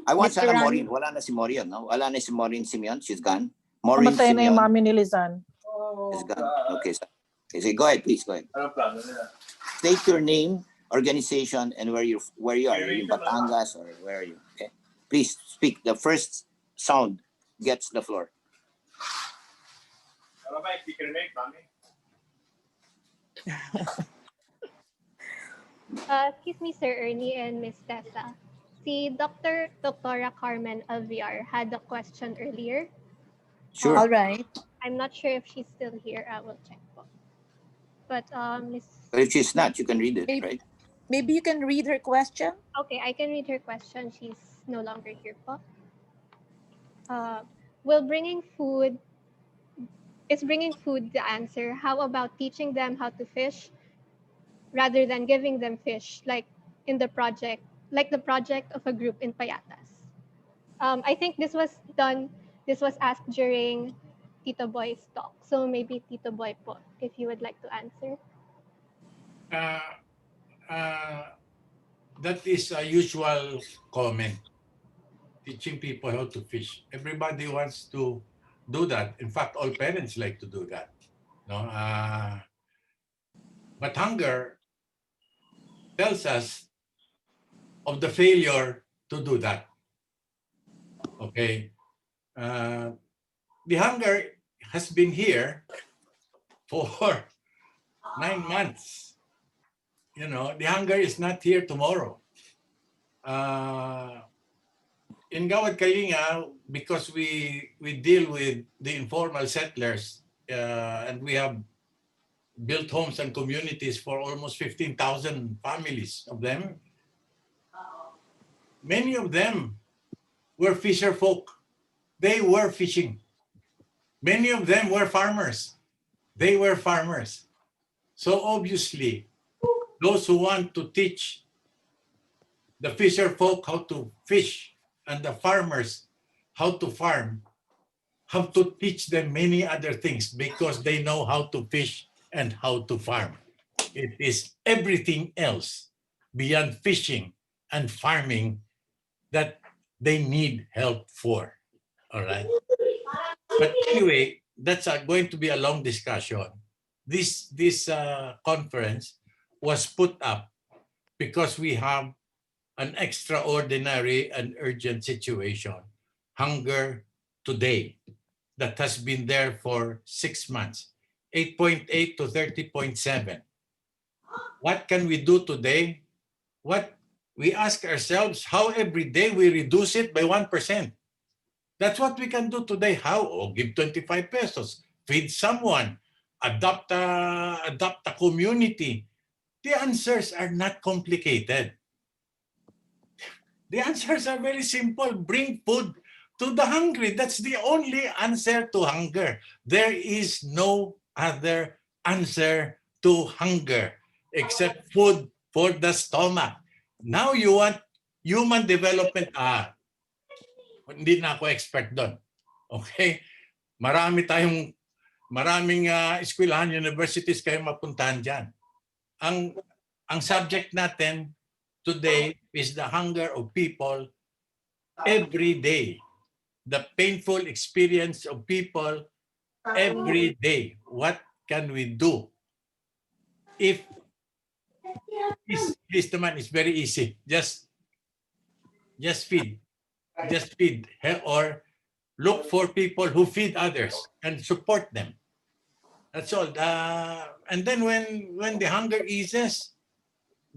I want Mr. sana Ran- Maureen. Wala na si Maureen, no? Wala na si Maureen Simeon. She's gone. Maureen Namatay na yung Simeon mami ni Lizan. is gone. Okay, so go ahead, please. Go ahead. State your name, organization, and where you are. Are you in Batangas or where are you? Okay. Please speak. The first sound gets the floor. Excuse me, Sir Ernie and Miss Tessa. Si Dr. Carmen Alviar had a question earlier. Sure. All right. I'm not sure if she's still here. I will check po. But Miss. But if she's not, you can read it, right? Maybe you can read her question. Okay, I can read her question. She's no longer here po. Will bringing food the answer? How about teaching them how to fish rather than giving them fish, like in the project of a group in Payatas? I think this was asked during Tito Boy's talk. So maybe Tito Boy po, if you would like to answer. That is a usual comment. Teaching people how to fish. Everybody wants to do that. In fact, all parents like to do that. No, but hunger tells us of the failure to do that. Okay, the hunger has been here for 9 months. You know, the hunger is not here tomorrow. in Gawad Kalinga, because we deal with the informal settlers, and we have built homes and communities for almost 15,000 families of them. Many of them were fisher folk. They were fishing. Many of them were farmers. They were farmers. So obviously, those who want to teach the fisher folk how to fish and the farmers how to farm have to teach them many other things because they know how to fish and how to farm. It is everything else beyond fishing and farming that they need help for. All right. But anyway, that's going to be a long discussion. This conference was put up because we have an extraordinary and urgent situation, hunger today, that has been there for 6 months, 8.8 to 30.7. What can we do today? What we ask ourselves, how every day we reduce it by 1%. That's what we can do today. How? Oh, give 25 pesos, feed someone, adopt a community. The answers are not complicated. The answers are very simple. Bring food to the hungry. That's the only answer to hunger. There is no other answer to hunger except food for the stomach. Now you want human development. Hindi na ako expert doon. Okay? Maraming eskwelahan, universities kayo mapuntahan dyan. Ang subject natin today is the hunger of people every day. The painful experience of people every day. What can we do? If this man is very easy. Just feed. Just feed. Or look for people who feed others and support them. That's all. And then when the hunger eases,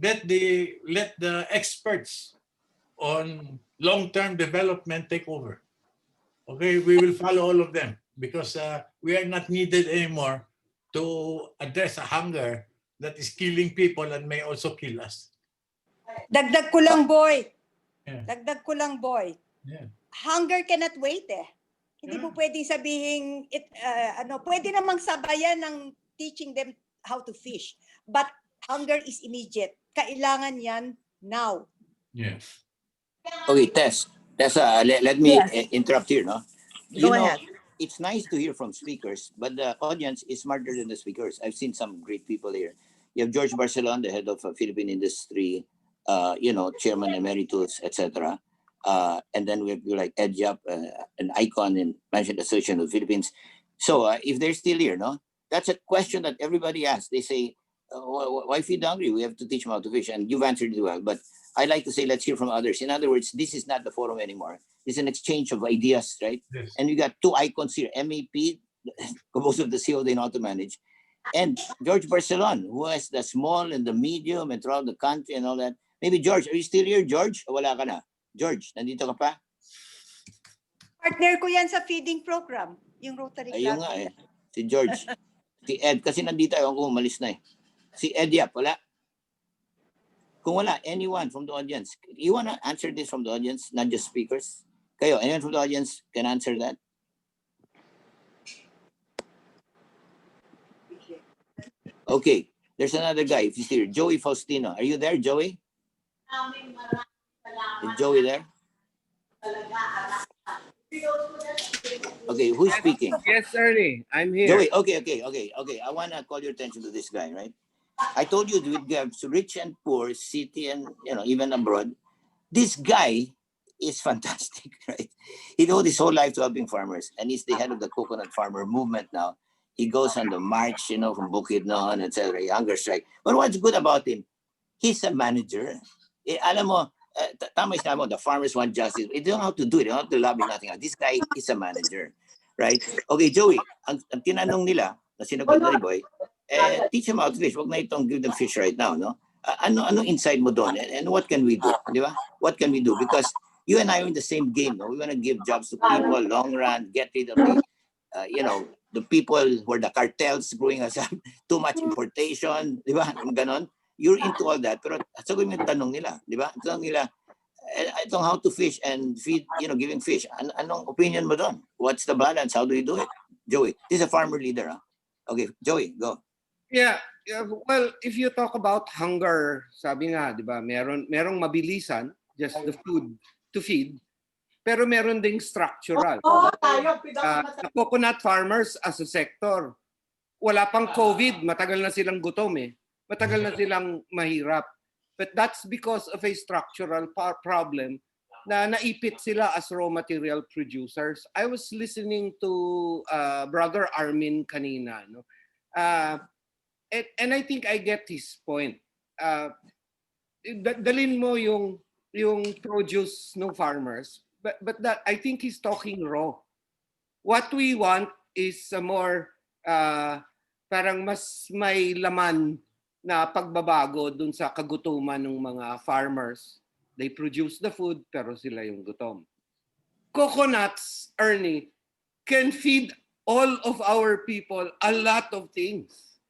let the experts on long-term development take over. Okay, we will follow all of them because we are not needed anymore to address a hunger that is killing people and may also kill us. Dagdag ko lang, boy. Yeah. Dagdag ko lang, boy. Yeah. Hunger cannot wait eh. Hindi mo pwedeng sabihin, pwede namang sabayan ng teaching them how to fish. But hunger is immediate. Kailangan yan now. Yes. Okay, Tessa, let me interrupt here. No, Go ahead. It's nice to hear from speakers, but the audience is smarter than the speakers. I've seen some great people here. You have George Barcelon, the head of Philippine industry, chairman emeritus, etc. And then we have like Ed Yap, an icon in Management Association of the Philippines. So if they're still here, no, that's a question that everybody asks. They say, why feed the hungry? We have to teach them how to fish. And you've answered it well. But I like to say, let's hear from others. In other words, this is not the forum anymore. It's an exchange of ideas, right? Yes. And we got two icons here, MEP, most of the CEO they know how to manage, and George Barcelon, who has the small and the medium and throughout the country and all that. Maybe George, are you still here, George? O wala ka na? George, nandito ka pa? Partner ko yan sa feeding program, yung Rotary Club. Ayun nga eh. Si George. Si Ed, kasi nandito, ayaw ko umalis na eh. Si Ed Yap, wala? Kung wala, anyone from the audience, you want to answer this from the audience, not just speakers? Kayo, anyone from the audience can answer that? Okay, there's another guy, if he's here, Joey Faustino. Are you there, Joey? Is Joey there? Okay, who's speaking? Yes, Ernie, I'm here. Joey, okay. I want to call your attention to this guy, right? I told you we have rich and poor, city and even abroad. This guy is fantastic, right? He devoted his whole life to helping farmers, and he's the head of the coconut farmer movement now. He goes on the march, from Bukidnon, etc. Hunger strike. But what's good about him? He's a manager. Alam mo, tama is tama, the farmers want justice. They don't know how to do it. They don't have to lobby, nothing else. This guy is a manager, right? Okay, Joey, ang tinanong nila, na sinagot na ni Boy, teach them how to fish. Wag na itong give them fish right now, no? Ano inside mo doon? And what can we do? Di ba? What can we do? Because you and I are in the same game. No? We want to give jobs to people, long run, get rid of the, the people who are the cartels growing us up, too much importation, di ba? Ganon. You're into all that. Pero sagot mo yung tanong nila, di ba? Tanong nila, itong how to fish and feed, giving fish. Anong opinion mo doon? What's the balance? How do you do it? Joey, this is a farmer leader. Huh? Okay, Joey, go. Yeah, well, if you talk about hunger, sabi nga, di ba, merong mabilisan, just the food to feed, pero meron ding structural. Coconut farmers as a sector, wala pang COVID, matagal na silang gutom eh. Matagal na silang mahirap. But that's because of a structural problem na naipit sila as raw material producers. I was listening to Brother Armin kanina. No? And I think I get his point. Dalin mo yung produce ng farmers, but that I think he's talking raw. What we want is a more parang mas may laman na pagbabago dun sa kagutuman ng mga farmers. They produce the food pero sila yung gutom. Coconuts, Ernie, can feed all of our people a lot of things.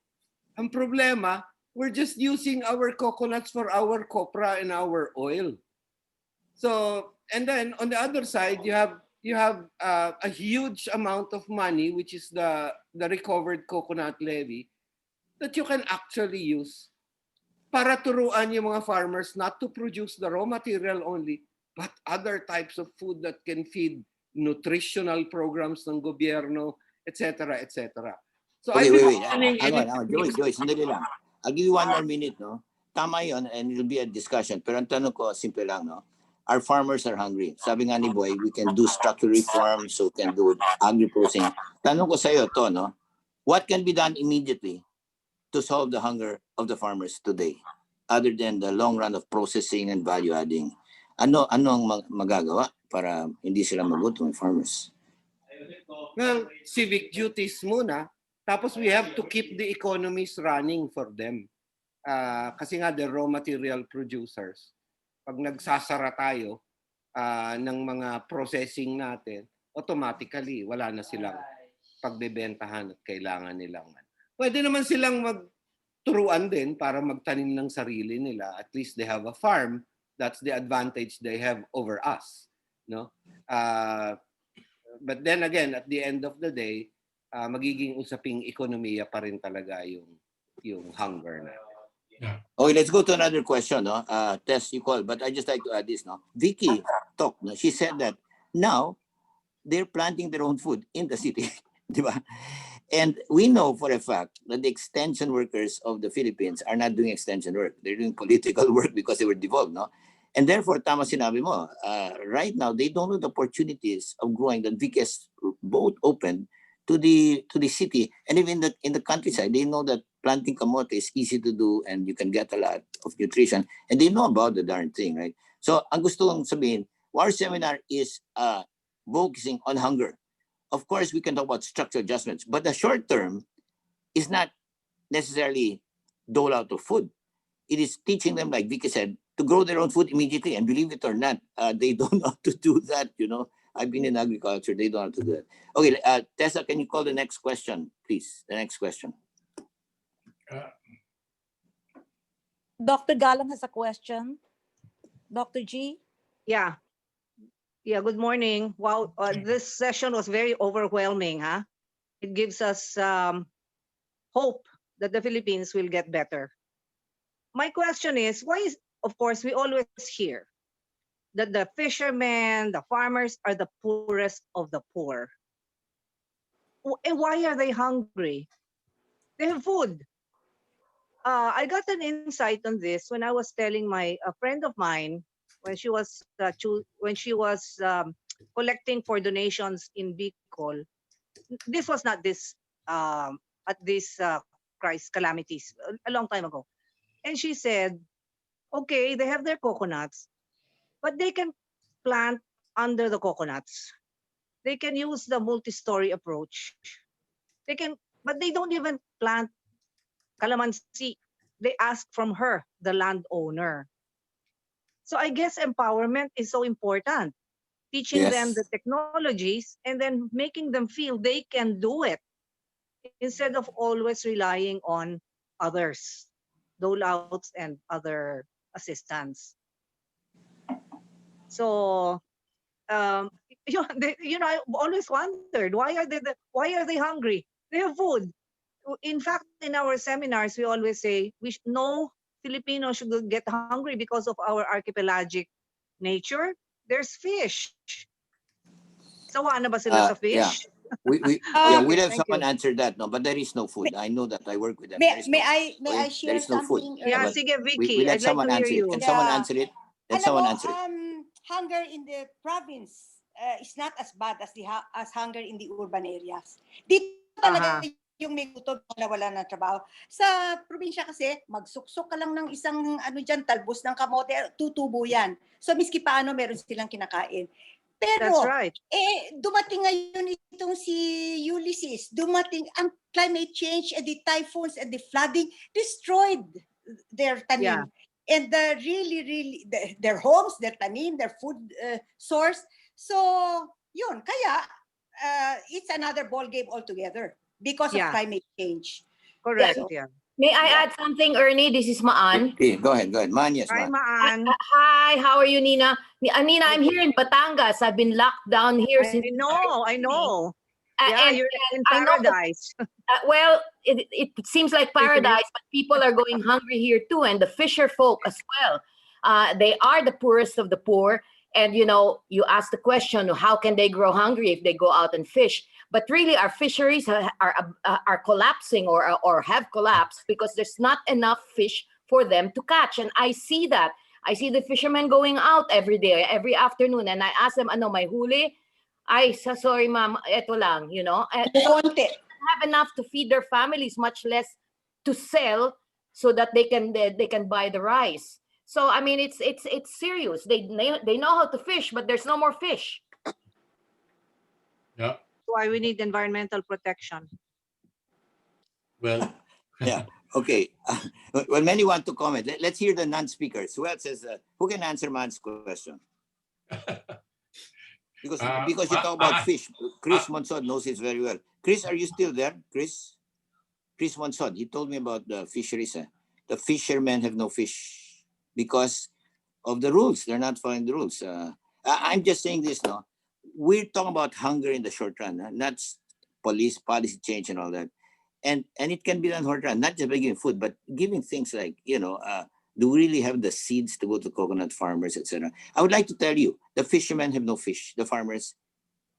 Ang problema, we're just using our coconuts for our copra and our oil. So, and then on the other side, you have a huge amount of money, which is the recovered coconut levy, that you can actually use para turuan yung mga farmers not to produce the raw material only, but other types of food that can feed nutritional programs ng gobyerno, etc., etc. So okay, wait. Joey, sandali lang. I'll give you 1 more minute, no? Tama yun, and it'll be a discussion. Pero ang tanong ko, simple lang, no? Our farmers are hungry. Sabi nga ni Boy, we can do structural reforms, so we can do agri-processing. Tanong ko sa iyo to, no? What can be done immediately to solve the hunger of the farmers today, other than the long run of processing and value adding? Ano ang magagawa para hindi sila magutom, farmers? Well, civic duties muna. Tapos we have to keep the economies running for them. Kasi nga the raw material producers, pag nagsasara tayo ng mga processing natin, automatically wala na silang pagbebentahan at kailangan nilang. Pwede naman silang magturuan din para magtanim ng sarili nila. At least they have a farm. That's the advantage they have over us. No? But then again, at the end of the day, magiging usaping ekonomiya pa rin talaga yung hunger na. Okay, let's go to another question. No? Tess, you call, but I just like to add this. No? Vicky talked. No? She said that now they're planting their own food in the city. Diba? And we know for a fact that the extension workers of the Philippines are not doing extension work. They're doing political work because they were devolved. No? And therefore, tama sinabi mo, right now, they don't know the opportunities of growing that Vicky has both opened to the city and even in the countryside. They know that planting kamote is easy to do and you can get a lot of nutrition. And they know about the darn thing, right? So, ang gusto kong sabihin, our seminar is focusing on hunger. Of course, we can talk about structural adjustments, but the short term is not necessarily dole out of food. It is teaching them, like Vicky said, to grow their own food immediately. And believe it or not, they don't know how to do that. I've been in agriculture. They don't know how to do that. Okay, Tessa, can you call the next question, please? The next question. Dr. Galang has a question. Dr. G? Yeah. Yeah, good morning. Wow, this session was very overwhelming, huh? It gives us hope that the Philippines will get better. My question is, why is, of course, we always hear that the fishermen, the farmers are the poorest of the poor. And why are they hungry? They have food. I got an insight on this when I was telling a friend of mine when she was collecting for donations in Bicol. This was not this at this crisis calamities a long time ago, and she said, "Okay, they have their coconuts, but they can plant under the coconuts. They can use the multi-story approach. They can, but they don't even plant calamansi. They ask from her, the landowner." So I guess empowerment is so important. Teaching them the Yes. technologies and then making them feel they can do it instead of always relying on others, doleouts and other assistants. So I always wondered why are they hungry? They have food. In fact, in our seminars, we always say no Filipino should get hungry because of our archipelagic nature. There's fish. Sawa na ba sila sa Yeah. fish? Yeah, Okay, we'll have thank someone you. answer that. No, but there is no food. I know that. I work with them. May, There is may no I food. may I Okay? There share is no food. something, Yeah, But Ernie? sige Vicky, we'll let I'd like someone to hear answer it. you. Can someone Yeah. answer it? Can Alam someone mo, answer it? hunger in the province is not as bad as as hunger in the urban areas. Dito talaga yung may gutom na wala ng trabaho. Sa probinsya kasi, magsuksok ka lang ng isang talbos ng kamote, tutubo yan. So miski paano meron silang kinakain. Pero, That's right. dumating ngayon itong si Ulysses, dumating ang climate change and the typhoons and the flooding destroyed their tanim. Yeah. And really, their homes, their tanim, their food source. So, yun. Kaya, it's another ball game altogether because of climate change. Correct, So, yeah. May I add something, Ernie? This is Maan. Okay, go ahead. Maan, yes, Hi, Maan. Maan. Hi, how are you, Nina? Nina, I'm here in Batangas. I've been locked down here since. I know. Yeah, And you're in I know that, paradise. well, it seems like paradise, but people are going hungry here too, and the fisher folk as well. They are the poorest of the poor. And you ask the question, how can they grow hungry if they go out and fish? But really, our fisheries are collapsing or have collapsed because there's not enough fish for them to catch. And I see that. I see the fishermen going out every day, every afternoon, and I ask them, ano, may huli? Ay, sorry ma'am, eto lang, konti. Have enough to feed their families, much less to sell so that they can buy the rice. So I mean, it's serious. They know how to fish, but there's no more fish. Yeah. That's why we need environmental protection. Well, yeah. Okay. Well, many want to comment. Let's hear the non-speakers. Who else says who can answer Man's question? Because you talk about fish. Chris Monsod knows it very well. Chris, are you still there? Chris Monsod, he told me about the fisheries. The fishermen have no fish because of the rules. They're not following the rules. I'm just saying this now. We're talking about hunger in the short run, not policy change and all that. And it can be done short run, not just by giving food, but giving things like, do we really have the seeds to go to coconut farmers, etc.? I would like to tell you, the fishermen have no fish. The farmers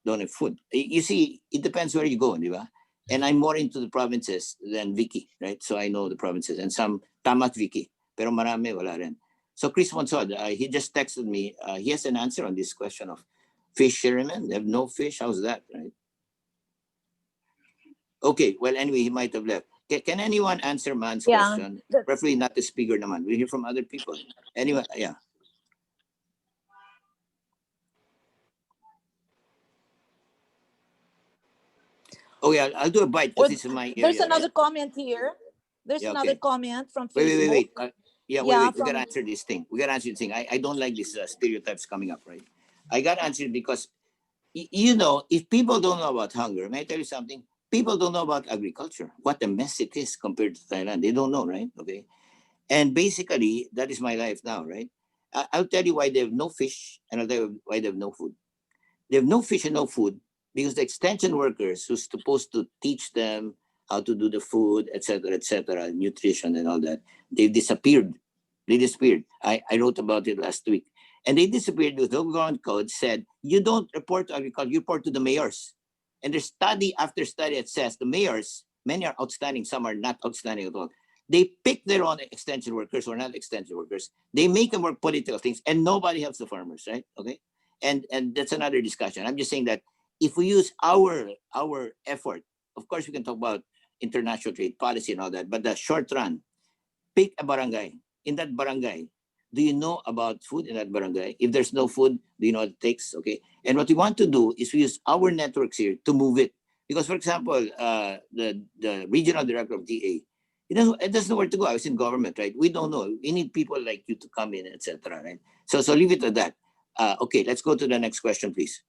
don't have food. You see, it depends where you go, diba? And I'm more into the provinces than Vicky, right? So I know the provinces and some tamat Vicky, pero marami wala rin. So Chris Monsod, he just texted me. He has an answer on this question of fishermen. They have no fish. How's that, right? Okay, well, anyway, he might have left. Can anyone answer Man's question? Preferably not the speaker naman. We hear from other people. Anyway, yeah. Oh yeah, I'll do a bite because this is my area. There's another right? comment here. There's another comment from Facebook. Wait. Wait. We gotta answer this thing. I don't like these stereotypes coming up, right? I gotta answer it because, if people don't know about hunger, may I tell you something? People don't know about agriculture. What a mess it is compared to Thailand. They don't know, right? Okay. And basically, that is my life now, right? I'll tell you why they have no fish and I'll tell you why they have no food. They have no fish and no food because the extension workers who's supposed to teach them how to do the food, etc., nutrition and all that, they've disappeared. They disappeared. I wrote about it last week. And they disappeared because the government code said, you don't report to agriculture, you report to the mayors. And there's study after study that says the mayors, many are outstanding, some are not outstanding at all. They pick their own extension workers or not extension workers. They make them work political things and nobody helps the farmers, right? Okay. And that's another discussion. I'm just saying that if we use our effort, of course we can talk about international trade policy and all that, but the short run, pick a barangay. In that barangay, do you know about food in that barangay? If there's no food, do you know what it takes? Okay. And what we want to do is we use our networks here to move it. Because, for example, the regional director of DA it doesn't know where to go. I was in government, right? We don't know. We need people like you to come in, etc. Right? So leave it at that. Okay, let's go to the next question, please.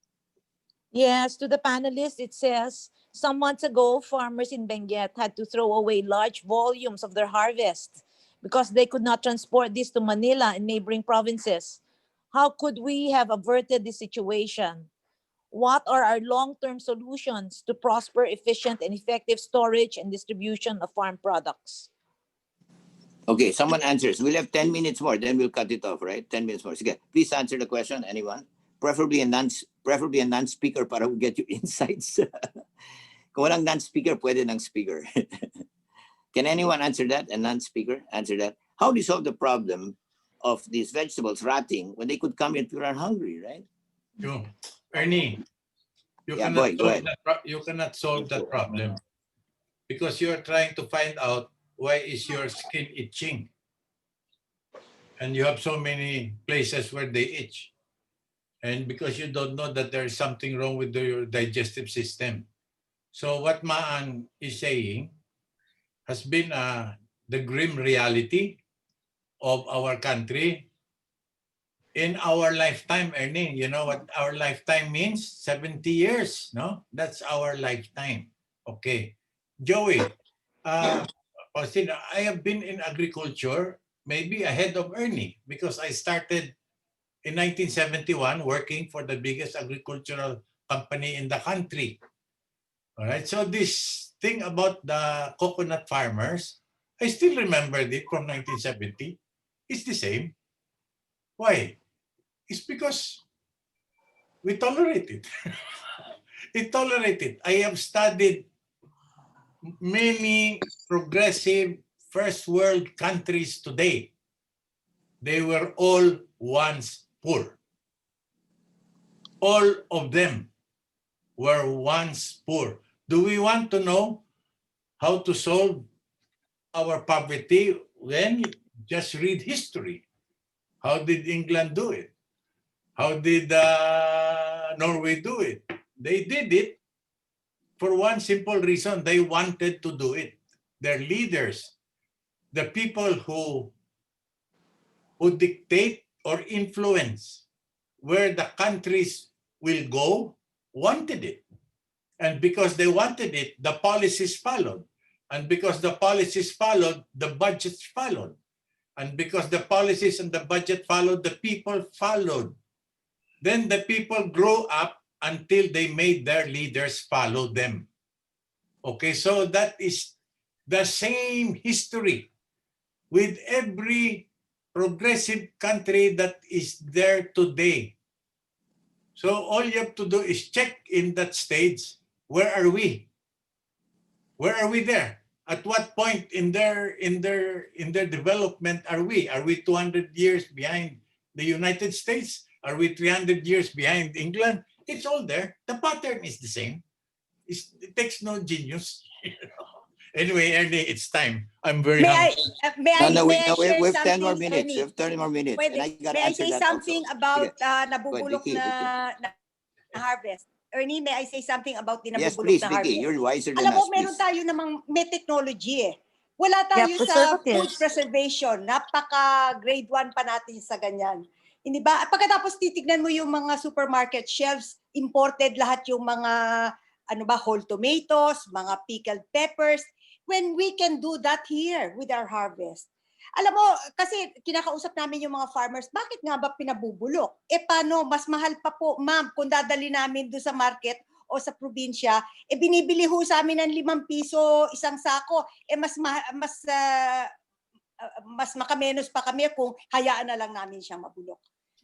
Yes, to the panelists, it says, some months ago, farmers in Benguet had to throw away large volumes of their harvest because they could not transport this to Manila and neighboring provinces. How could we have averted this situation? What are our long-term solutions to prosper efficient and effective storage and distribution of farm products? Okay, someone answers. We'll have 10 minutes more, then we'll cut it off, right? 10 minutes more. Okay, please answer the question, anyone? Preferably a non-speaker para we get your insights. Kung walang non-speaker, pwede ng speaker. Can anyone answer that? A non-speaker answer that? How do you solve the problem of these vegetables rotting when they could come if you are hungry, right? Sure. Ernie, you cannot solve that problem because you are trying to find out why is your skin itching, and you have so many places where they itch, and because you don't know that there is something wrong with your digestive system. So what Maan is saying has been the grim reality of our country in our lifetime, Ernie. You know what our lifetime means? 70 years, no? That's our lifetime. Okay. Joey, Austin, I have been in agriculture maybe ahead of Ernie because I started in 1971 working for the biggest agricultural company in the country. All right. So this thing about the coconut farmers, I still remember it from 1970. It's the same. Why? It's because we tolerate it. We tolerate it. I have studied many progressive first world countries today. They were all once poor. All of them were once poor. Do we want to know how to solve our poverty? Then just read history. How did England do it? How did Norway do it? They did it for one simple reason. They wanted to do it. Their leaders, the people who dictate or influence where the countries will go, wanted it. And because they wanted it, the policies followed. And because the policies followed, the budgets followed. And because the policies and the budget followed, the people followed. Then the people grow up until they made their leaders follow them. Okay, so that is the same history with every progressive country that is there today. So all you have to do is check in that stage, where are we? Where are we there? At what point in their development are we? Are we 200 years behind the United States? Are we 300 years behind England? It's all there. The pattern is the same. It takes no genius. Anyway, Ernie, it's time. I'm very hungry. May I share we have 10 something, more minutes. Ernie? We have 30 more minutes. Pwede, And I gotta may I answer say that something also. about Sige. nabubulok Vicky, na harvest? Ernie, may I say something about the Yes, nabubulok please, na Vicky. harvest? You're wiser than Alam mo, us, meron please. tayo namang may technology eh. Wala tayo sa food preservation. Napaka grade 1 pa natin sa ganyan. Hindi ba? Pagkatapos titignan mo yung mga supermarket shelves, imported lahat yung mga whole tomatoes, mga pickled peppers, when we can do that here with our harvest. Alam mo, kasi kinakausap namin yung mga farmers, bakit nga ba pinabubulok? Paano, mas mahal pa po, ma'am, kung dadali namin doon sa market o sa probinsya, binibili ho sa amin ng 5 piso isang sako, mas makamenos pa kami kung hayaan na lang namin siyang mabulok.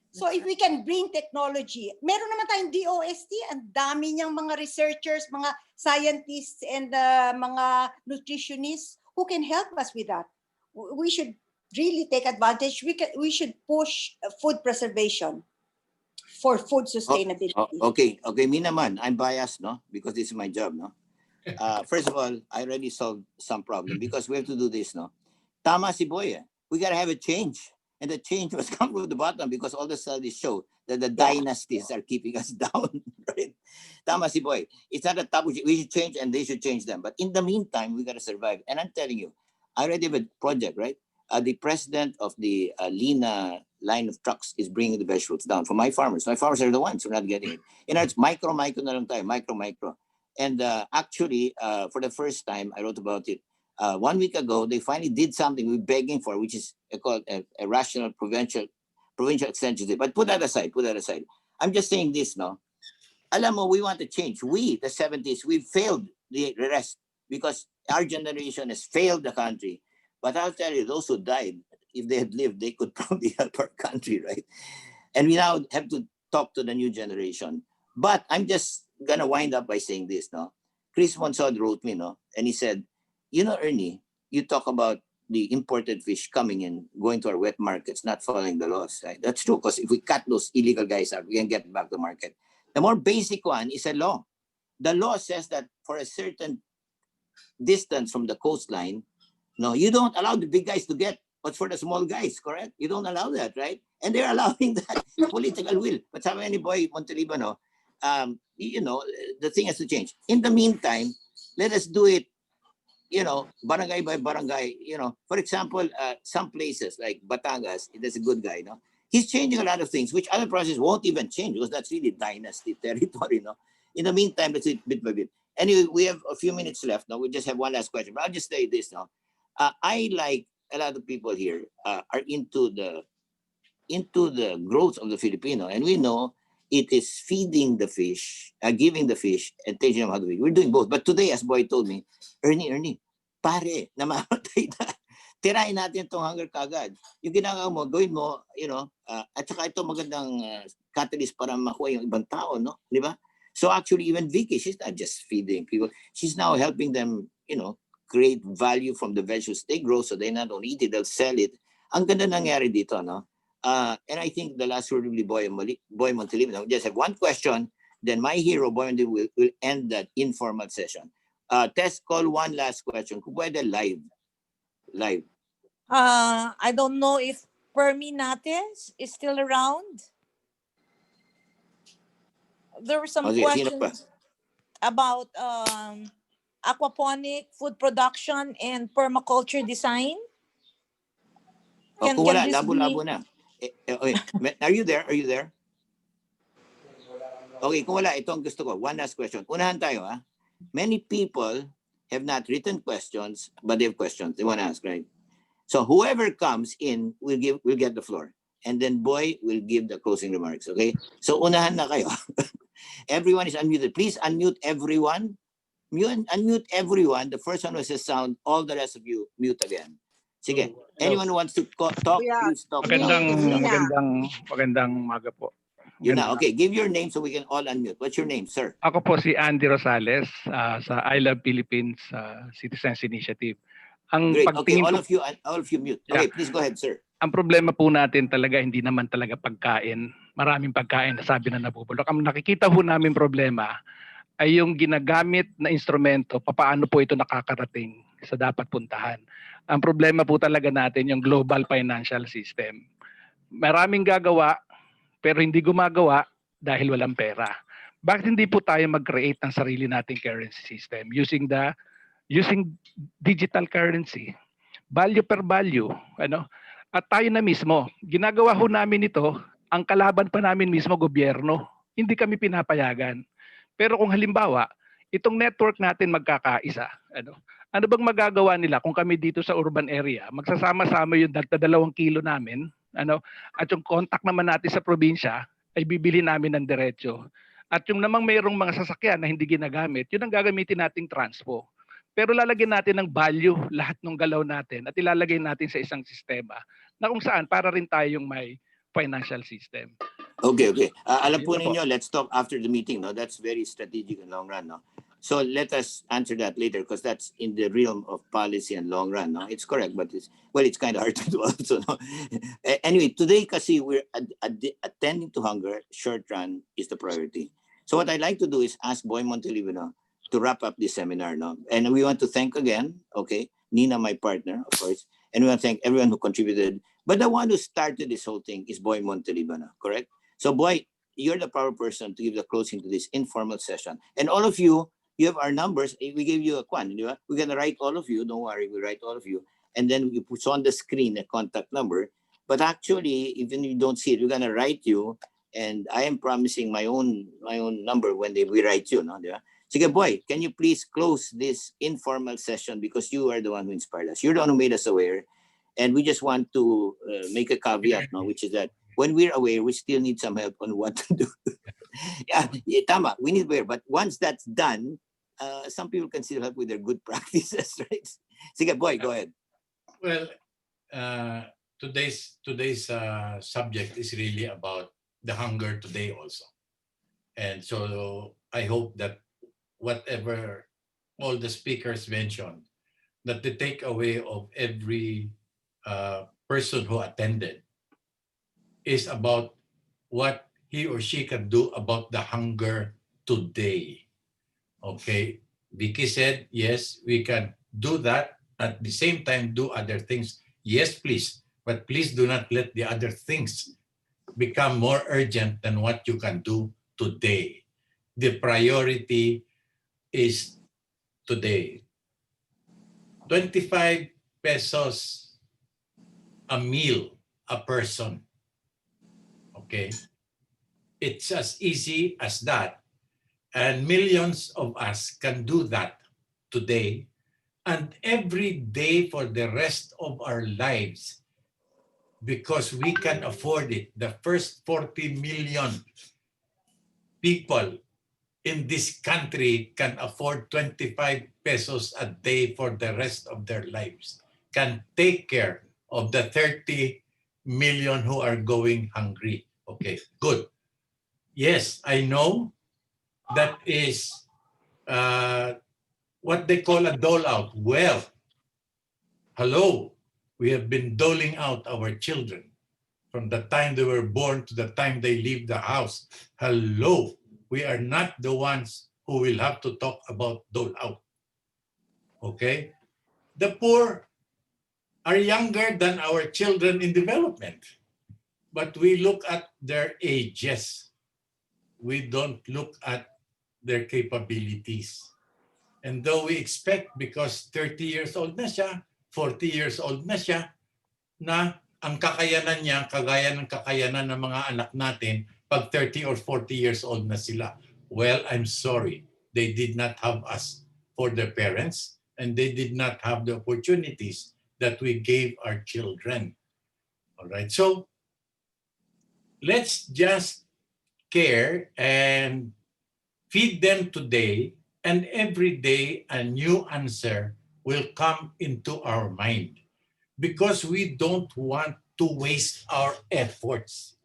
So if we can bring technology, meron naman tayong DOST, ang dami niyang mga researchers, mga scientists, and mga nutritionists who can help us with that. We should really take advantage. We should push food preservation for food sustainability. Okay, me naman, I'm biased, no? Because this is my job, no? First of all, I already solved some problem because we have to do this, no? Tama si Boy, we gotta have a change. And the change must come from the bottom because all the studies show that the dynasties are keeping us down, right? Tama si Boy. It's not a top. We should change and they should change them. But in the meantime, we got to survive. And I'm telling you, I already have a project, right? The president of the Lina line of trucks is bringing the vegetables down for my farmers. My farmers are the ones who are not getting it. It's micro na lang tayo, micro. And actually, for the first time, I wrote about it. 1 week ago, they finally did something we're begging for, which is called a rational provincial extension. But put that aside. I'm just saying this, no? Alam mo, we want to change. We, the 70s, we failed the rest because our generation has failed the country. But I'll tell you, those who died, if they had lived, they could probably help our country, right? And we now have to talk to the new generation. But I'm just going to wind up by saying this, no? Chris Monsod wrote me, no? And he said, you know, Ernie, you talk about the imported fish coming in, going to our wet markets, not following the laws, right? That's true, because if we cut those illegal guys out, we can get back to the market. The more basic one is a law. The law says that for a certain distance from the coastline, no, you don't allow the big guys to get what's for the small guys, correct? You don't allow that, right? And they're allowing that political will. But sabi ni Boy Montelibano, you know, the thing has to change. In the meantime, let us do it, you know, barangay by barangay. You know, for example, some places like Batangas, there's a good guy, no? He's changing a lot of things, which other provinces won't even change because that's really dynasty territory, no? In the meantime, let's do it bit by bit. Anyway, we have a few minutes left. Now we just have one last question, but I'll just say this now. I, like a lot of people here, are into the growth of the Filipino, and we know it is feeding the fish, giving the fish, and teaching them how to feed. We're doing both. But today, as Boy told me, Ernie, pare, namamatay na. Tirahin natin itong hunger kagad. Yung ginagawa mo, gawin mo, you know, at saka ito magandang catalyst para makuha yung ibang tao, no? Di ba? So actually, even Vicky, she's not just feeding people. She's now helping them, you know, create value from the vegetables they grow, so they not only eat it, they'll sell it. Ang ganda nangyari dito, no? And I think the last word will be Boy Montelibano. We just have one question, then my hero, Boy Montelibano, will end that informal session. Test call, one last question. Kung pwede, live. I don't know if Permi Nates is still around. There were some questions about aquaponic food production and permaculture design. Kung wala, labo-labo na. Okay. Are you there? Okay, kung wala, ito ang gusto ko. One last question. Unahan tayo, ha? Many people have not written questions, but they have questions. They want to ask, right? So whoever comes in will get the floor. And then Boy will give the closing remarks, okay? So unahan na kayo. Everyone is unmuted. Please unmute everyone. Unmute everyone. The first one was a sound. All the rest of you, mute again. Sige. Anyone who wants to talk, please talk. Magandang umaga po. Yun na. Okay, give your name so we can all unmute. What's your name, sir? Ako po si Andy Rosales sa ALL Philippines Citizens Initiative. Great. Okay, all of you mute. Okay, please go ahead, sir. Ang problema po natin talaga, hindi naman talaga pagkain. Maraming pagkain na sabi na nabubulok. Ang nakikita po namin problema ay yung ginagamit na instrumento, paano po ito nakakarating sa dapat puntahan. Ang problema po talaga natin yung global financial system. Maraming gagawa, pero hindi gumagawa dahil walang pera. Bakit hindi po tayo mag-create ng sarili nating currency system using digital currency, value per value, ano? At tayo na mismo, ginagawa ho namin ito, ang kalaban pa namin mismo gobyerno. Hindi kami pinapayagan. Pero kung halimbawa, itong network natin magkakaisa, ano bang magagawa nila kung kami dito sa urban area, magsasama-sama yung 2 kilo namin, at yung contact naman natin sa probinsya ay bibili namin ng diretso. At yung namang mayroong mga sasakyan na hindi ginagamit, yun ang gagamitin nating transpo. Pero lalagyan natin ng value lahat ng galaw natin at ilalagay natin sa isang sistema na kung saan para rin tayong may financial system. Okay. Alam po ninyo, let's talk after the meeting. No? That's very strategic and long run. No? So let us answer that later because that's in the realm of policy and long run. No? It's correct, but it's kind of hard to do also. No? Anyway, today kasi we're attending to hunger. Short run is the priority. So what I'd like to do is ask Boy Montelibano to wrap up this seminar. No? And we want to thank again, okay, Nina, my partner, of course, and we want to thank everyone who contributed. But the one who started this whole thing is Boy Montelibano, correct? So Boy, you're the proper person to give the closing to this informal session. And all of you, you have our numbers. We gave you a quan. We're going to write all of you. Don't worry, we write all of you. and then you put on the screen a contact number. But actually, even if you don't see it, we're gonna write you, and I am promising my own number when we write you. No, diba? Sige, boy, can you please close this informal session, because you are the one who inspired us. You're the one who made us aware, and we just want to make a caveat, no, which is that when we're aware, we still need some help on what to do. Yeah, tama, we need aware. But once that's done, some people can still help with their good practices, right? Sige, boy, go ahead. Well, today's subject is really about the hunger today also. And so I hope that whatever all the speakers mentioned, that the takeaway of every person who attended is about what he or she can do about the hunger today. Okay, Vicky said, yes, we can do that. At the same time, do other things. Yes, please. But please do not let the other things become more urgent than what you can do today. The priority is today. 25 pesos a meal a person. Okay? It's as easy as that. And millions of us can do that today and every day for the rest of our lives, because we can afford it. The first 40 million people in this country can afford 25 pesos a day for the rest of their lives, can take care of the 30 million who are going hungry. Okay, good. Yes, I know that is what they call a dole out. Well, hello, we have been doling out our children from the time they were born to the time they leave the house. Hello, we are not the ones who will have to talk about dole out. Okay? The poor are younger than our children in development, but we look at their ages. We don't look at their capabilities. And though we expect, because 30 years old na siya, 40 years old na siya, na ang kakayanan niya, kagaya ng kakayanan ng mga anak natin, pag 30 or 40 years old na sila. Well, I'm sorry. They did not have us for their parents, and they did not have the opportunities that we gave our children. All right, so let's just care and feed them today, and every day a new answer will come into our mind, because we don't want to waste our efforts.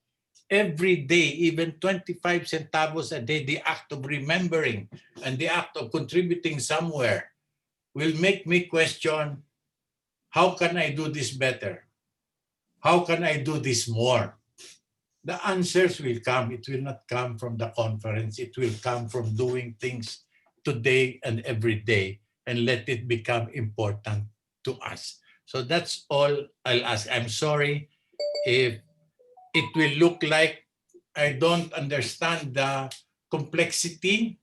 Every day, even 25 centavos a day, the act of remembering and the act of contributing somewhere will make me question, how can I do this better? How can I do this more? The answers will come. It will not come from the conference. It will come from doing things today and every day, and let it become important to us. So that's all I'll ask. I'm sorry if it will look like I don't understand the complexity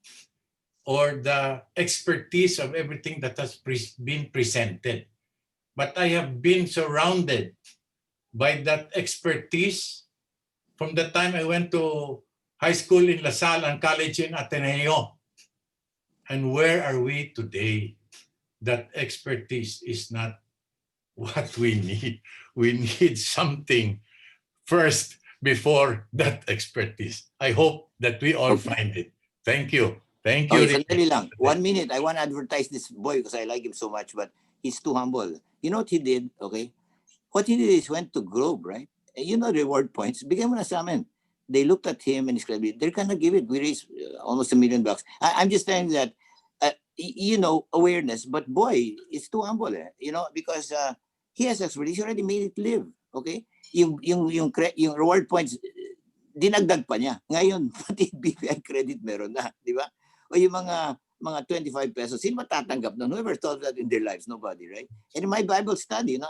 or the expertise of everything that has been presented. But I have been surrounded by that expertise from the time I went to high school in La Salle and college in Ateneo. And where are we today? That expertise is not what we need. We need something first before that expertise. I hope that we all find it. Thank you. Thank you. Okay, sandali lang. 1 minute. I want to advertise this boy because I like him so much, but he's too humble. You know what he did? Okay. What he did is went to Globe, right? And you know, reward points. Bigyan mo na sa amin. They looked at him and his credibility. They're gonna give it. We raised almost $1 million. I'm just saying that, you know, awareness. But boy, it's too humble, you know, because he has expertise. He already made it live. Okay, yung reward points, dinagdag pa niya. Ngayon, pati BPI credit meron na, di ba? O yung mga 25 pesos, sino matatanggap nun? Whoever thought that in their lives? Nobody, right? And in my Bible study, you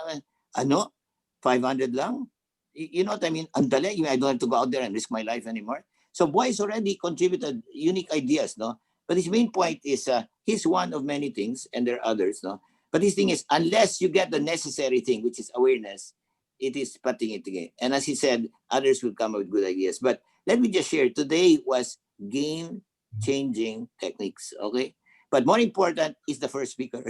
know, 500 lang? You know what I mean? Ang dali. I don't have to go out there and risk my life anymore. So boys already contributed unique ideas, no? But his main point is he's one of many things, and there are others, no? But this thing is, unless you get the necessary thing, which is awareness, it is putting it again. And as he said, others will come up with good ideas. But let me just share, today was game-changing techniques, okay? But more important is the first speaker,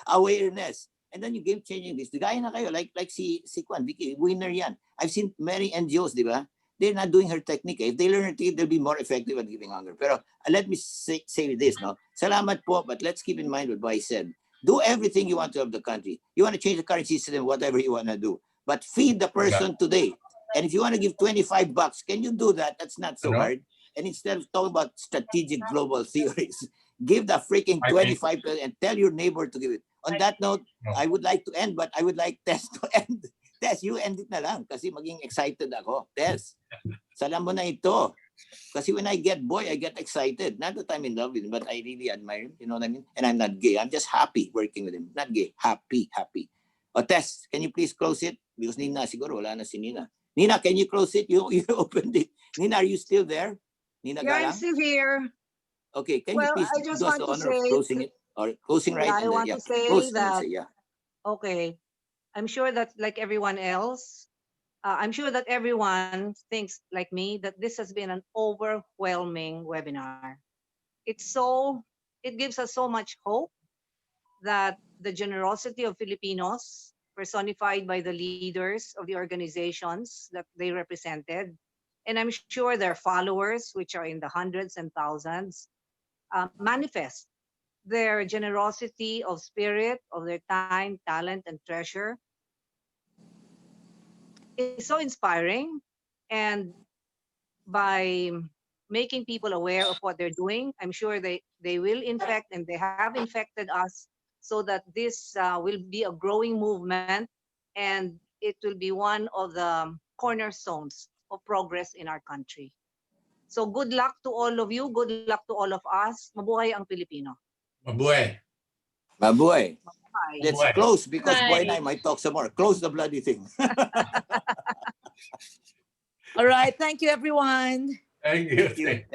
awareness. And then you game-changing this. The guy na kayo, like si Kwan, Vicky Wieneke yan. I've seen many NGOs, di ba? They're not doing her technique. If they learn her technique, they'll be more effective at giving hunger. Pero let me say this, no? Salamat po, but let's keep in mind what Bai said. Do everything you want to help the country. You want to change the currency system, whatever you want to do. But feed the person today. And if you want to give $25, can you do that? That's not so hard. And instead of talking about strategic global theories, give the freaking 25 and tell your neighbor to give it. On that note, I would like to end, but I would like Tess to end. Tess, you end it na lang kasi maging excited ako. Tess, salam mo na ito. Kasi when I get boy, I get excited. Not that I'm in love with him, but I really admire him. You know what I mean? And I'm not gay. I'm just happy working with him. Not gay. Happy. O Tess, can you please close it? Because Nina, siguro wala na si Nina. Nina, can you close it? You opened it. Nina, are you still there? Nina Yeah, Galang? I'm still here. Okay, can Well, you please I do just us want the to honor of say, closing it? Or closing right? I want to say that, Yeah. okay, I'm sure that like everyone else, I'm sure that everyone thinks like me that this has been an overwhelming webinar. It gives us so much hope that the generosity of Filipinos, personified by the leaders of the organizations that they represented, and I'm sure their followers, which are in the hundreds and thousands, manifest their generosity of spirit, of their time, talent, and treasure. It's so inspiring. And by making people aware of what they're doing, I'm sure they will infect, and they have infected us, so that this will be a growing movement, and it will be one of the cornerstones of progress in our country. So good luck to all of you. Good luck to all of us. Mabuhay ang Pilipino. Mabuhay. Mabuhay. Bye. Let's close because Boy and I might talk some more. Close the bloody thing. All right. Thank you, everyone. Thank you. Thank you.